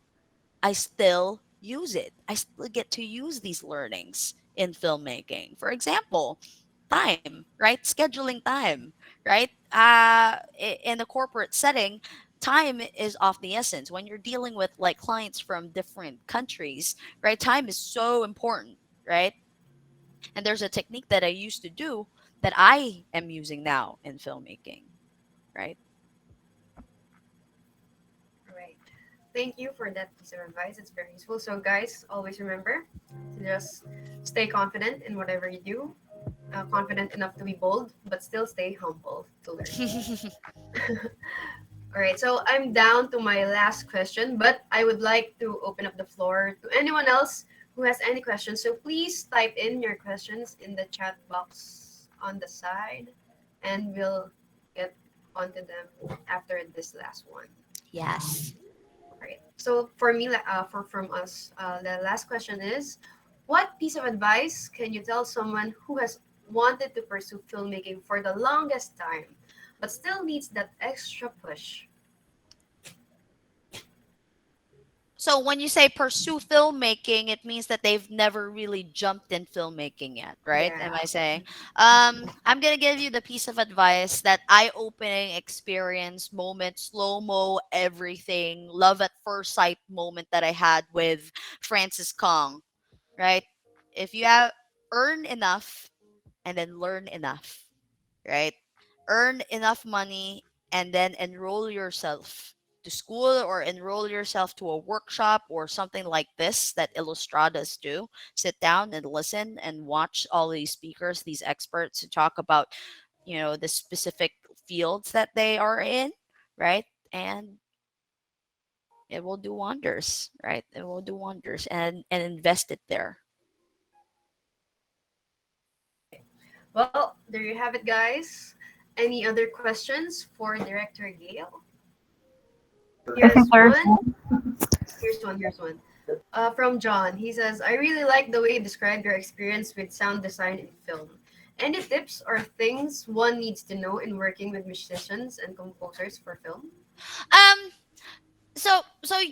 I still use it. I still get to use these learnings in filmmaking. For example, time, right? Scheduling time, right? In a corporate setting, time is of the essence. When you're dealing with like clients from different countries, right? Time is so important, right? And there's a technique that I used to do that I am using now in filmmaking, right?
Right. Thank you for that piece of advice. It's very useful. So, guys, always remember to just stay confident in whatever you do, confident enough to be bold, but still stay humble to learn. All right, so I'm down to my last question, but I would like to open up the floor to anyone else who has any questions. So please type in your questions in the chat box on the side, and we'll get onto them after this last one.
Yes.
All right. So for me, for from us, the last question is, what piece of advice can you tell someone who has wanted to pursue filmmaking for the longest time, but still needs that extra push?
So when you say pursue filmmaking, it means that they've never really jumped in filmmaking yet, right? Am
Yeah.
I saying? I'm gonna give you the piece of advice that eye-opening experience moment, slow mo, everything, love at first sight moment that I had with Francis Kong, right? If you have earn enough and then learn enough, right? Earn enough money and then enroll yourself to school or enroll yourself to a workshop or something like this that Illustrados do. Sit down and listen and watch all these speakers, these experts who talk about, the specific fields that they are in, right? And it will do wonders, right? It will do wonders and invest it there.
Well, there you have it, guys. Any other questions for Director Gayle?
I
Here's
think there's
one.
one.
Here's one. From John. He says, I really like the way you described your experience with sound design in film. Any tips or things one needs to know in working with musicians and composers for film?
Um, so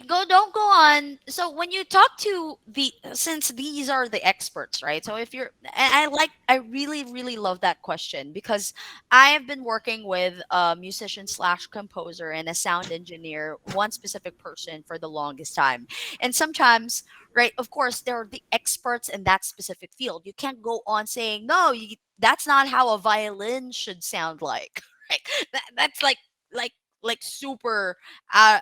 go don't go on. So when you talk to the since these are the experts, right? So if you're and I really love that question because I have been working with a musician slash composer and a sound engineer, one specific person for the longest time. And sometimes, right, of course there are the experts in that specific field. You can't go on saying no, that's not how a violin should sound like. Right, that's like like super uh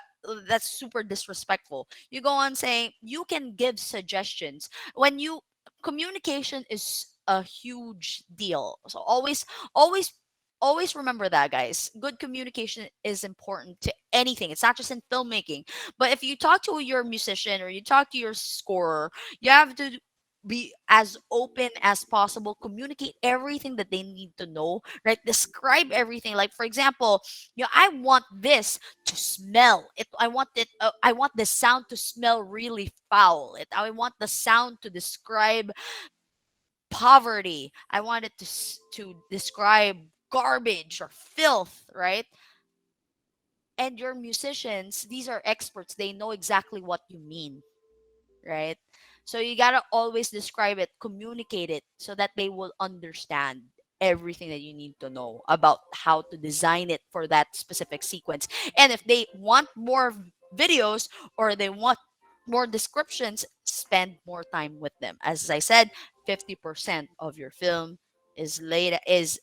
that's super disrespectful. You go on saying you can give suggestions when you communication is a huge deal. So always always remember that, guys. Good communication is important to anything. It's not just in filmmaking. But if you talk to your musician or you talk to your scorer, you have to be as open as possible, communicate everything that they need to know, right? Describe everything. Like for example, I want this to smell it. I want the sound to smell really foul. I want the sound to describe poverty. I want it to describe garbage or filth, right? And your musicians, these are experts. They know exactly what you mean, right? So you got to always describe it, communicate it so that they will understand everything that you need to know about how to design it for that specific sequence. And if they want more videos or they want more descriptions, spend more time with them. As I said, 50% of your film is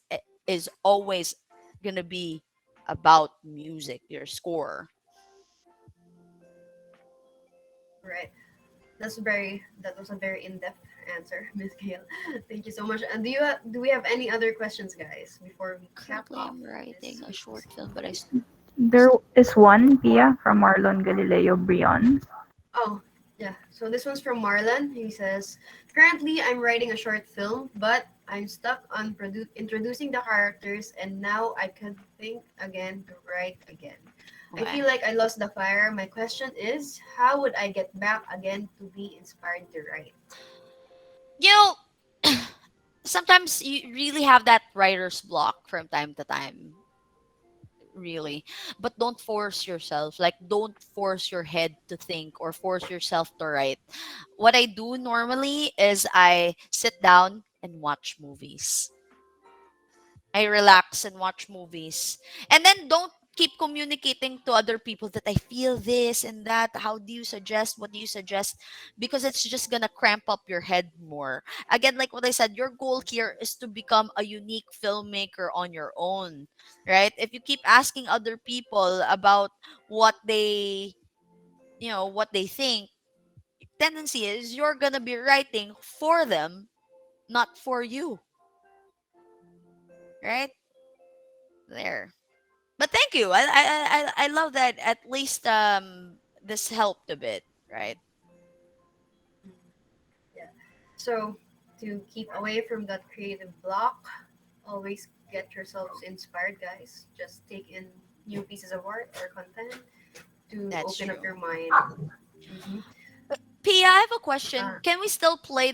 always gonna be about music, your score.
Right. That was a very in-depth answer, Miss Gail. Thank you so much. And do we have any other questions, guys, before we cap
Currently,
off
I'm
this
writing a
week's
short film, but
There is one, Pia, from Marlon Galileo Brion.
Oh, yeah. So this one's from Marlon. He says, "Currently, I'm writing a short film, but I'm stuck on introducing the characters, and now I can think again to write again. I
okay.
feel like I lost the fire. My question is, how would I get back again to be inspired to write?"
You know, sometimes you really have that writer's block from time to time, really. But don't force yourself. Like, don't force your head to think or force yourself to write. What I do normally is I sit down and watch movies. I relax and watch movies. And then don't keep communicating to other people that I feel this and that. How do you suggest? What do you suggest? Because it's just going to cramp up your head more. Again, like what I said, your goal here is to become a unique filmmaker on your own, right? If you keep asking other people about what they, what they think, tendency is you're going to be writing for them, not for you, right? There. But thank you. I love that at least this helped a bit, right?
Yeah. So to keep away from that creative block, always get yourselves inspired, guys. Just take in new pieces of art or content to
That's
open up
true.
your mind. Hmm.
Pia, I have a question.
Uh,
Can we still play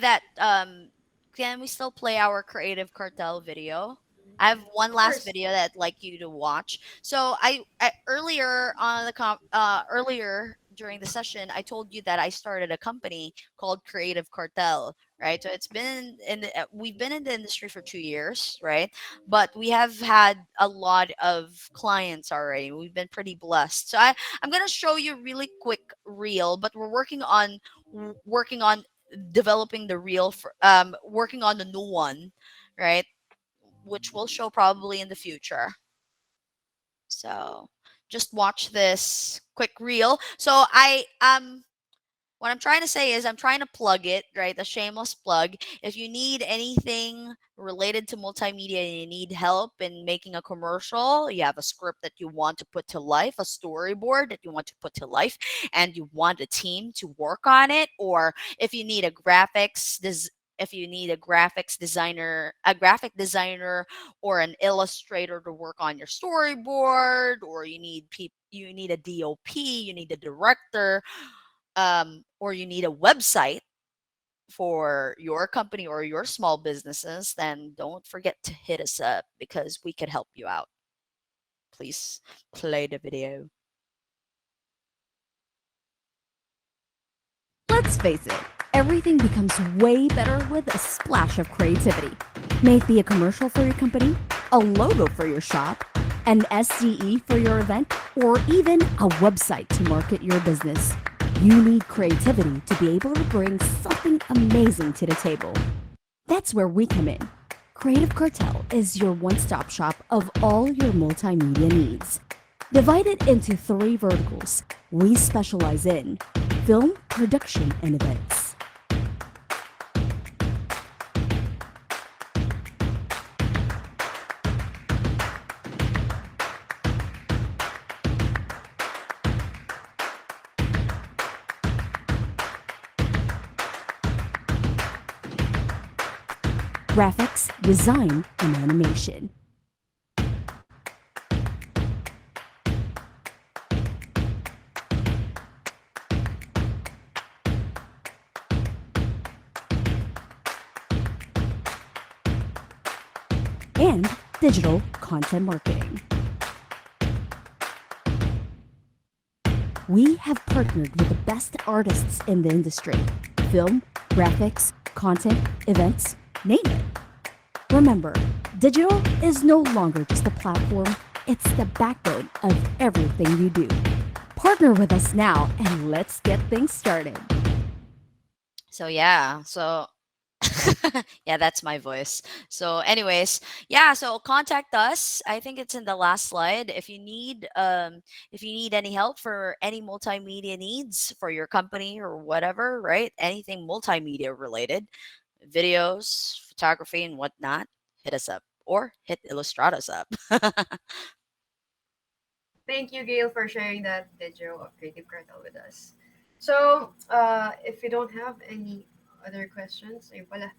our creative cartel video? I have one
of
last
course.
video that I'd like you to watch. So I earlier on earlier during the session, I told you that I started a company called Creative Cartel, right? So we've been in the industry for 2 years, right? But we have had a lot of clients already. We've been pretty blessed. So I'm gonna show you really quick reel, but we're working on developing the reel for working on the new one, right? Which we'll show probably in the future. So just watch this quick reel. So what I'm trying to say is I'm trying to plug it, right? A shameless plug. If you need anything related to multimedia and you need help in making a commercial, you have a script that you want to put to life, a storyboard that you want to put to life, and you want a team to work on it, or if you need if you need a graphic designer or an illustrator to work on your storyboard, or you need a DOP, you need a director, or you need a website for your company or your small businesses, then don't forget to hit us up because we can help you out. Please play the video.
Let's face it, everything becomes way better with a splash of creativity. May it be a commercial for your company, a logo for your shop, an SDE for your event, or even a website to market your business. You need creativity to be able to bring something amazing to the table. That's where we come in. Creative Cartel is your one-stop shop of all your multimedia needs. Divided into 3 verticals, we specialize in film, production, and events. Graphics, design, and animation. And digital content marketing. We have partnered with the best artists in the industry: film, graphics, content, events, name it. Remember, digital is no longer just a platform, it's the backbone of everything you do. Partner with us now and let's get things started.
So yeah, so Yeah, that's my voice. So, anyways, yeah. So contact us. I think it's in the last slide. If you need any help for any multimedia needs for your company or whatever, right? Anything multimedia related, videos, photography, and whatnot, hit us up or hit Illustrados up.
Thank you, Gail, for sharing that video of Creative Kartel with us. So, if you don't have any other questions, ayun pala,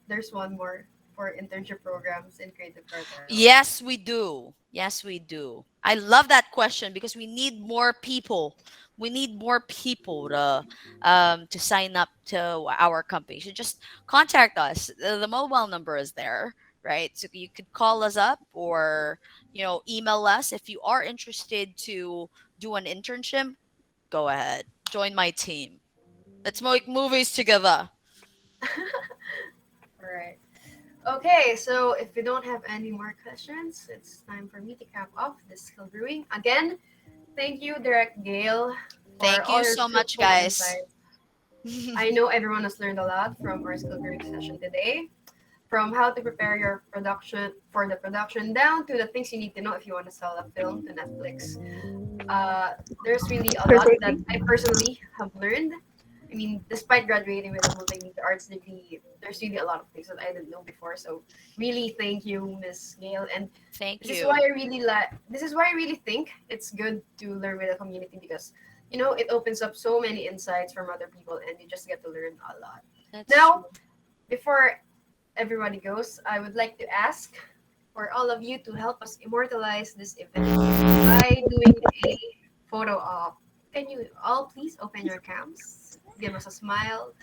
there's one more for internship programs in Creative Kartel.
Yes, we do. Yes, we do. I love that question because we need more people. We need more people to sign up to our company. So just contact us. The mobile number is there, right? So you could call us up or email us if you are interested to do an internship. Go ahead, join my team. Let's make movies together.
All right. Okay, so if we don't have any more questions, it's time for me to cap off this skill brewing. Again, thank you, Direct Gail, for
Thank
all
you
your
so much,
fruitful
guys.
insights. I know everyone has learned a lot from our skill brewing session today, from how to prepare your production for the production down to the things you need to know if you want to sell a film to Netflix. There's really a
For
lot that
taking.
I personally have learned. I mean, despite graduating with a multimedia arts degree, there's really a lot of things that I didn't know before. So, really, thank you, Miss Gail. And
Thank
this is why
you.
I really like. This is why I really think it's good to learn with a community because it opens up so many insights from other people, and you just get to learn a lot.
That's
Now,
true.
before everybody goes, I would like to ask for all of you to help us immortalize this event by doing a photo op. Can you all please open your cams? Give us a smile.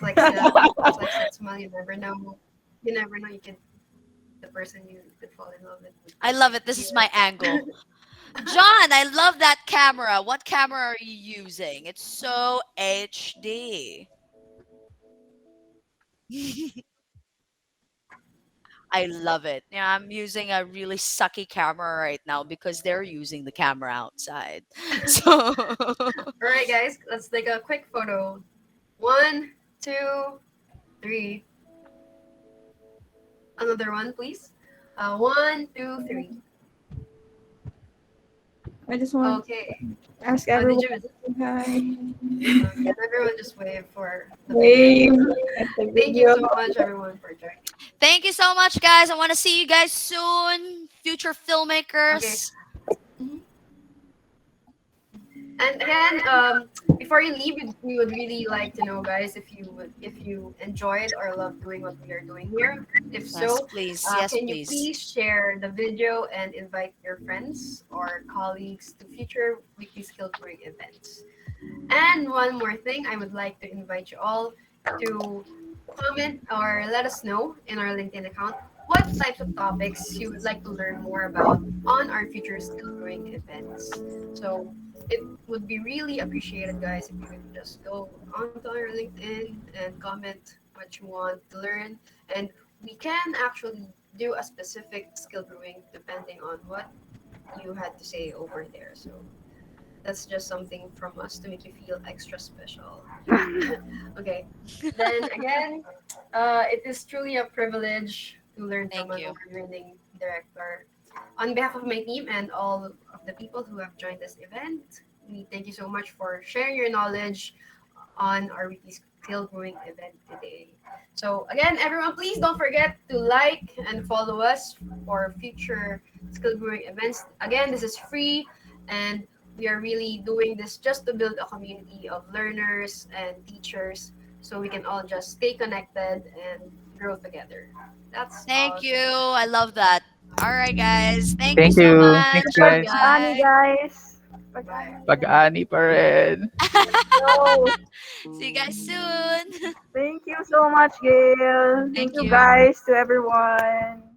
Flex that smile. You never know. You never know. You could the person you could fall in love with would
I
be
love
right
it. This is
here.
my angle. John, I love that camera. What camera are you using? It's so HD. I love it. Yeah, I'm using a really sucky camera right now because they're using the camera outside. So
All right, guys. Let's take a quick photo. One, two, three. Another one, please. One, two, three.
I just want
Okay.
to ask
Did
everyone
you?
to say hi.
Can everyone just wave for the video?
Wave at the
Thank you
video.
so much, everyone, for joining.
thank you so much, guys. I want to see you guys soon, future
Okay.
filmmakers.
Mhm. And again, before you leave, we would really like to know, guys, if you enjoyed or loved doing what we are doing here. If
Yes,
so,
please. Yes,
can you
please.
please share the video and invite your friends or colleagues to future weekly skill brewing events? And one more thing, I would like to invite you all to comment or let us know in our LinkedIn account what types of topics you would like to learn more about on our future skill growing events. So it would be really appreciated, guys, if you could just go onto our LinkedIn and comment what you want to learn. And we can actually do a specific skill brewing depending on what you had to say over there. So that's just something from us to make you feel extra special. Okay. Then again, it is truly a privilege to learn from
Thank
an
you.
award-winning director. On behalf of my team and all of the people who have joined this event, we thank you so much for sharing your knowledge on our weekly skill growing event today. So again, everyone, please don't forget to like and follow us for future skill growing events. Again, this is free and we are really doing this just to build a community of learners and teachers so we can all just stay connected and grow together. That's all.
Thank you. I love that. All right, guys. Thank you
Thank
so
you. Thank you,
much.
guys.
Ani,
Bye.
guys.
Bye.
Pag-ani, guys.
Pag-ani pa rin.
Yo,
See you guys soon.
thank you so much, Gail. Thank
Thank
you,
you.
guys, to everyone.